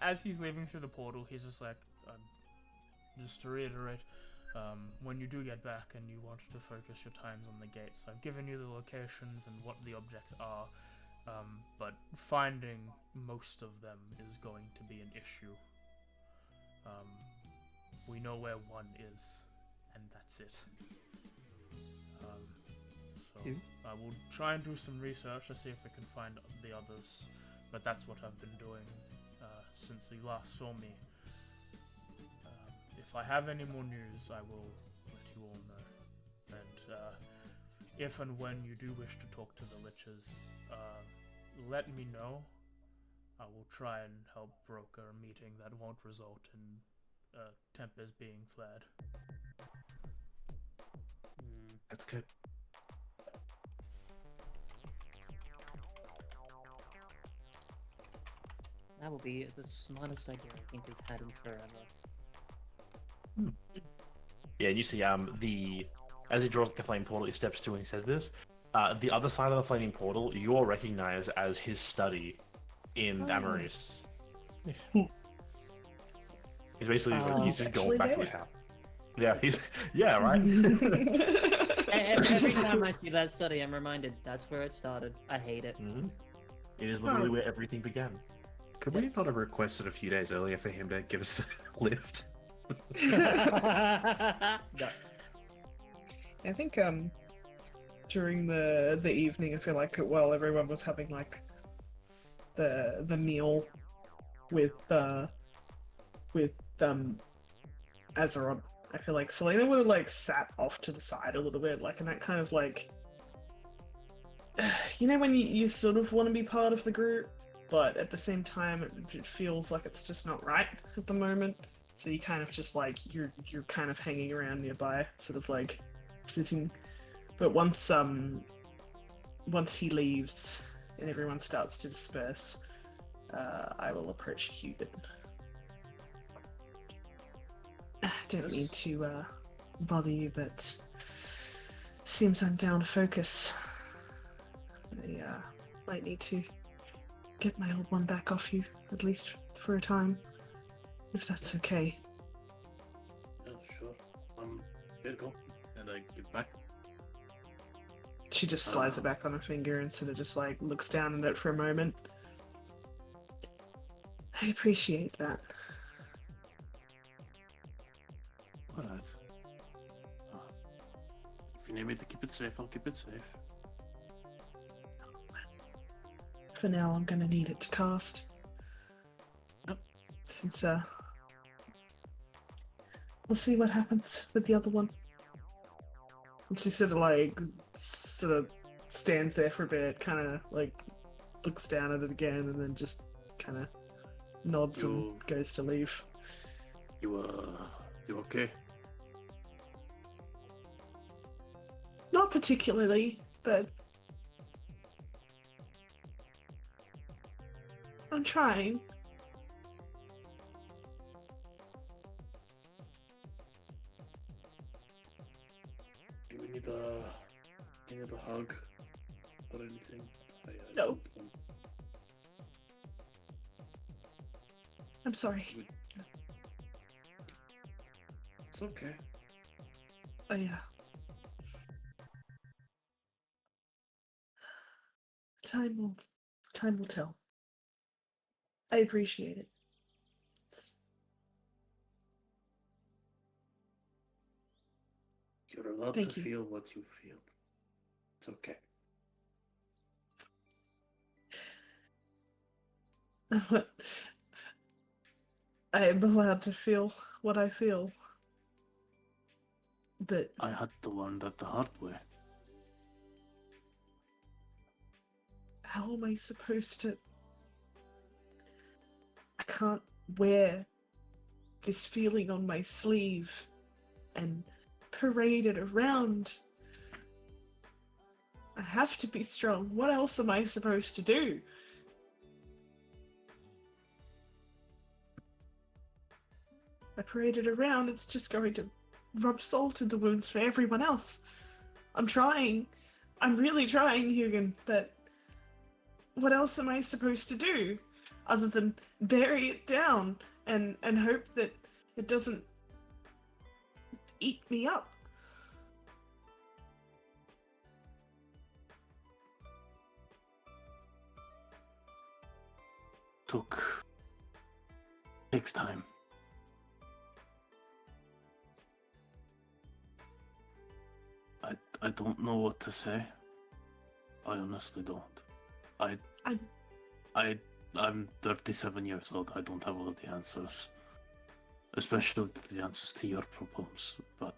As he's leaving through the portal, he's just like, just to reiterate, when you do get back and you want to focus your times on the gates, I've given you the locations and what the objects are, but finding most of them is going to be an issue. We know where one is, and that's it. So I will try and do some research to see if we can find the others, but that's what I've been doing since you last saw me. If I have any more news, I will let you all know. And if and when you do wish to talk to the Liches, let me know. I will try and help broker a meeting that won't result in tempers being flared. That's good. That will be the smartest idea I think we've had in forever. Yeah, and you see, as he draws the flame portal, he steps to and he says this. The other side of the flaming portal, you all recognize as his study in Damaris. He's basically he's just going actually back to there. his house. Yeah, yeah, right. Every time I see that study, I'm reminded that's where it started. I hate it. Mhm. It is literally where everything began. Could we not have requested a few days earlier for him to give us a lift? No. I think during the evening, I feel like while everyone was having like the meal with Azeron, I feel like Selena would have like sat off to the side a little bit, like in that kind of like, you know, when you sort of want to be part of the group, but at the same time it feels like it's just not right at the moment. So you kind of just like you're kind of hanging around nearby, sort of like sitting. But once he leaves and everyone starts to disperse, I will approach Cuban. Don't mean to bother you, but seems I'm down to focus. I might need to get my old one back off you, at least for a time, if that's okay. Yeah, sure. Here you go. And I give back. She just slides it back on her finger and sort of just like looks down at it for a moment. I appreciate that. Alright. If you need me to keep it safe, I'll keep it safe. For now, I'm gonna need it to cast. Yep. Since we'll see what happens with the other one. And she sort of stands there for a bit, kind of like looks down at it again, and then just kind of nods and You- goes to leave. You okay? Not particularly, but I'm trying. Do you need a hug or anything? I No. don't want- I'm sorry. It's okay. Oh yeah. Time will tell. I appreciate it. You're allowed Thank to you. feel what you feel. It's okay. I am allowed to feel what I feel. But I had to learn that the hard way. how am I supposed to... I can't wear this feeling on my sleeve and parade it around. I have to be strong. What else am I supposed to do? I parade it around, it's just going to rub salt in the wounds for everyone else. I'm trying. I'm really trying, Hugin, but what else am I supposed to do other than bury it down and hope that it doesn't eat me up? Takes time. I don't know what to say. I honestly don't. I'm 37 years old. I don't have all the answers. Especially the answers to your problems. But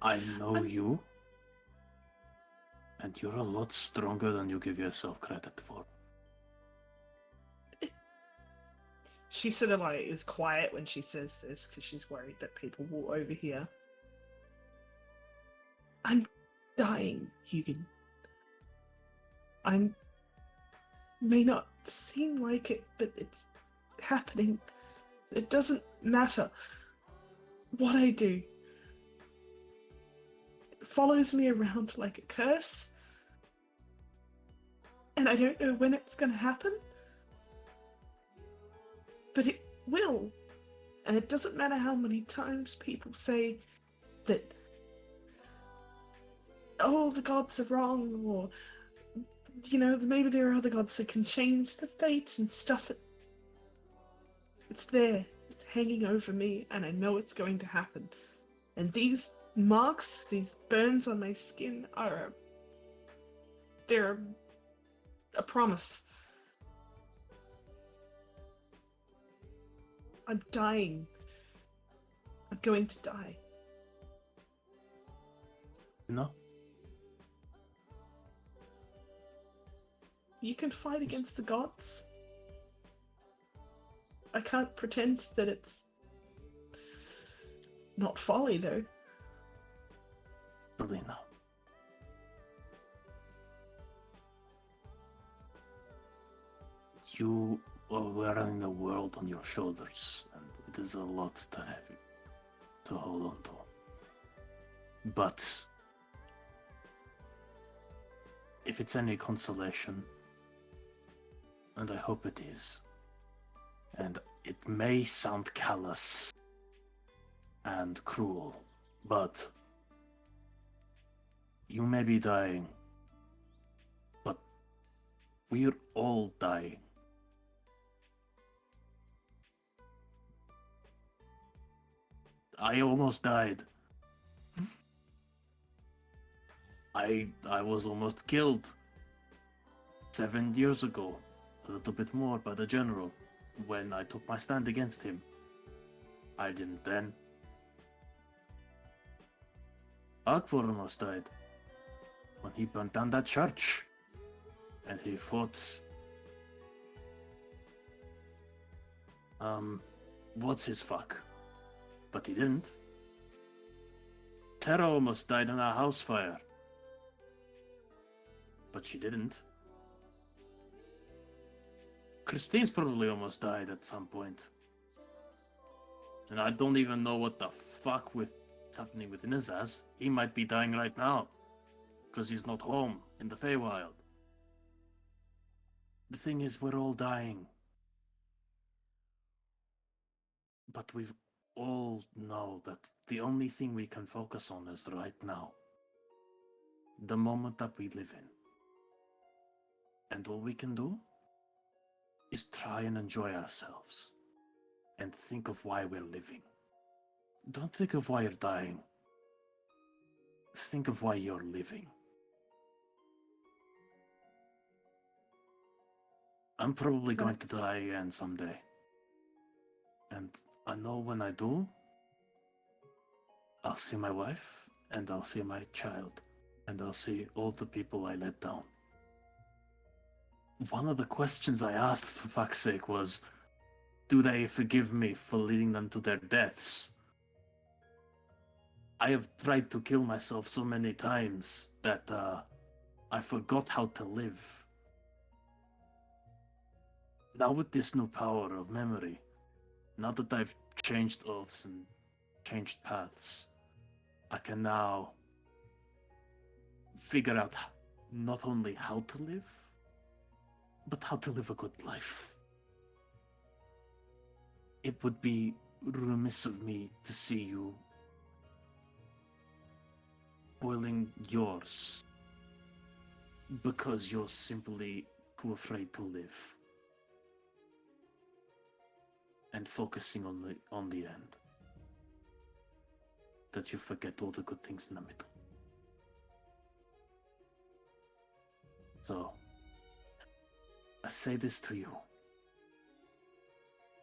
I know you. And you're a lot stronger than you give yourself credit for. She sort of like is quiet when she says this because she's worried that people will overhear. I'm dying, Hugin. I may not seem like it, but it's happening. It doesn't matter what I do. It follows me around like a curse. And I don't know when it's going to happen. But it will. And it doesn't matter how many times people say that, oh, the gods are wrong, or, you know, maybe there are other gods that can change the fate and stuff. It's there. It's hanging over me, and I know it's going to happen. And these marks, these burns on my skin they're a promise. I'm dying. I'm going to die. No? You can fight against the gods. I can't pretend that it's not folly, though. Selena. You are wearing the world on your shoulders, and it is a lot to heavy to hold on to. But if it's any consolation, and I hope it is, and it may sound callous and cruel, but you may be dying, but we're all dying. I almost died. I was almost killed 7 years ago, a little bit more, by the general when I took my stand against him. I didn't then. Akfor almost died when he burnt down that church, and he fought What's his fuck? But he didn't. Tara almost died in a house fire. But she didn't. Christine's probably almost died at some point. And I don't even know what the fuck what's happening with Inazaz. He might be dying right now. Because he's not home in the Feywild. The thing is, we're all dying. But we all know that the only thing we can focus on is right now. The moment that we live in. And all we can do is try and enjoy ourselves. And think of why we're living. Don't think of why you're dying. Think of why you're living. I'm probably going to die again someday. And I know when I do, I'll see my wife, and I'll see my child, and I'll see all the people I let down. One of the questions I asked, for fuck's sake, was, do they forgive me for leading them to their deaths? I have tried to kill myself so many times that I forgot how to live. Now with this new power of memory, now that I've changed oaths and changed paths, I can now figure out not only how to live, but how to live a good life. It would be remiss of me to see you spoiling yours because you're simply too afraid to live and focusing on the end, that you forget all the good things in the middle. So I say this to you.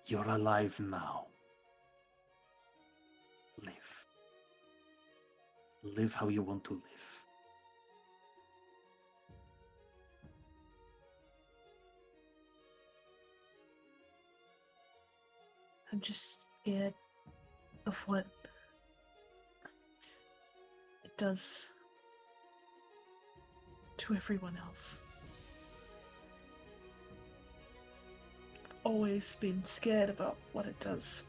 You're alive now. Live. Live how you want to live. I'm just scared of what it does to everyone else. I've always been scared about what it does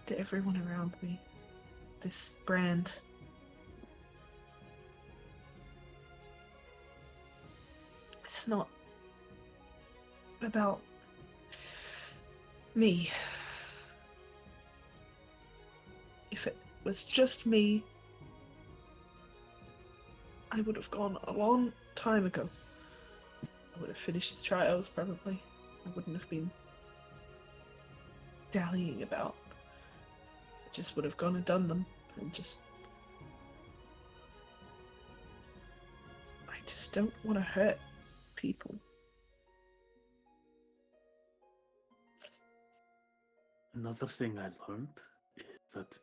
to everyone around me. This brand. It's not about me. If it was just me, I would have gone a long time ago. I would have finished the trials, probably. I wouldn't have been dallying about. I just would have gone and done them, and I just don't want to hurt people. Another thing I learned is that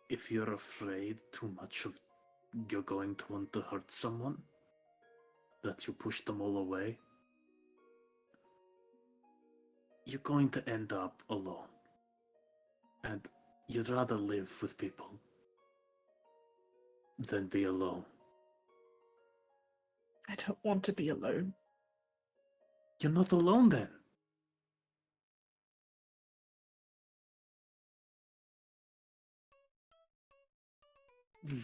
if you're afraid too much of you're going to want to hurt someone, that you push them all away, you're going to end up alone. And you'd rather live with people than be alone. I don't want to be alone. You're not alone then.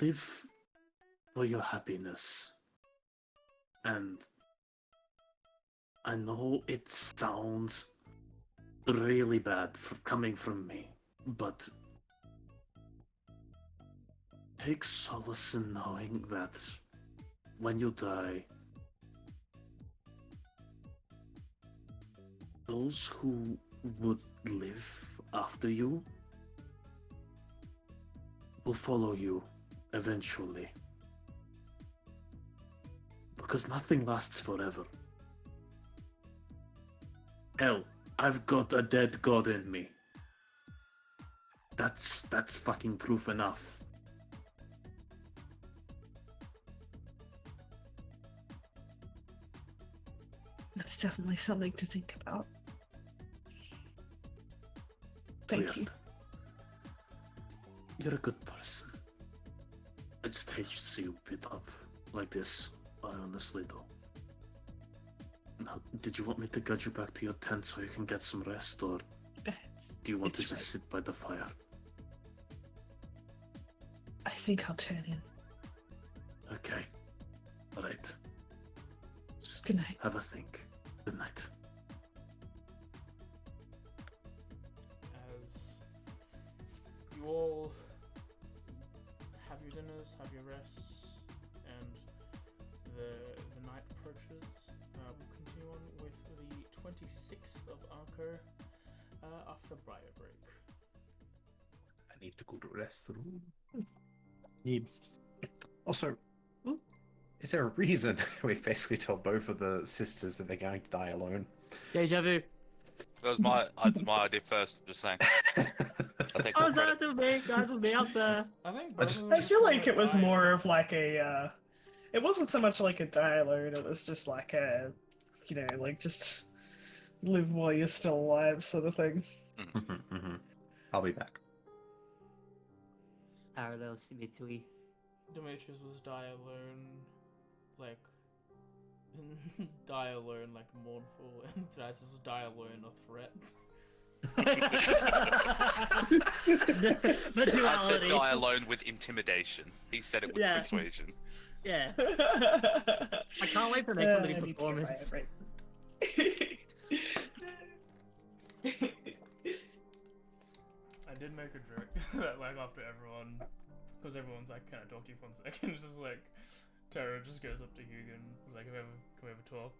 Live for your happiness. And I know it sounds really bad coming from me, but take solace in knowing that when you die, those who would live after you will follow you eventually. Because nothing lasts forever. Hell, I've got a dead god in me. That's fucking proof enough. That's definitely something to think about. Thank you. Weird. You're a good person. I just hate to see you beat up like this. I honestly do. Now, did you want me to guide you back to your tent so you can get some rest, or do you want to It's just sit by the fire? I think I'll turn in. Okay. Alright. Just Good night. have a think. Good night. As you all have your dinners, have your rests, and the night approaches, we'll continue on with the 26th of Anchor after Briar Break. I need to go to the restroom. Neebs. Also, is there a reason we basically told both of the sisters that they're going to die alone? Deja vu. That was my idea first. Just saying. I'll take Oh, full credit. guys with me up there. I think I feel like it was more of like a. It wasn't so much like a die alone. It was just like a, like just live while you're still alive sort of thing. I'll be back. Parallels between. Demetrius was die alone, like die alone, like mournful, and Thrasis was die alone, a threat. The I said duality. die alone with intimidation. He said it with Yeah. persuasion. Yeah. I can't wait for the next one to be I need to get my performance. right. I did make a joke that like after everyone, because everyone's like, "Can I talk to you for 1 second?" It's just like Tara just goes up to Hugo and is like, can we ever talk?"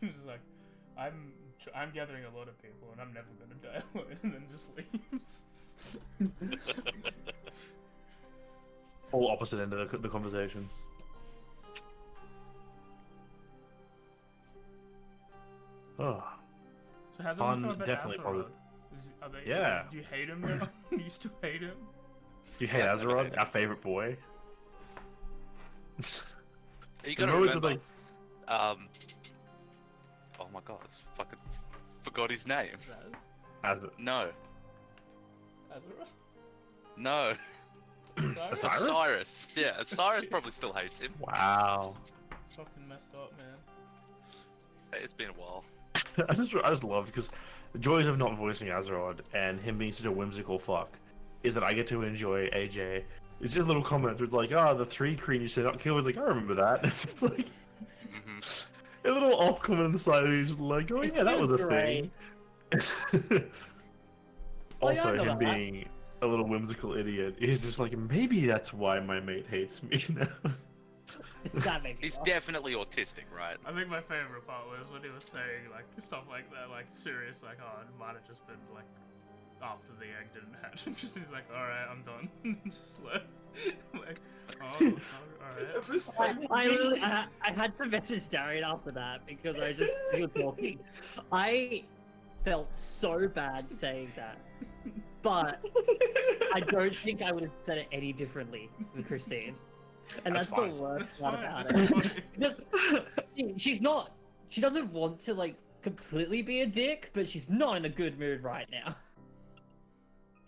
He's just like, I'm gathering a lot of people and I'm never gonna die alone," and then just leaves. All opposite end of the conversation. Oh, So how's Fun, everyone feel about definitely Azeroth? probably- Are they, Yeah. Do you hate him now? Do you still hate him? do you hate That's Azeroth, okay. our favorite boy? You gotta Remember remember. the- Oh my god, I fucking forgot his name. Zaz? No, Azeroth? no. Cyrus? Cyrus? Cyrus. Yeah, Cyrus probably still hates him. Wow. It's fucking messed up, man. Hey, it's been a while. I just love because the joys of not voicing Azeroth and him being such a whimsical fuck is that I get to enjoy AJ. It's just a little comment where it's like, the 3 Kreen you said not kill. It's like, I remember that. It's just like a little off comment on the side of you, just like, oh yeah, that was a thing. Also, know him that. being a little whimsical idiot is just like, maybe that's why my mate hates me now. That makes me He's laugh. definitely autistic, right? I think my favorite part was when he was saying like stuff like that, like serious, like, oh, it might have just been like after the egg didn't hatch. And just he's like, alright, I'm done. Just left. Like, oh, alright. I had to message Darian after that because we were talking. I felt so bad saying that, but I don't think I would have said it any differently with Christine. And That's that's, fine. the worst That's part fine. about That's it. She's not. She doesn't want to like completely be a dick, but she's not in a good mood right now.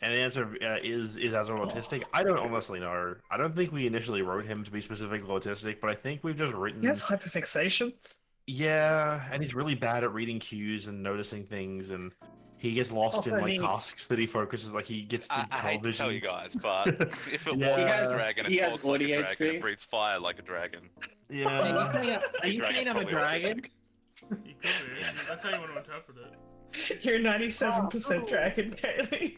And the answer is Azeroth autistic? I don't honestly know. I don't think we initially wrote him to be specifically autistic, but I think we've just written. He has hyperfixations. Yeah, and he's really bad at reading cues and noticing things, and he gets lost in Also, like he- tasks that he focuses. Like he gets the I hate to television. tell you guys, but if it Yeah. was He a has- dragon, he it has talks like a ADHD. dragon, it breathes fire like a dragon. Are Yeah. you saying, are you Dragon's saying I'm a probably dragon? autistic. You could be. That's how you want to interpret it. You're 97% dragon, Kaylee.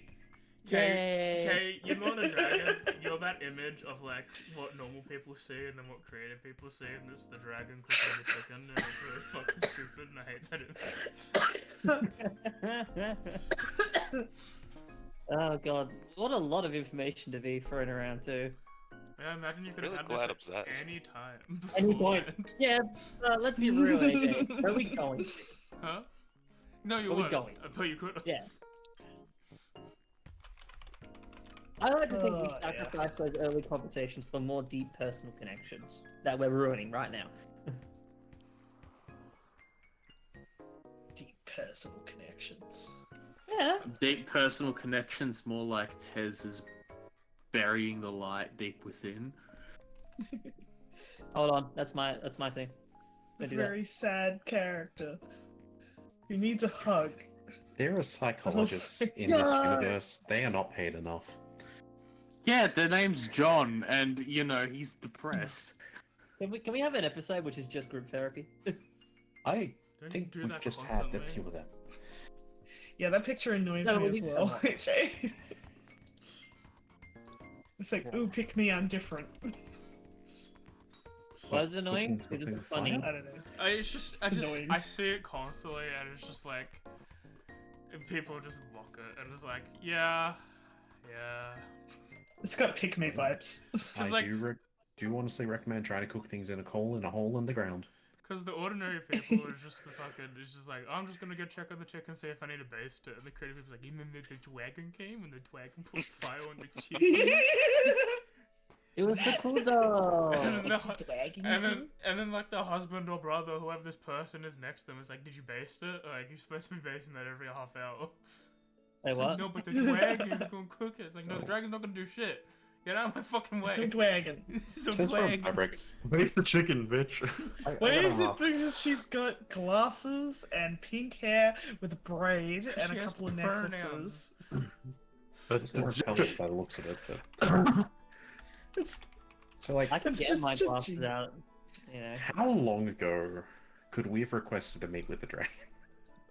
Yay. Okay, you're not a dragon. You're that image of like what normal people see and then what creative people see, and it's the dragon cooking the chicken, and it's really fucking stupid, and I hate that image. Oh god, what a lot of information to be thrown around too. Yeah, imagine you could Really have glad had I'm this Zaz. at any time. Any point. beforehand. Yeah, let's be real, AJ. Where are we going? Huh? No, you Where we weren't. going? But you could. Yeah. I like to think we Oh, yeah. sacrifice those early conversations for more deep personal connections that we're ruining right now. Deep personal connections. Yeah. Deep personal connections, more like Tez is burying the light deep within. Hold on, that's my thing. A Don't do that. very sad character who needs a hug. There are psychologists in No! this universe. They are not paid enough. Yeah, their name's John, and he's depressed. Can we have an episode which is just group therapy? I Don't think do we've that just had a constantly. few of them. Yeah, that picture annoys No, me we as need well. someone. Jay. It's like, ooh, pick me, I'm different. Why is it annoying? Cooking It's something just funny. fire? I don't know. I Annoying. see it constantly, and it's just like, people just mock it, and it's like, yeah. It's got pick me vibes. I like- do honestly recommend trying to cook things in a hole in the ground. Because the ordinary people is just it's just like, I'm just gonna go check on the chicken, see if I need to baste it. And the creative people's like, you remember the dragon came and the dragon put fire on the chicken? It was so cool though. and, then like the husband or brother, whoever this person is next to them, is like, did you baste it? Like, you're supposed to be basting that every half hour. Wait, It's what? like, no, but the dragon's gonna cook it. It's like, no, the dragon's not gonna do shit. Get out of my fucking way. No dragon. There's no Since we're on dragon. fabric, Wait the chicken, bitch. Where gotta is it? ask. Because she's got glasses and pink hair with a braid and She a has couple of pronouns. necklaces. It's more repellent by the looks of it, but It's so like, I can It's get just my judgy. glasses out. You know. how long ago could we have requested to meet with the dragon?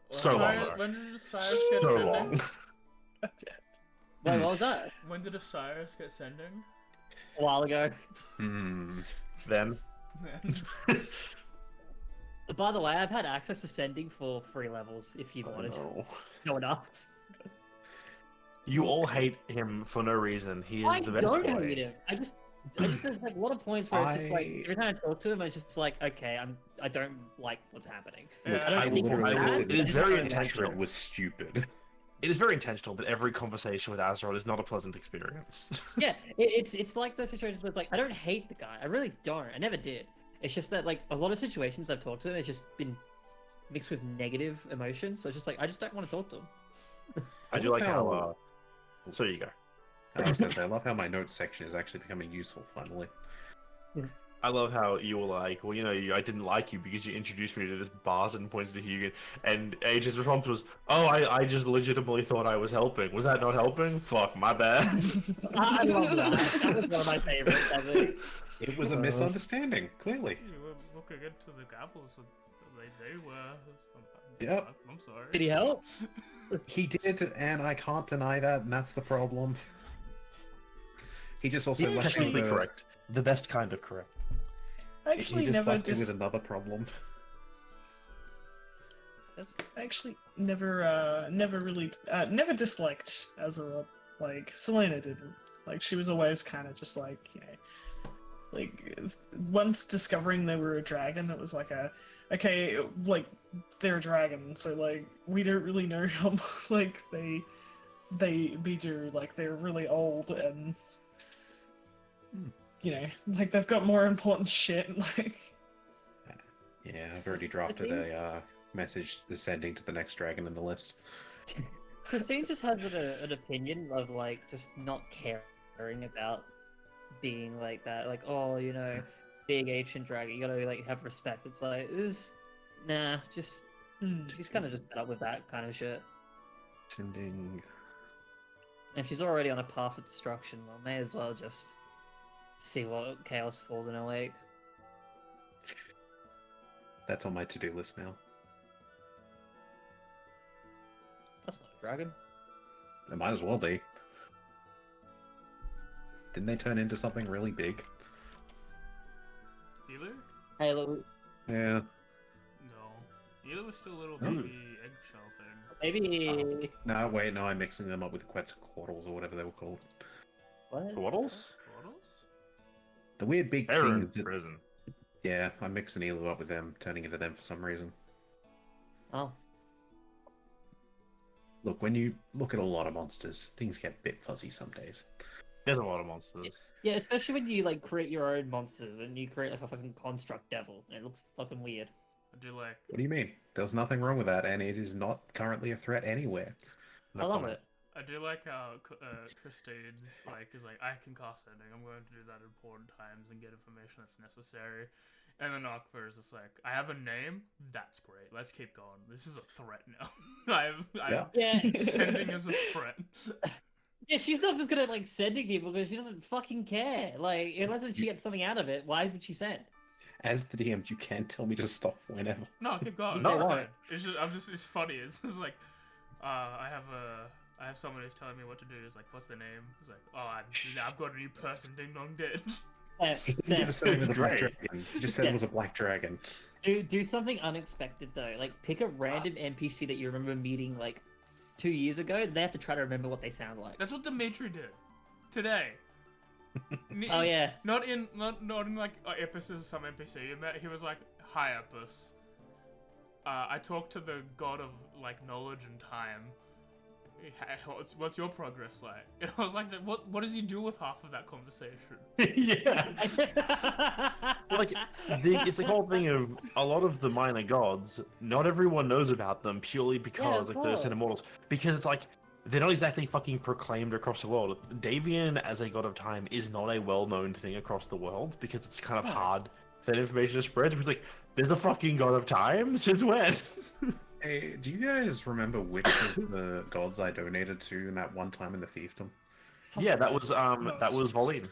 So long When ago. did Osiris get So sending? long. Wait, what was that? When did Osiris get sending? A while ago. Then. By the way, I've had access to sending for 3 levels if you Oh, wanted. no. No one else. You all hate him for no reason. He is I the best don't boy. hate him. I just there's like a lot of points where it's just like I- every time I talk to him, it's just like, okay, I don't like what's happening. Yeah, I don't I think literally it's just bad. said it is that very Hatred intentional. was stupid. It is very intentional that every conversation with Azeroth is not a pleasant experience. Yeah, it's like those situations where it's like I don't hate the guy. I really don't. I never did. It's just that like a lot of situations I've talked to him, it's just been mixed with negative emotions. So it's just like I just don't want to talk to him. I do like how. So you go. I was gonna say, I love how my notes section is actually becoming useful finally. I love how you were like, well, I didn't like you because you introduced me to this boss and points to Hugo. And Age's response was, oh, I just legitimately thought I was helping. Was that not helping? Fuck, my bad. I love that. That was one of my favorites. I think. It was a misunderstanding, clearly. You were looking into the gavels, and they were. Yep. I'm sorry. Did he help? He did, and I can't deny that, and that's the problem. He just also You're left me technically with, correct. The best kind of correct. I he actually just never left me just with another problem. never really never disliked Azeroth. Like Selena didn't. Like she was always kind of just like like once discovering they were a dragon, it was like okay, like they're a dragon, so like we don't really know how like they we do, like they're really old and like they've got more important shit. Like Yeah, I've already drafted a message sending to the next dragon in the list. Christine just has an opinion of like just not caring about being like that. Like, oh, big ancient dragon, you gotta like have respect. It's like just she's kind of just fed up with that kind of shit. Sending. And if she's already on a path of destruction, well, may as well just see what chaos falls in her wake. That's on my to-do list now. That's not a dragon. It might as well be. Didn't they turn into something really big? Healer? Hey, look, No. Yeah. Healer was still a little Oh. baby eggshell thing. maybe No, wait, no, I'm mixing them up with Quetzalcoatl's or whatever they were called. what? Waddles? Portals? The weird big They're in things that... prison. Yeah, I'm mixing Elu up with them, turning into them for some reason. Oh, Look, when you look at a lot of monsters, things get a bit fuzzy some days. There's a lot of monsters. yeah. Especially when you like create your own monsters and you create like a fucking construct devil, and it looks fucking weird. I do like. What do you mean? There's nothing wrong with that, and it is not currently a threat anywhere. No I love comment. it. I do like how Christine's is like, I can cast sending. I'm going to do that at important times and get information that's necessary. And then Akbar is just like, I have a name. That's great. Let's keep going. This is a threat now. Yeah. Sending is a threat. Yeah, she's not just gonna like sending people because she doesn't fucking care. Like, unless she gets something out of it, why would she send? As the DM, you can't tell me to stop whenever. No, keep going. No, It's why? fine. It's funny. It's just like, I have someone who's telling me what to do. It's like, what's the name? It's like, I've got a new person. Ding dong dead. He didn't give us the name of the black Great. dragon. He just said it was a black dragon. Do something unexpected though. Like pick a random NPC that you remember meeting like 2 years ago. They have to try to remember what they sound like. That's what Dimitri did today. Oh yeah. Not in like Epis is some NPC you met. He was like, "Hi Epis. I talked to the god of like knowledge and time. What's your progress like?" And I was like, "What does he do with half of that conversation?" Yeah. Well, like, it's the whole thing of a lot of the minor gods, not everyone knows about them purely because of like they're sent course. immortals. Because it's like they're not exactly fucking proclaimed across the world. Davian as a god of time is not a well-known thing across the world because it's kind of hard for that information to spread. It's like, there's a fucking god of time? Since when? Hey, do you guys remember which of the gods I donated to in that one time in the fiefdom? Yeah, that was Voline.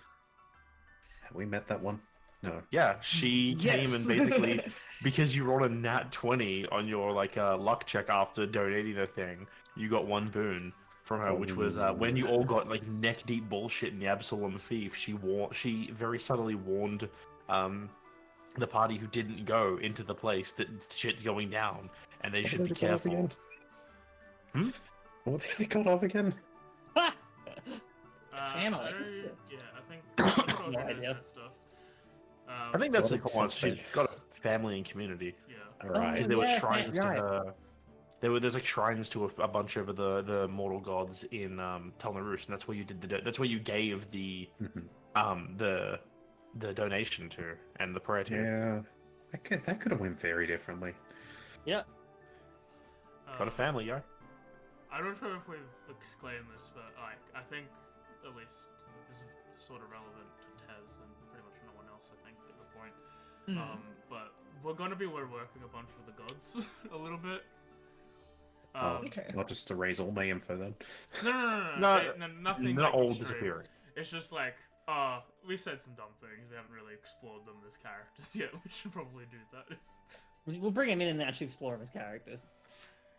Have we met that one? No. Yeah, she came Yes. and basically, because you rolled a nat 20 on your like luck check after donating the thing, you got one boon from her, which was when you all got like neck deep bullshit in the Absalom Thief. She very subtly warned the party who didn't go into the place that shit's going down, and they should be careful. Hmm? What did they cut off again? Family. I think No idea. that stuff. I think that's God the of one. She's something. got a family and community. Yeah. Alright. Because there were Yeah, shrines to right. her. There's like shrines to a bunch of the mortal gods in Telnarush, and that's where you did that's where you gave the the donation to and the prayer to. Yeah. That could have went very differently. Yeah. Got a family, yo. I'm not sure if we've exclaimed this, but like I think at least this is sort of relevant to Tez and pretty much no one else. I think at the point. But we're gonna be reworking a bunch of the gods a little bit. Okay. Not just to raise all my info then. No, nothing. Not like, all extreme. disappearing. It's just like, we said some dumb things. We haven't really explored them as characters yet. We should probably do that. We'll bring him in and actually explore him as characters.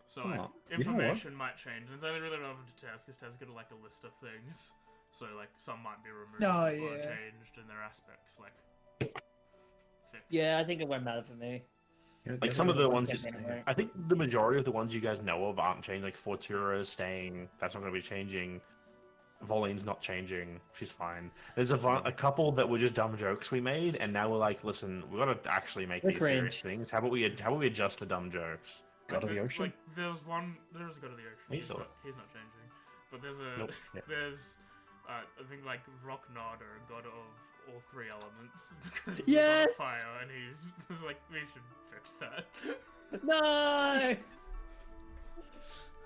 So Oh, like, you know what? information might change. And it's only really relevant to Tez because Tez got like a list of things. So like, some might be removed Oh, or yeah. changed in their aspects. Like, fixed. Yeah, I think it won't matter for me. Like some of the ones, Okay, anyway. I think the majority of the ones you guys know of aren't changing. Like Fortura is staying. That's not going to be changing. Voline's not changing. She's fine. There's a couple that were just dumb jokes we made, and now we're like, listen, we got to actually make We're these serious cringe. things. How about we adjust the dumb jokes? God of the ocean? Like, there's a God of the Ocean. He's He's not. not changing. But there's a Nope. Yeah. there's I think like Rock Nod or God of all three elements because he's Yes! on fire and he's like we should fix that. No!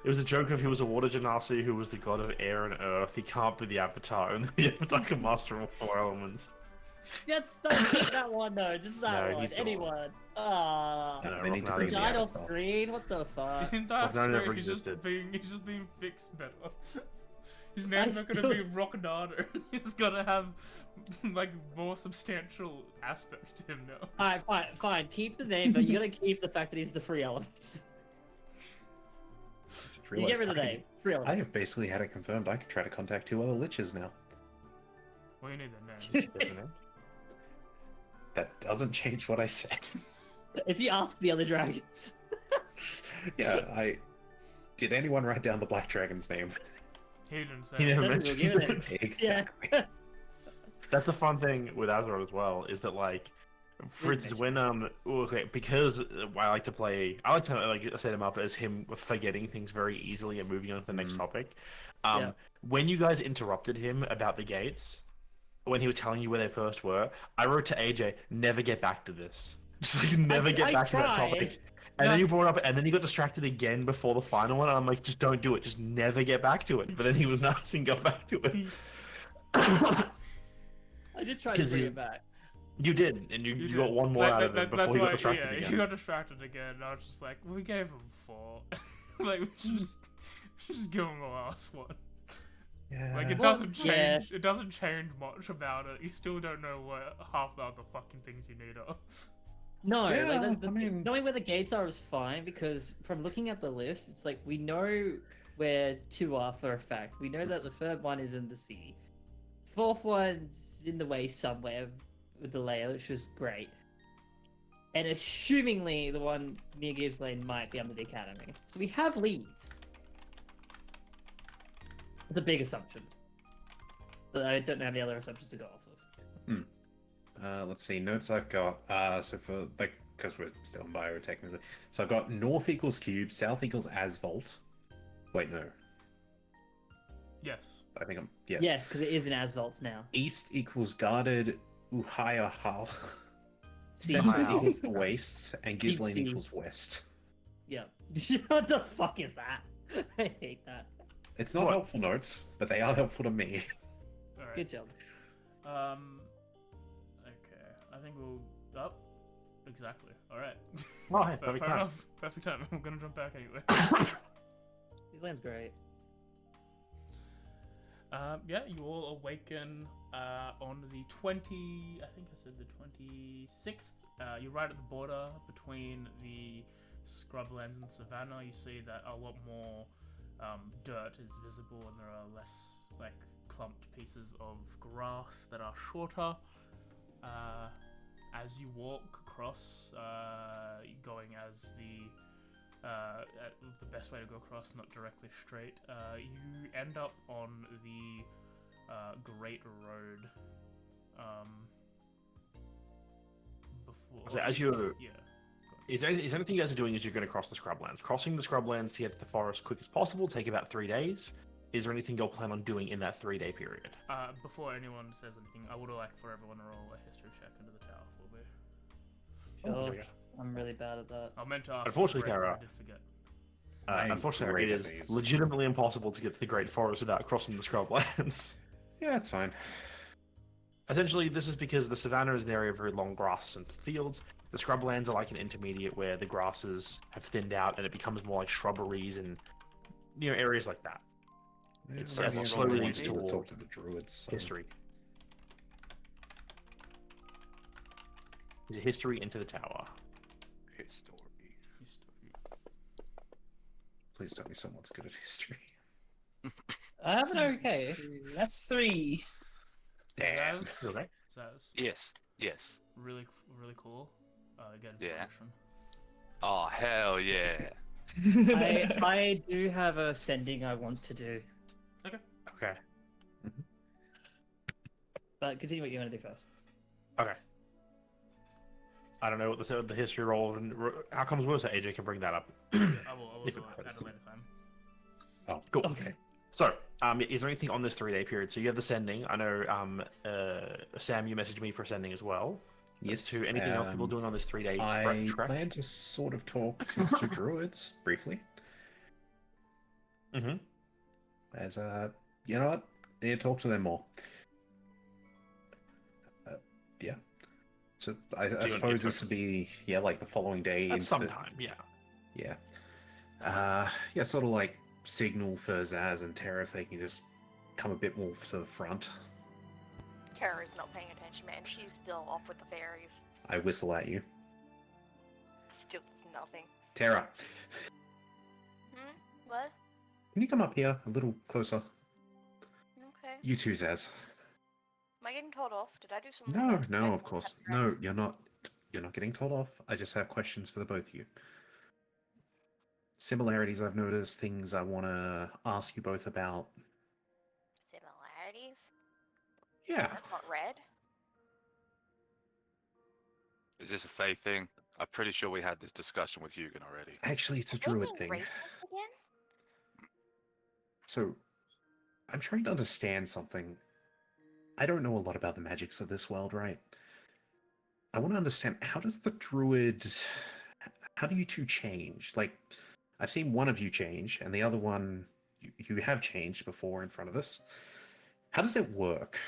It was a joke of he was a water genasi who was the god of air and earth. He can't be the avatar, and the avatar can master all four elements. Yes, don't keep that one though. Just that No, one. he's gone. Anyone. Ah. No, They need to Rocknard bring is the Died off avatar. screen. What the fuck? In that Rock Nod never he's just existed. being fixed better. His name's not gonna still- be Rock Nod. He's gonna have like more substantial aspects to him now. Alright, fine. Keep the name, but you gotta keep the fact that he's the free elements. Just You realized get rid of the I- name. Free I elements. have basically had it confirmed I can try to contact 2 other liches now. Well, you need the name. That doesn't change what I said. If you ask the other dragons. Yeah, Did anyone write down the Black Dragon's name? He didn't say. He never That's what mentioned we'll give it. it. Exactly. Yeah. That's the fun thing with Azeroth as well, is that like, for instance, when because I like to like set him up as him forgetting things very easily and moving on to the next topic. Yeah. When you guys interrupted him about the gates, when he was telling you where they first were, I wrote to AJ, never get back to this. Just like never get I back to that tried. topic. And No. then you brought up, and then you got distracted again before the final one. And I'm like, just don't do it. Just never get back to it. But then he was nice and got back to it. I did try to 'Cause bring he's- it back. You did, and you did. got one more out of it before that's he got why, distracted yeah, again. he got distracted again. And I was just like, we gave him 4. Like, we should just give him the last one. Yeah. Like, it Well, doesn't yeah. change. It doesn't change much about it. You still don't know what half the other fucking things you need are. No, Yeah, like I mean- knowing where the gates are is fine because from looking at the list, it's like we know where 2 are for a fact. We know that the third one is in the city. 4th one's in the way somewhere with the layer, which was great. And assumingly the one near Gears Lane might be under the academy. So we have leads. It's a big assumption. But I don't have any other assumptions to go off of. Let's see, notes I've got. So for, like, because we're still in bio technically. So I've got north equals cube, south equals asphalt. Wait, no. Yes. I think I'm, yes. Yes, because it is in Asphalt now. East equals guarded, Uhaya Hal. See, Center Wow. equals the west, and Deep Gizlane sea. equals west. Yep. What the fuck is that? I hate that. It's not What? helpful notes, but they are helpful to me. All right. Good job. Okay. I think we'll. Oh. Exactly. All right. Oh, hey, Fair perfect time. enough. Perfect time. I'm gonna jump back anyway. This land's great. Yeah, you all awaken on the 20. I think I said the 26th. You're right at the border between the scrublands and the savannah. You see that a lot more dirt is visible, and there are less like clumped pieces of grass that are shorter. As you walk across, going as the best way to go across, not directly straight, you end up on the Great Road. Before, So as you're- yeah, Is there anything you guys are doing as you're going to cross the scrublands? Crossing the scrublands to get to the forest quick as possible take about 3 days. Is there anything you'll plan on doing in that 3-day period? before anyone says anything, I would like for everyone to roll a history check into the tower for me. Oh, Sure. yeah. I'm really bad at that. I meant to ask. Unfortunately, Brett, but Tara. I did forget. I'm Unfortunately, great it at is these. legitimately impossible to get to the Great Forest without crossing the scrublands. Yeah, it's fine. Essentially, this is because the savannah is an area of very long grasses and fields. The scrublands are like an intermediate where the grasses have thinned out and it becomes more like shrubberies and areas like that. It's- Yeah, as it I'm slowly gonna leads talk toward to the druids. So. History. Is a history into the tower. History. Please tell me someone's good at history. I have an okay. That's 3. Damn. Zaz, Okay. Zaz, Yes. really cool. Get Yeah. inspiration. Oh, hell yeah. I do have a sending I want to do, Okay. but continue what you want to do first. Okay. I don't know what the history roll and outcomes were, so AJ can bring that up. I will If do it it at matters. a later time. Oh, Cool. Okay. So, is there anything on this 3-day period? So you have the sending. I know, Sam, you messaged me for sending as well. yes. To anything else people doing on this 3-day I trek? plan to sort of talk to druids briefly. Mm-hmm. As you know what? I need to talk to them more. Yeah. So I want suppose to- this would be like the following day. That's into the- sometime, yeah. Yeah. Yeah, sort of like signal for Zaz and Terra if they can just come a bit more to the front. Tara is not paying attention, man. She's still off with the fairies. I whistle at you. Still does nothing. Terra, What? can you come up here a little closer? Okay. You too, Zaz. Am I getting told off? Did I do something? No, wrong? no, I of course. have to grab- No, you're not. You're not getting told off. I just have questions for the both of you. Similarities I've noticed, things I want to ask you both about. Similarities? Yeah. That's not red. Is this a Fae thing? I'm pretty sure we had this discussion with Eugen already. Actually, it's a Are they druid being thing. racist again? So, I'm trying to understand something. I don't know a lot about the magics of this world, right? I want to understand, how does the druid... how do you two change? Like, I've seen one of you change, and the other one you have changed before in front of us. How does it work?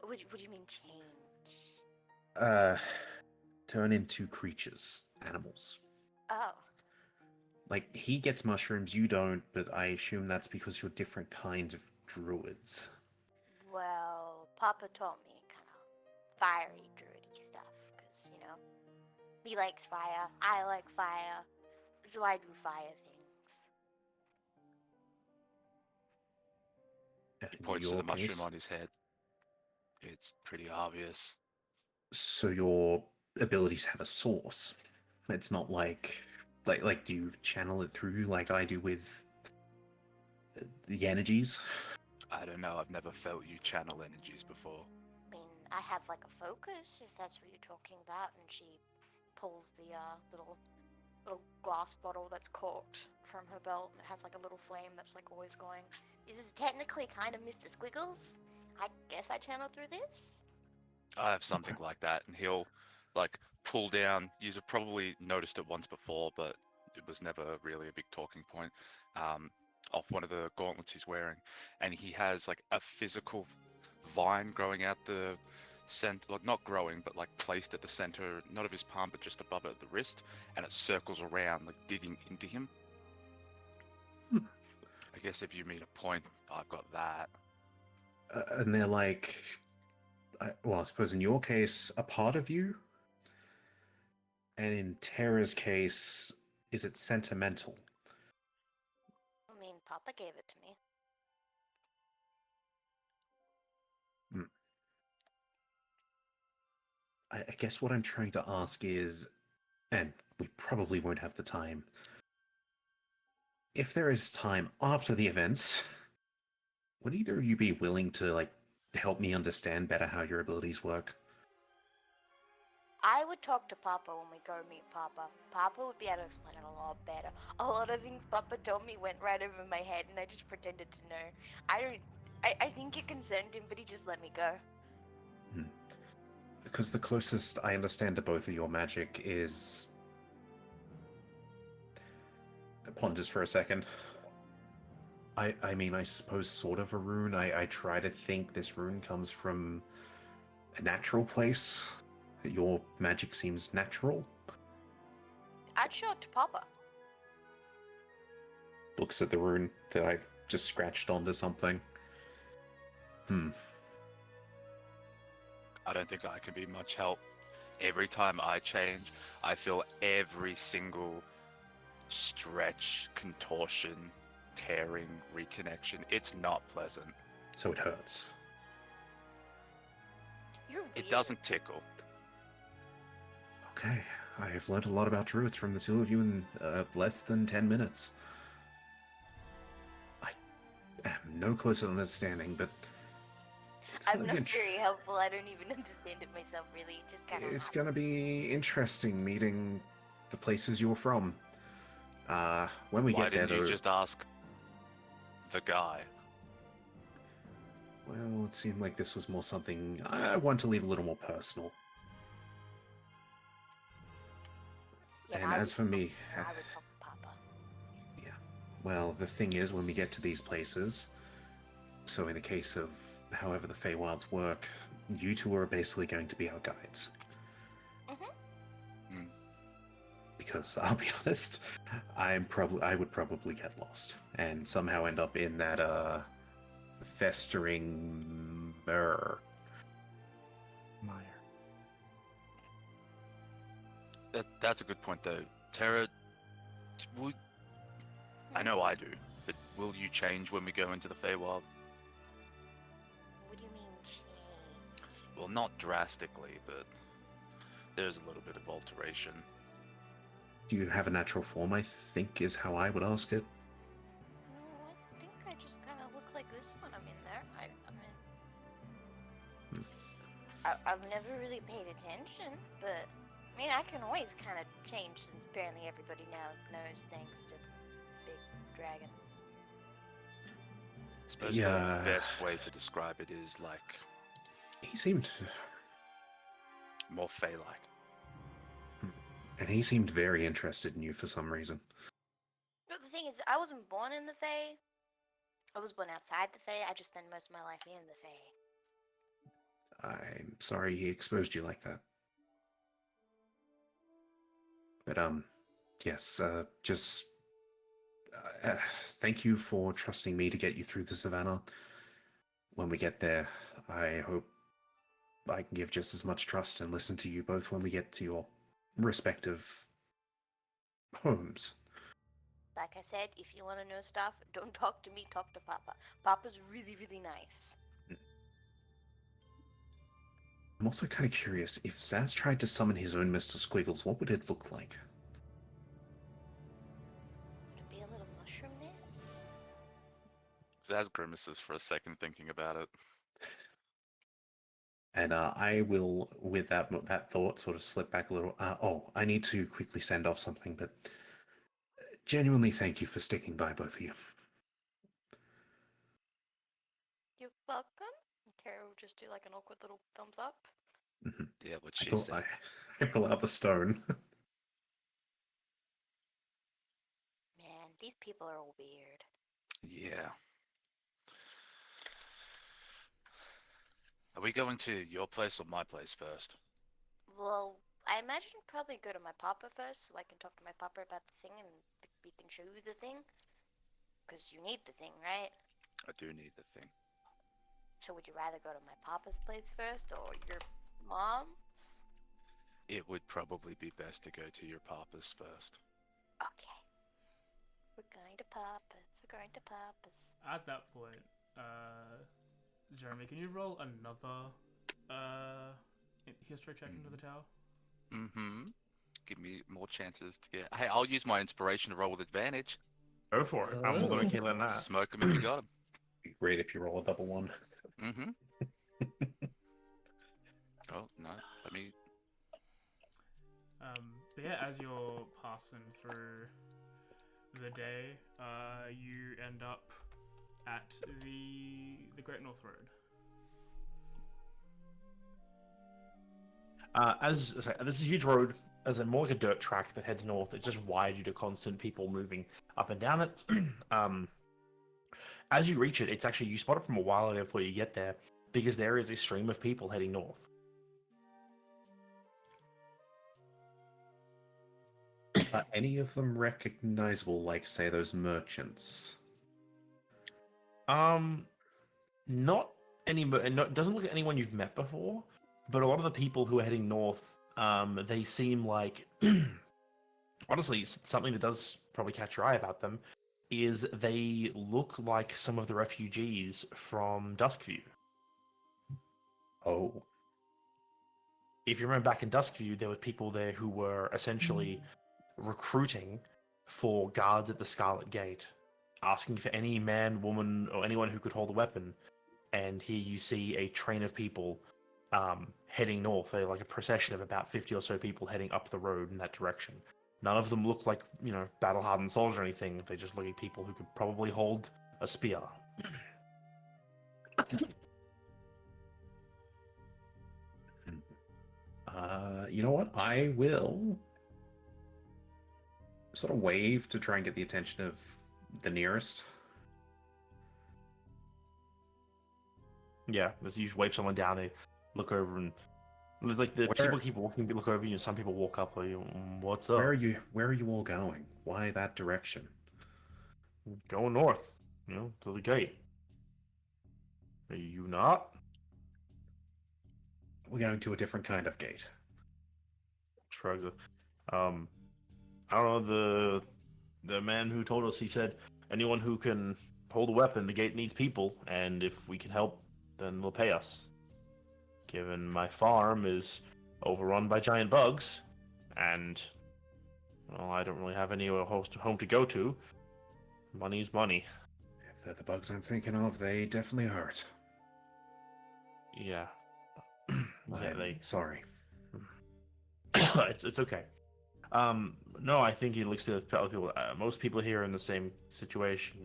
What do you mean change? Turn into creatures, animals. Oh, Like, he gets mushrooms, you don't, but I assume that's because you're different kinds of druids. well, Papa taught me kind of fiery druidy stuff, because, you know, he likes fire, I like fire, so I do fire things. He In points to your the mushroom case, on his head. It's pretty obvious. so your abilities have a source. It's not like do you channel it through like I do with the energies? I don't know, I've never felt you channel energies before. I mean, I have like a focus, if that's what you're talking about, and she pulls the little glass bottle that's corked from her belt, and it has like a little flame that's like always going. This is technically kind of Mr. Squiggles. I guess I channel through this. I have something like that, and he'll like pull down. You've probably noticed it once before, but it was never really a big talking point. Off one of the gauntlets he's wearing, and he has like a physical vine growing out the center, like not growing, but like placed at the center, not of his palm, but just above it at the wrist, and it circles around, like digging into him. Hmm. I guess if you mean a point, I've got that. And they're like, well, I suppose in your case, a part of you, and in Tara's case, is it sentimental? I mean, Papa gave it to me. Hmm. I guess what I'm trying to ask is, and we probably won't have the time, if there is time after the events, would either of you be willing to, like, help me understand better how your abilities work? I would talk to Papa when we go meet Papa. Papa would be able to explain it a lot better. A lot of things Papa told me went right over my head, and I just pretended to know. I think it concerned him, but he just let me go. Because the closest I understand to both of your magic is... Ponders for a second. I mean, I suppose sort of a rune. I try to think this rune comes from a natural place. Your magic seems natural. I'd show it to Papa. Looks at the rune that I've just scratched onto something. I don't think I can be much help. Every time I change, I feel every single stretch, contortion, tearing, reconnection. It's not pleasant. So it hurts. You're weird. It doesn't tickle. Okay, I have learned a lot about druids from the two of you in less than 10 minutes. I am no closer to understanding, but I'm not very helpful. I don't even understand it myself, really. It just kind of. It's gonna be interesting meeting the places you're from. When we Why get there, didn't you though. just ask the guy? Well, it seemed like this was more something I want to leave a little more personal. Yeah, And as for me, I would talk to Papa. yeah. Well, the thing is, when we get to these places, so in the case of however the Feywilds work, you two are basically going to be our guides. Mm-hmm. Because I'll be honest, I would probably get lost and somehow end up in that festering mire. That's a good point, though. Tara, I know I do, but will you change when we go into the Feywild? What do you mean change? Well, not drastically, but there's a little bit of alteration. Do you have a natural form, I think, is how I would ask it. No, I think I just kind of look like this when I'm in there. I've never really paid attention, but I mean, I can always kind of change since apparently everybody now knows thanks to the big dragon. I suppose Yeah. the best way to describe it is like He seemed... more Fey-like. And he seemed very interested in you for some reason. But the thing is, I wasn't born in the Fae. I was born outside the Fae. I just spent most of my life in the Fae. I'm sorry he exposed you like that. But, yes, just thank you for trusting me to get you through the savannah. When we get there, I hope I can give just as much trust and listen to you both when we get to your respective homes. Like I said, if you want to know stuff, don't talk to me, talk to Papa. Papa's really, really nice. I'm also kind of curious, if Zaz tried to summon his own Mr. Squiggles, what would it look like? Would it be a little mushroom man? Zaz grimaces for a second thinking about it. And I will, with that thought, sort of slip back a little. Oh, I need to quickly send off something, but genuinely thank you for sticking by, both of you. You're welcome. And Tara will just do like an awkward little thumbs up. Mm-hmm. Yeah, what she said. I pull out the stone. Man, these people are all weird. Yeah. Are we going to your place or my place first? Well, I imagine probably go to my papa first so I can talk to my papa about the thing and we can show you the thing. Because you need the thing, right? I do need the thing. So would you rather go to my papa's place first or your mom's? It would probably be best to go to your papa's first. Okay. We're going to papa's. We're going to papa's. At that point, Jeremy, can you roll another history check into the tower? Mm-hmm. Give me more chances to get... Hey, I'll use my inspiration to roll with advantage. Go for it. I'm more than Oh. okay letting that. Smoke them if you got them. Be great if you roll a double one. Mm-hmm. Oh, no. Let me... But yeah, as you're passing through the day, you end up at the Great North Road. This is a huge road, as a more like a dirt track that heads north. It's just wide due to constant people moving up and down it. As you reach it, it's actually, you spot it from a while ago before you get there, because there is a stream of people heading north. Are any of them recognizable, like, say, those merchants? Not any, it doesn't look like anyone you've met before, but a lot of the people who are heading north, they seem like, honestly, something that does probably catch your eye about them is they look like some of the refugees from Duskview. Oh. If you remember back in Duskview, there were people there who were essentially recruiting for guards at the Scarlet Gate, asking for any man, woman, or anyone who could hold a weapon. And here you see a train of people heading north. They're like a procession of about 50 or so people heading up the road in that direction. None of them look like, battle-hardened soldiers or anything. They just look like people who could probably hold a spear. You know what? I will sort of wave to try and get the attention of the nearest. Yeah, as you wave someone down, they look over and there's like the people keep walking, look over you, and some people walk up. Like, what's up? Where are you all going? Why that direction? Going north, to the gate. Are you not? We're going to a different kind of gate. Shrugs. I don't know, the man who told us, he said anyone who can hold a weapon, the gate needs people, and if we can help, then they'll pay us. Given my farm is overrun by giant bugs, and, well, I don't really have any home to go to, money's money. If they're the bugs I'm thinking of, they definitely hurt. Yeah. I'm sorry. It's okay. No, I think he looks to other people. Most people here are in the same situation,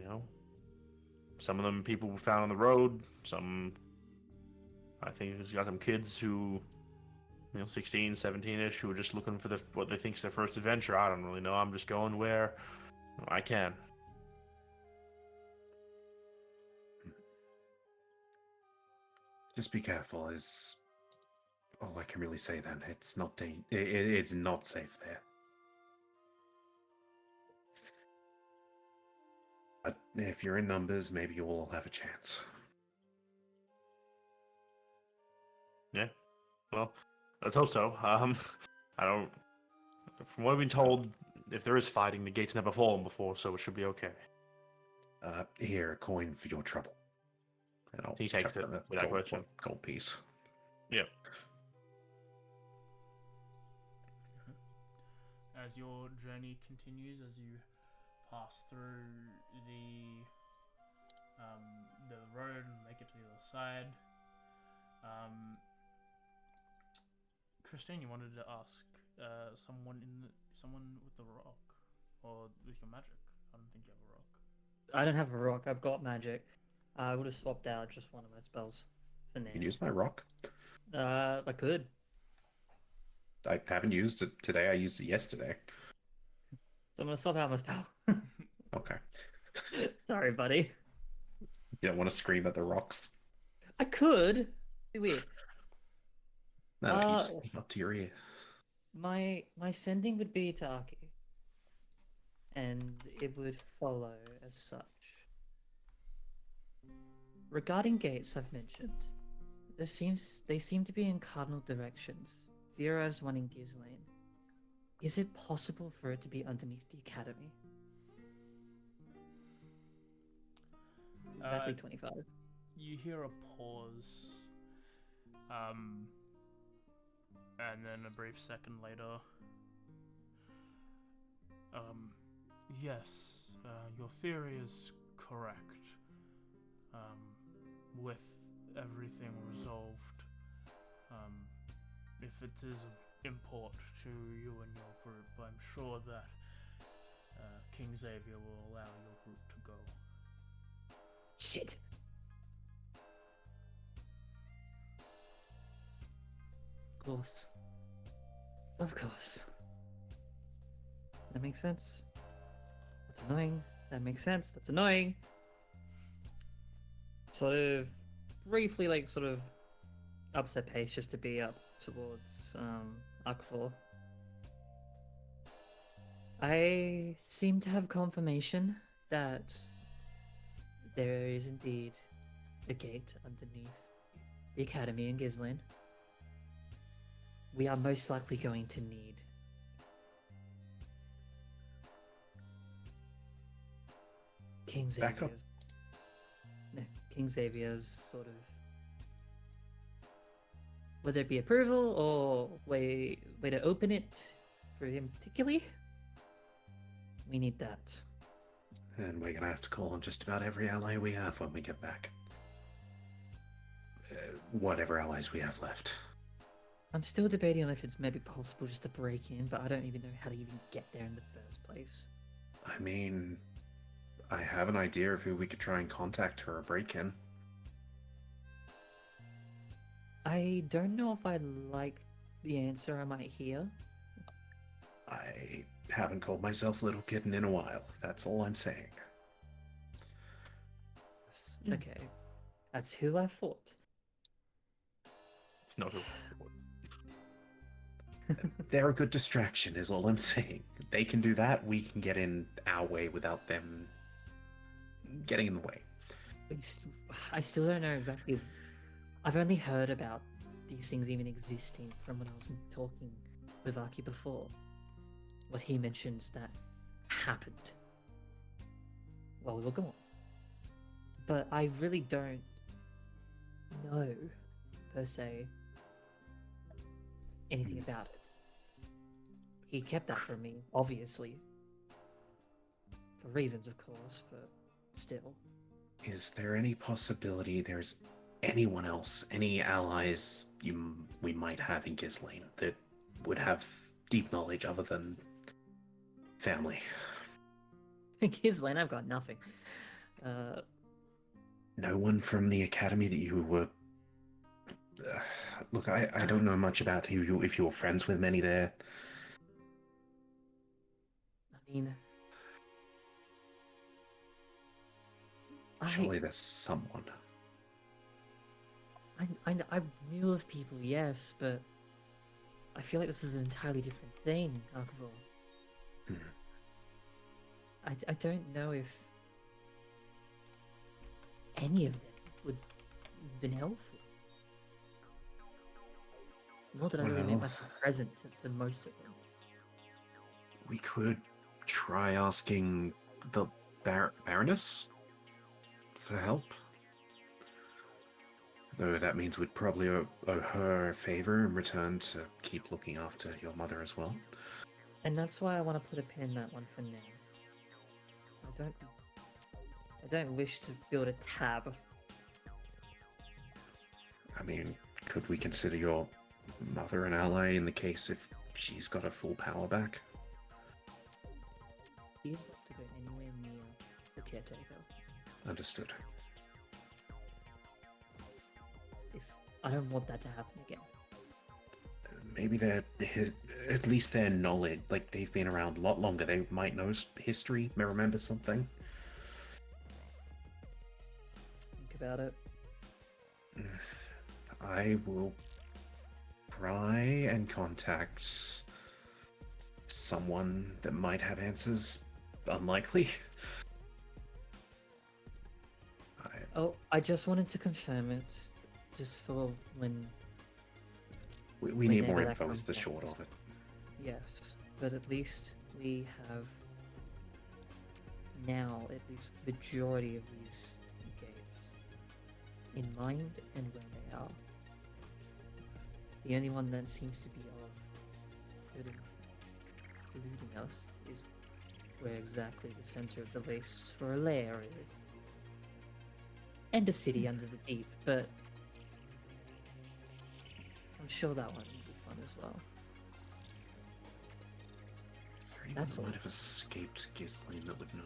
Some of them people we found on the road. Some, I think he's got some kids who 16, 17-ish, who are just looking for what they think is their first adventure. I don't really know. I'm just going where I can. Just be careful, is all I can really say then. It's not it's not safe there. But if you're in numbers, maybe you all have a chance. Yeah. Well, let's hope so. I don't. From what I've been told, if there is fighting, the gate's never fallen before, so it should be okay. Here, a coin for your trouble. And I'll He takes chuck it a without question. gold piece. Yep. As your journey continues, as you pass through the road and make it to the other side, Christine, you wanted to ask someone with the rock, or with your magic. I don't think you have a rock. I don't have a rock. I've got magic. I would have swapped out just one of my spells for now. You can use my rock. I could. I haven't used it today. I used it yesterday. So I'm gonna swap out my spell. Okay. Sorry, buddy. You don't want to scream at the rocks? I could. Be weird. No, you just speak up to your ear. My sending would be to Aki, and it would follow as such. Regarding gates I've mentioned, they seem to be in cardinal directions. Vera's one in Ghislaine. Is it possible for it to be underneath the academy? Exactly 25. You hear a pause, and then a brief second later. Yes, your theory is correct. With everything resolved, if it is of import to you and your group, I'm sure that King Xavier will allow your group to go. Shit. Of course. Of course. That makes sense. That's annoying. That makes sense. That's annoying. Sort of briefly, like, sort of ups her pace just to be up towards Akfor. I seem to have confirmation that there is indeed a gate underneath the academy in Ghislaine. We are most likely going to need King Back up. Xavier's. No, King Xavier's sort of, whether it be approval or way to open it for him particularly. We need that. And we're gonna have to call on just about every ally we have when we get back. Whatever allies we have left. I'm still debating on if it's maybe possible just to break in, but I don't even know how to even get there in the first place. I mean, I have an idea of who we could try and contact for a break-in. I don't know if I like the answer I might hear. I haven't called myself Little Kitten in a while. That's all I'm saying. Okay, that's who I thought. It's not who. They're a good distraction, is all I'm saying. They can do that, we can get in our way without them getting in the way. I still don't know exactly. I've only heard about these things even existing from when I was talking with Aki before. What he mentions that happened while we were gone. But I really don't know, per se, anything about it. He kept that from me, obviously. For reasons, of course, but still. Is there any possibility there's anyone else, any allies we might have in Ghislaine that would have deep knowledge other than family? In Ghislaine, I've got nothing. No one from the academy that you were Look, I don't know much about you if you're friends with many there. I mean, Surely there's someone. I knew of people, yes, but I feel like this is an entirely different thing, Akvor. Hmm. I don't know if any of them would have been helpful. Nor did I really make Well- myself present to most of them. We could try asking the Baroness for help. Though that means we'd probably owe her a favor in return to keep looking after your mother as well. And that's why I want to put a pin in that one for now. I don't wish to build a tab. I mean, could we consider your mother an ally in the case if she's got her full power back? She is not to go anywhere near the caretaker. Understood. If I don't want that to happen again. Maybe at least their knowledge, like they've been around a lot longer, they might know history, may remember something. Think about it. I will try and contact someone that might have answers. Unlikely. Oh, I just wanted to confirm it, just for when. We need more Whenever that info is comes the short next. of it. Yes, but at least we have now at least majority of these gates in mind and where they are. The only one that seems to be of sort of eluding us is where exactly the center of the base for a lair is. And a city under the deep, but I'm sure that one would be fun as well. Is there anyone That's that all. might have escaped Ghislaine that would know?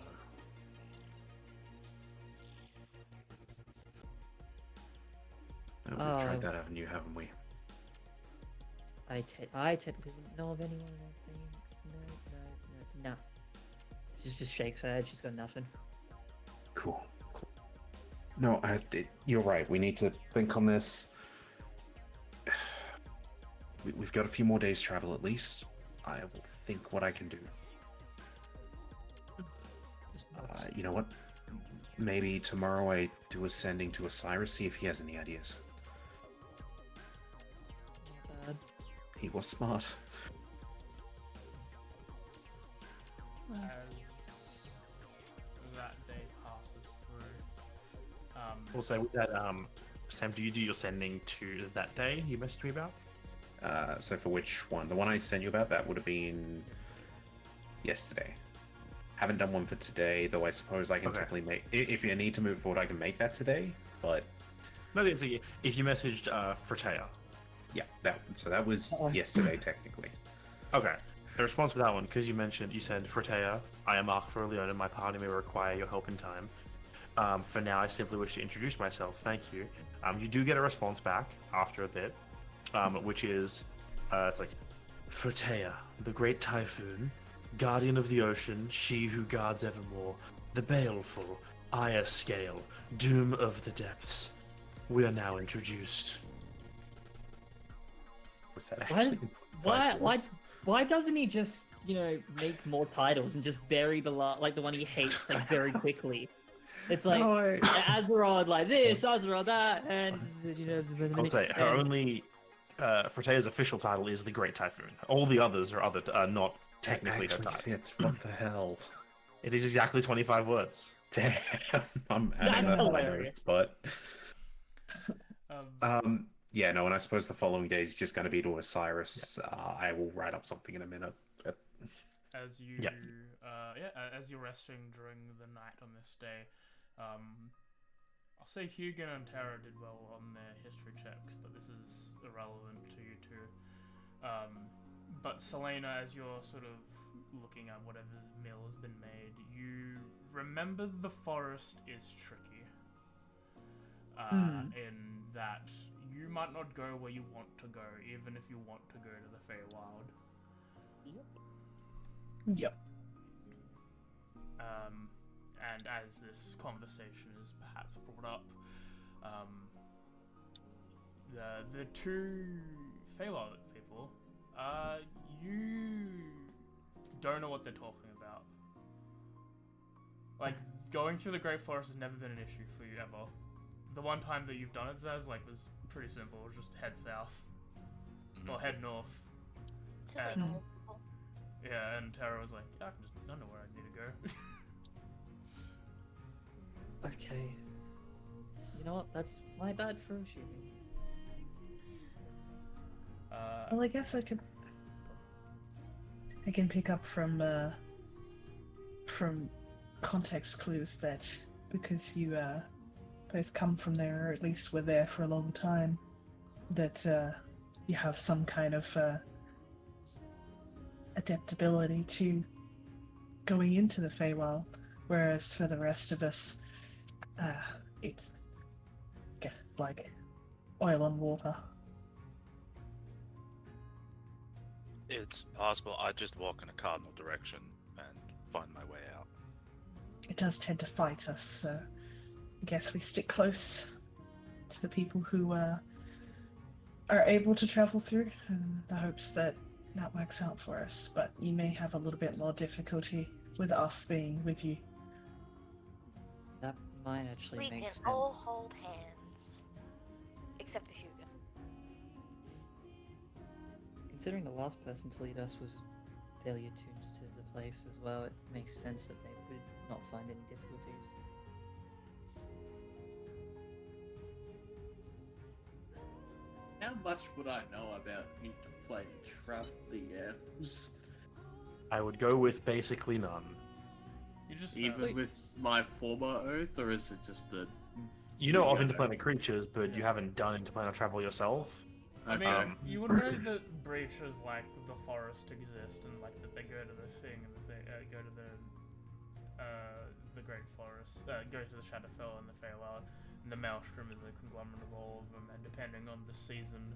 Oh, we've Oh. tried that avenue, haven't we? I technically wouldn't know of anyone, I think. No. She just shakes her head, she's got nothing. Cool. No, you're right. We need to think on this. We've got a few more days' travel at least. I will think what I can do. You know what? Maybe tomorrow I do a sending to Osiris, see if he has any ideas. Not bad. He was smart. As that day passes through, Also, with that, Sam, do you do your sending to that day you messaged me about? So for which one? The one I sent you about, that would have been yesterday. Haven't done one for today, though I suppose I can Okay. technically make... If you need to move forward, I can make that today, but... No, it's okay. If you messaged Fretea. Yeah, that was yesterday, technically. Okay. The response for that one, because you said, Fretea, I am Ark for Leona, my party may require your help in time. For now, I simply wish to introduce myself. Thank you. You do get a response back after a bit, which is, it's like, Fretea, the great typhoon, guardian of the ocean, she who guards evermore, the baleful, ire scale, doom of the depths. We are now introduced. What's that Why, actually? why doesn't he just, make more titles and just bury the the one he hates very quickly? It's like Azeroth like this, Azeroth that, and I'll say her only Fretea's official title is the Great Typhoon. All the others are not technically her Actually title. fits. What the hell? It is exactly 25 words. Damn, I'm adding That's that to my hilarious. notes, but um, yeah, no. And I suppose the following day is just going to be to Osiris. I will write up something in a minute. as you Yeah. as you're resting during the night on this day, I'll say Hugin and Tara did well on their history checks, but this is irrelevant to you two. But Selena, as you're sort of looking at whatever meal has been made, you remember the forest is tricky. In that you might not go where you want to go, even if you want to go to the Feywild. Yep. And as this conversation is perhaps brought up, the two Feywild people, you don't know what they're talking about. Like, going through the Great Forest has never been an issue for you ever. The one time that you've done it, Zaz, like, was pretty simple. It was just head south. Or head north. It's like And- normal. Yeah, and Tara was like, yeah, I know where I need to go. Okay. You know what? That's my bad for assuming. Well, I guess I can pick up from context clues that because you both come from there, or at least were there for a long time, that you have some kind of adaptability to going into the Feywild, whereas for the rest of us, it's I guess like oil on water. It's possible I just walk in a cardinal direction and find my way out. It does tend to fight us, so I guess we stick close to the people who are able to travel through, in the hopes that that works out for us. But you may have a little bit more difficulty with us being with you. That might actually We make can sense. all hold hands. Except for Hugo. Considering the last person to lead us was fairly attuned to the place as well, it makes sense that they would not find any difficulties. How much would I know about interplay travel DMs? I would go with basically none. You just Even with my former oath, or is it just the... You know of Yeah. interplanet creatures, but you haven't done interplanet travel yourself. I mean, Okay. you would know that breaches like the forest exist, and like that they go to the thing, and go to the Great Forest, go to the Shadowfell and the Feywild, and the Maelstrom is a conglomerate of all of them, and depending on the season,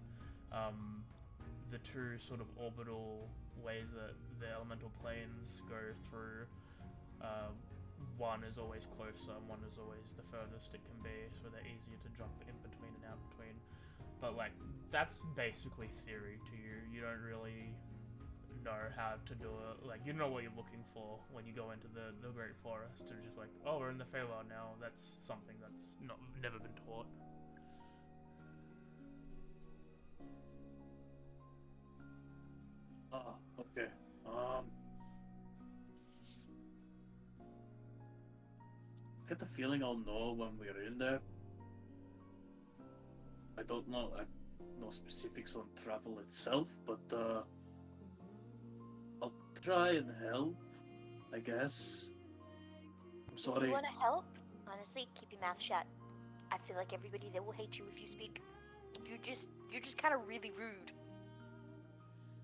the two sort of orbital ways that the elemental planes go through, one is always closer, and one is always the furthest it can be, so they're easier to jump in between and out between. But like, that's basically theory to you. You don't really know how to do it. Like, you know what you're looking for when you go into the Great Forest. You're just like, oh, we're in the Feywild now. That's something that's never been taught. Ah, okay. I get the feeling I'll know when we're in there. I don't know, no specifics on travel itself, but I'll try and help, I guess. I'm If sorry. you want to help, honestly, keep your mouth shut. I feel like everybody there will hate you if you speak. You're just kind of really rude.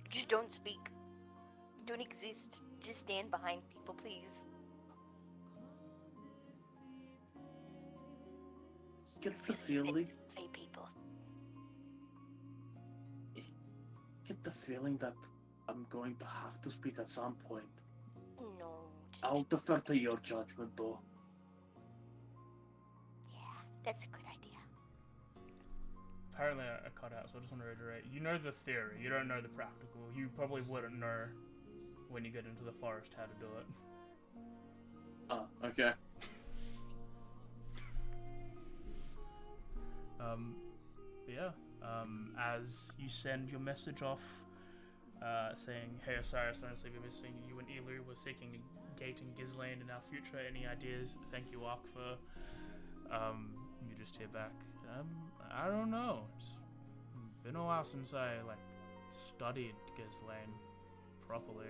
Just don't speak. Don't exist. Just stand behind people, please. Get the Really feeling, Fey people. get the feeling that I'm going to have to speak at some point. No. Just, I'll defer to your judgment, though. yeah, that's a good idea. Apparently I cut out, so I just want to reiterate. You know the theory, you don't know the practical. You probably wouldn't know when you get into the forest how to do it. Ah, okay. But yeah, as you send your message off, saying, hey Osiris, honestly we're missing you and Elu, we're seeking a gate in Gizlane in our future, any ideas? Thank you, Arkfa. You just hear back, I don't know, it's been a while since I, studied Gizlane properly,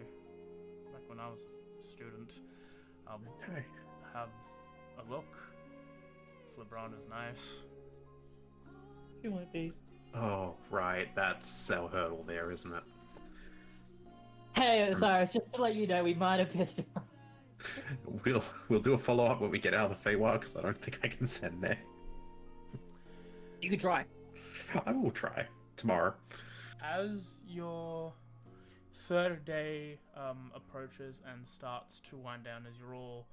like when I was a student. Okay. Have a look. Flebron is nice. You want these? Oh, right. That's our hurdle there, isn't it? Hey, Osiris, just to let you know, we might have pissed him off. We'll do a follow up when we get out of the Feywild, because I don't think I can send there. You could try. I will try tomorrow. As your third day approaches and starts to wind down, as you're all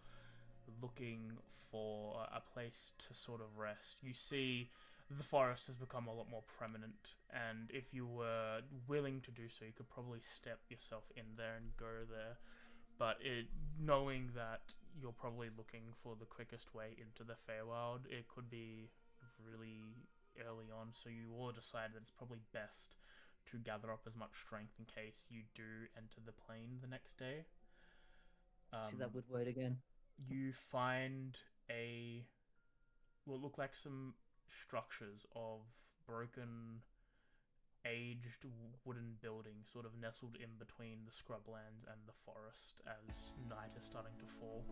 looking for a place to sort of rest, you see the forest has become a lot more prominent, and if you were willing to do so, you could probably step yourself in there and go there. But knowing that you're probably looking for the quickest way into the Feywild, it could be really early on, so you all decide that it's probably best to gather up as much strength in case you do enter the plane the next day. See that wood word again. You find what look like some structures of broken, aged wooden buildings sort of nestled in between the scrublands and the forest as night is starting to fall.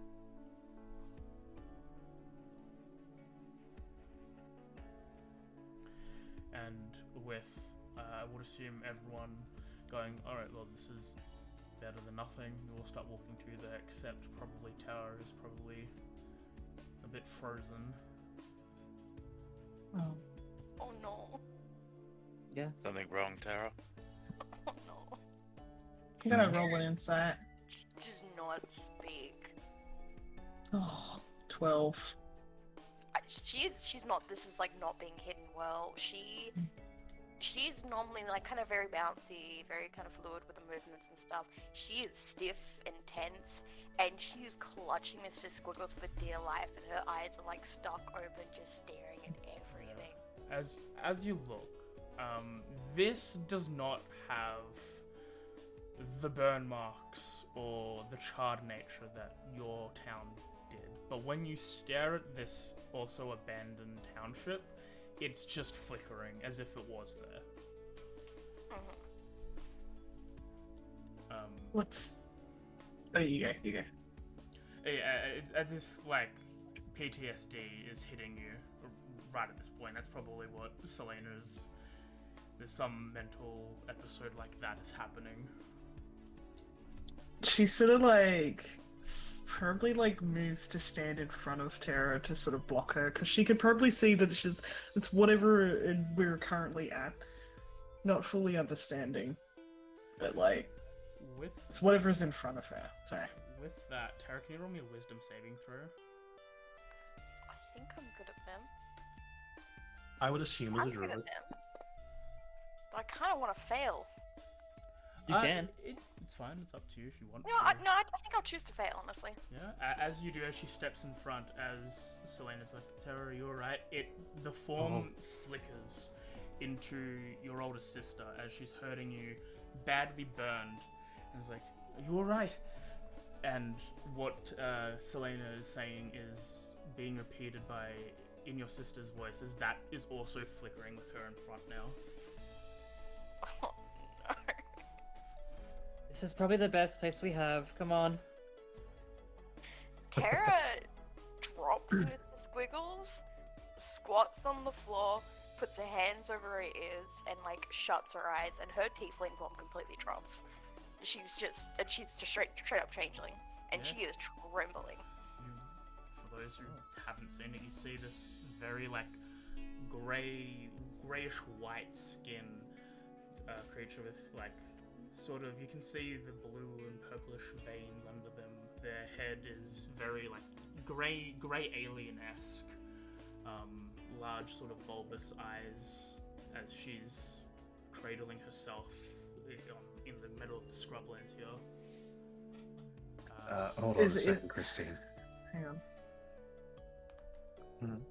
And with, I would assume everyone going, alright, well, this is better than nothing, you will start walking to there, except probably Tower is probably a bit frozen. Oh. Oh no. Yeah. Something wrong, Tara? Oh no. I'm gonna roll an insight. She does not speak. Oh, 12. She's not, this is like not being hidden well. She's normally like kind of very bouncy, very kind of fluid with the movements and stuff. She is stiff and tense, and she's clutching Mr. Squiggles for dear life, and her eyes are like stuck open, just staring at everything. As you look, this does not have the burn marks or the charred nature that your town did. But when you stare at this also abandoned township, it's just flickering as if it was there. What's... Oh, you go. It's as if, like, PTSD is hitting you right at this point. That's probably what Selena's... There's some mental episode like that is happening. She sort of like... probably like moves to stand in front of Tara to sort of block her, because she could probably see that it's whatever we're currently at. Not fully understanding, but like... It's whatever's in front of her. Sorry. With that, Tara, can you roll me a wisdom saving throw? I think I'm good at them. I would assume as I'm a good druid. at them. But I kind of want to fail. You can. It's fine. It's up to you if you want. No, I think I'll choose to fail, honestly. Yeah. As you do, as she steps in front, as Selena's like, "Tara, are you alright?" The form flickers into your older sister as she's hurting you, badly burned, and is like, "Are you alright?" And what Selena is saying is being repeated in your sister's voice, as that is also flickering with her in front now. Oh no. This is probably the best place we have. Come on. Tara drops with the squiggles, squats on the floor, puts her hands over her ears, and like shuts her eyes, and her tiefling form completely drops. She's just straight up changeling, and Yeah. she is trembling. For those who haven't seen it, you see this very like grayish white skin creature with like sort of, you can see the blue and purplish veins under them. Their head is very like gray alien-esque, large sort of bulbous eyes as she's cradling herself in the middle of the scrublands here. Hold on a second, Christine. Hang on. Mhm.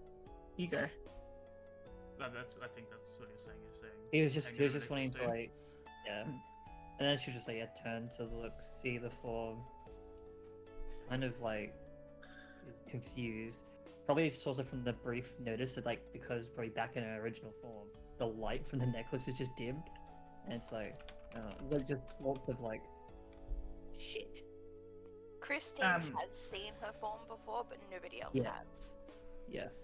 You go. I think that's what you're saying. He was just hang over wanting next to like, yeah. And then she just like turn to look, see the form, kind of like is confused. Probably just also from the brief notice that like, because probably back in her original form, the light from the necklace is just dimmed, and it's like, just lots of like, shit. Christine has seen her form before, but nobody else Yeah. has. Yes.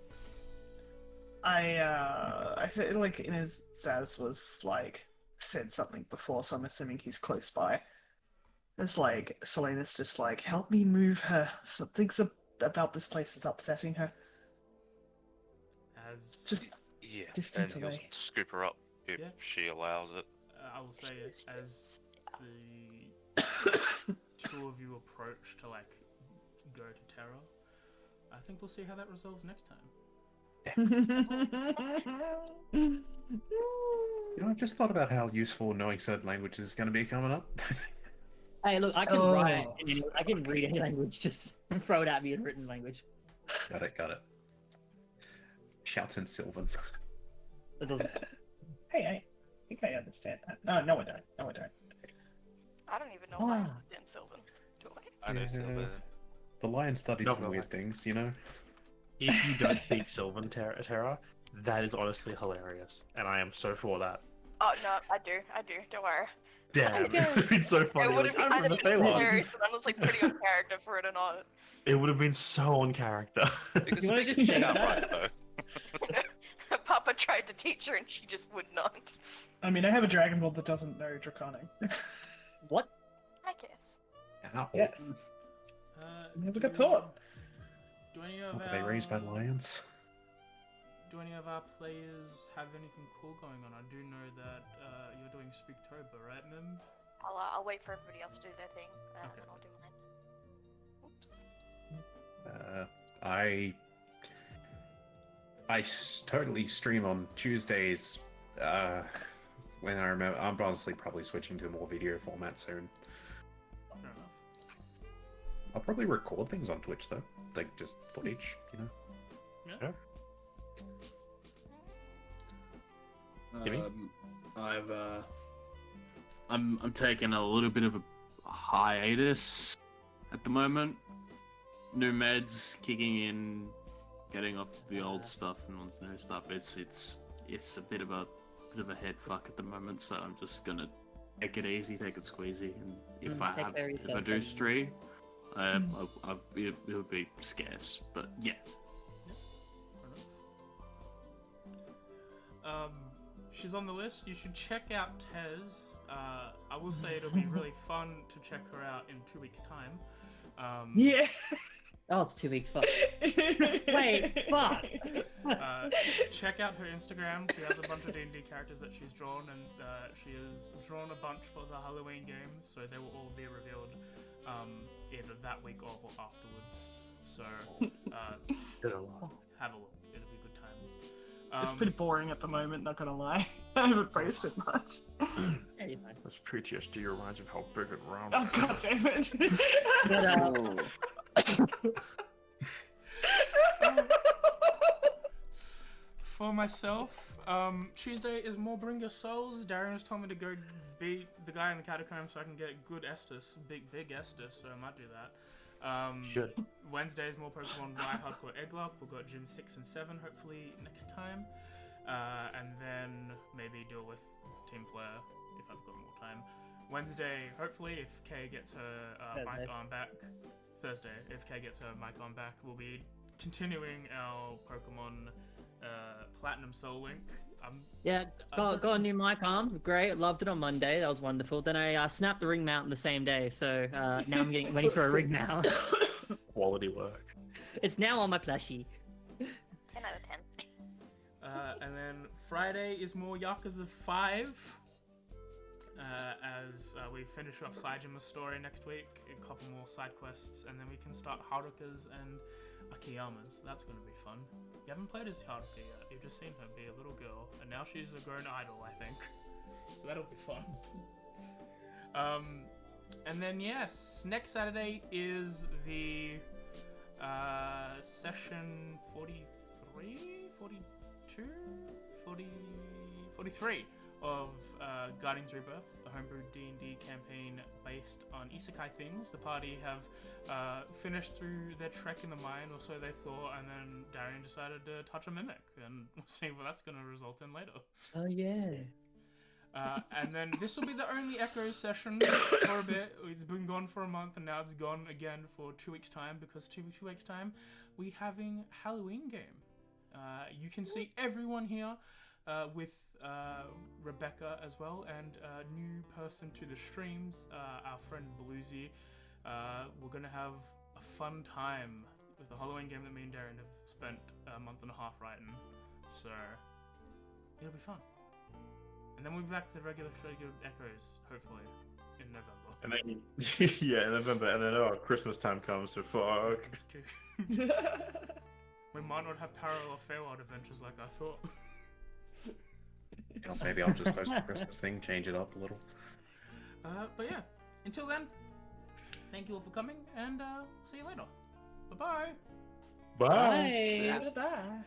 I said like in his Zaz was like said something before, so I'm assuming he's close by. It's like Selena's just like, help me move her. Something's about this place is upsetting her. As Just Yeah, Distance and he'll away. scoop her up if Yeah. she allows it. I will say it as the two of you approach to like go to Terra. I think we'll see how that resolves next time. You know, I've just thought about how useful knowing certain languages is going to be coming up. Hey, look, I can Oh, write. I can read any language. Just throw it at me in written language. Got it. Shouts in Sylvan. It doesn't. Hey, I think I understand that. No, I don't. I don't even know if I Ah. understand Sylvan. Do I? I know Yeah. Sylvan. The Lion studied No, some no, weird like- things, you know? If you don't speak Sylvan Terra, that is honestly hilarious, and I am so for that. Oh no, I do. Don't worry. Damn, Okay. it'd be so funny. It would have like, I'm kind from of the been Ceylon. hilarious and honestly pretty on character for it or not. It would have been so on character. You can You wanna speak just it change outright, that? though. Papa tried to teach her and she just would not. I mean, I have a dragon lord that doesn't know Draconic. What? I guess. Ow. Yes. Never got do- taught. Do any of Were they raised by our- lions? Do any of our players have anything cool going on? I do know that you're doing Spooktober, right, Mim? I'll wait for everybody else to do their thing, and Okay. then I'll do mine. Oops. I totally stream on Tuesdays. When I remember, I'm honestly probably switching to more video format soon. Fair enough. I'll probably record things on Twitch though, like just footage, you know. Yeah. Jimmy? I'm taking a little bit of a hiatus at the moment. New meds kicking in, getting off the old stuff and on the new stuff. It's a bit of a head fuck at the moment, so I'm just gonna take it easy, take it squeezy, and if Take care of if I yourself, do buddy. stream, it'll be scarce. But yeah, Fair enough. She's on the list. You should check out Tez. I will say it'll be really fun to check her out in 2 weeks' time. Yeah. Oh, it's 2 weeks. Fuck. Wait, fuck. Check out her Instagram. She has a bunch of D&D characters that she's drawn, and she has drawn a bunch for the Halloween game, so they will all be revealed either that week or afterwards. So have a look. It'll be good times. It's pretty boring at the moment, not gonna lie. I haven't posted much. Yeah, you're fine. This PTSD reminds of how big and round. Oh god damn it. But, For myself, Tuesday is more Bring Your Souls. Darian's told me to go beat the guy in the catacombs so I can get good Estus, big Estus, so I might do that. Should. Wednesday is more Pokemon Y Hardcore Egglock. We've got Gym 6 and 7 hopefully next time. And then maybe deal with Team Flare if I've got more time. Wednesday, hopefully, if Kay gets her mic Thursday. on back. Thursday, if Kay gets her mic on back, we'll be continuing our Pokemon Platinum Soul Link. yeah, got a new mic arm. Great, loved it on Monday. That was wonderful. Then I snapped the ring mount the same day, so now I'm getting ready for a ring mount. Quality work. It's now on my plushie. 10 out of 10. And then Friday is more Yakuza 5. As we finish off Saijima's story next week, a couple more side quests, and then we can start Haruka's and Akiyama's. That's going to be fun. You haven't played as Haruka yet, you've just seen her be a little girl, and now she's a grown idol, I think. So that'll be fun. And then, yes, next Saturday is the session 43, 42, 40, 43 of Guardians Rebirth, a homebrew D&D campaign based on isekai themes. The party have finished through their trek in the mine, or so they thought, and then Darian decided to touch a mimic, and we'll see what that's going to result in later. Oh yeah. And then this will be the only Echoes session for a bit. It's been gone for a month, and now it's gone again for 2 weeks' time, because 2 weeks' time we're having Halloween game. You can see everyone here with Rebecca as well, and a new person to the streams, our friend Bluesy. We're going to have a fun time with the Halloween game that me and Darren have spent a month and a half writing. So It'll be fun. And then we'll be back to regular scheduled echoes, hopefully, in November. And then, yeah, in November, and then Christmas time comes, so fuck. We might not have parallel Feywild adventures like I thought. You know, maybe I'll just host the Christmas thing, change it up a little. But yeah, until then, thank you all for coming, and see you later. Bye-bye. Bye. Bye. Goodbye.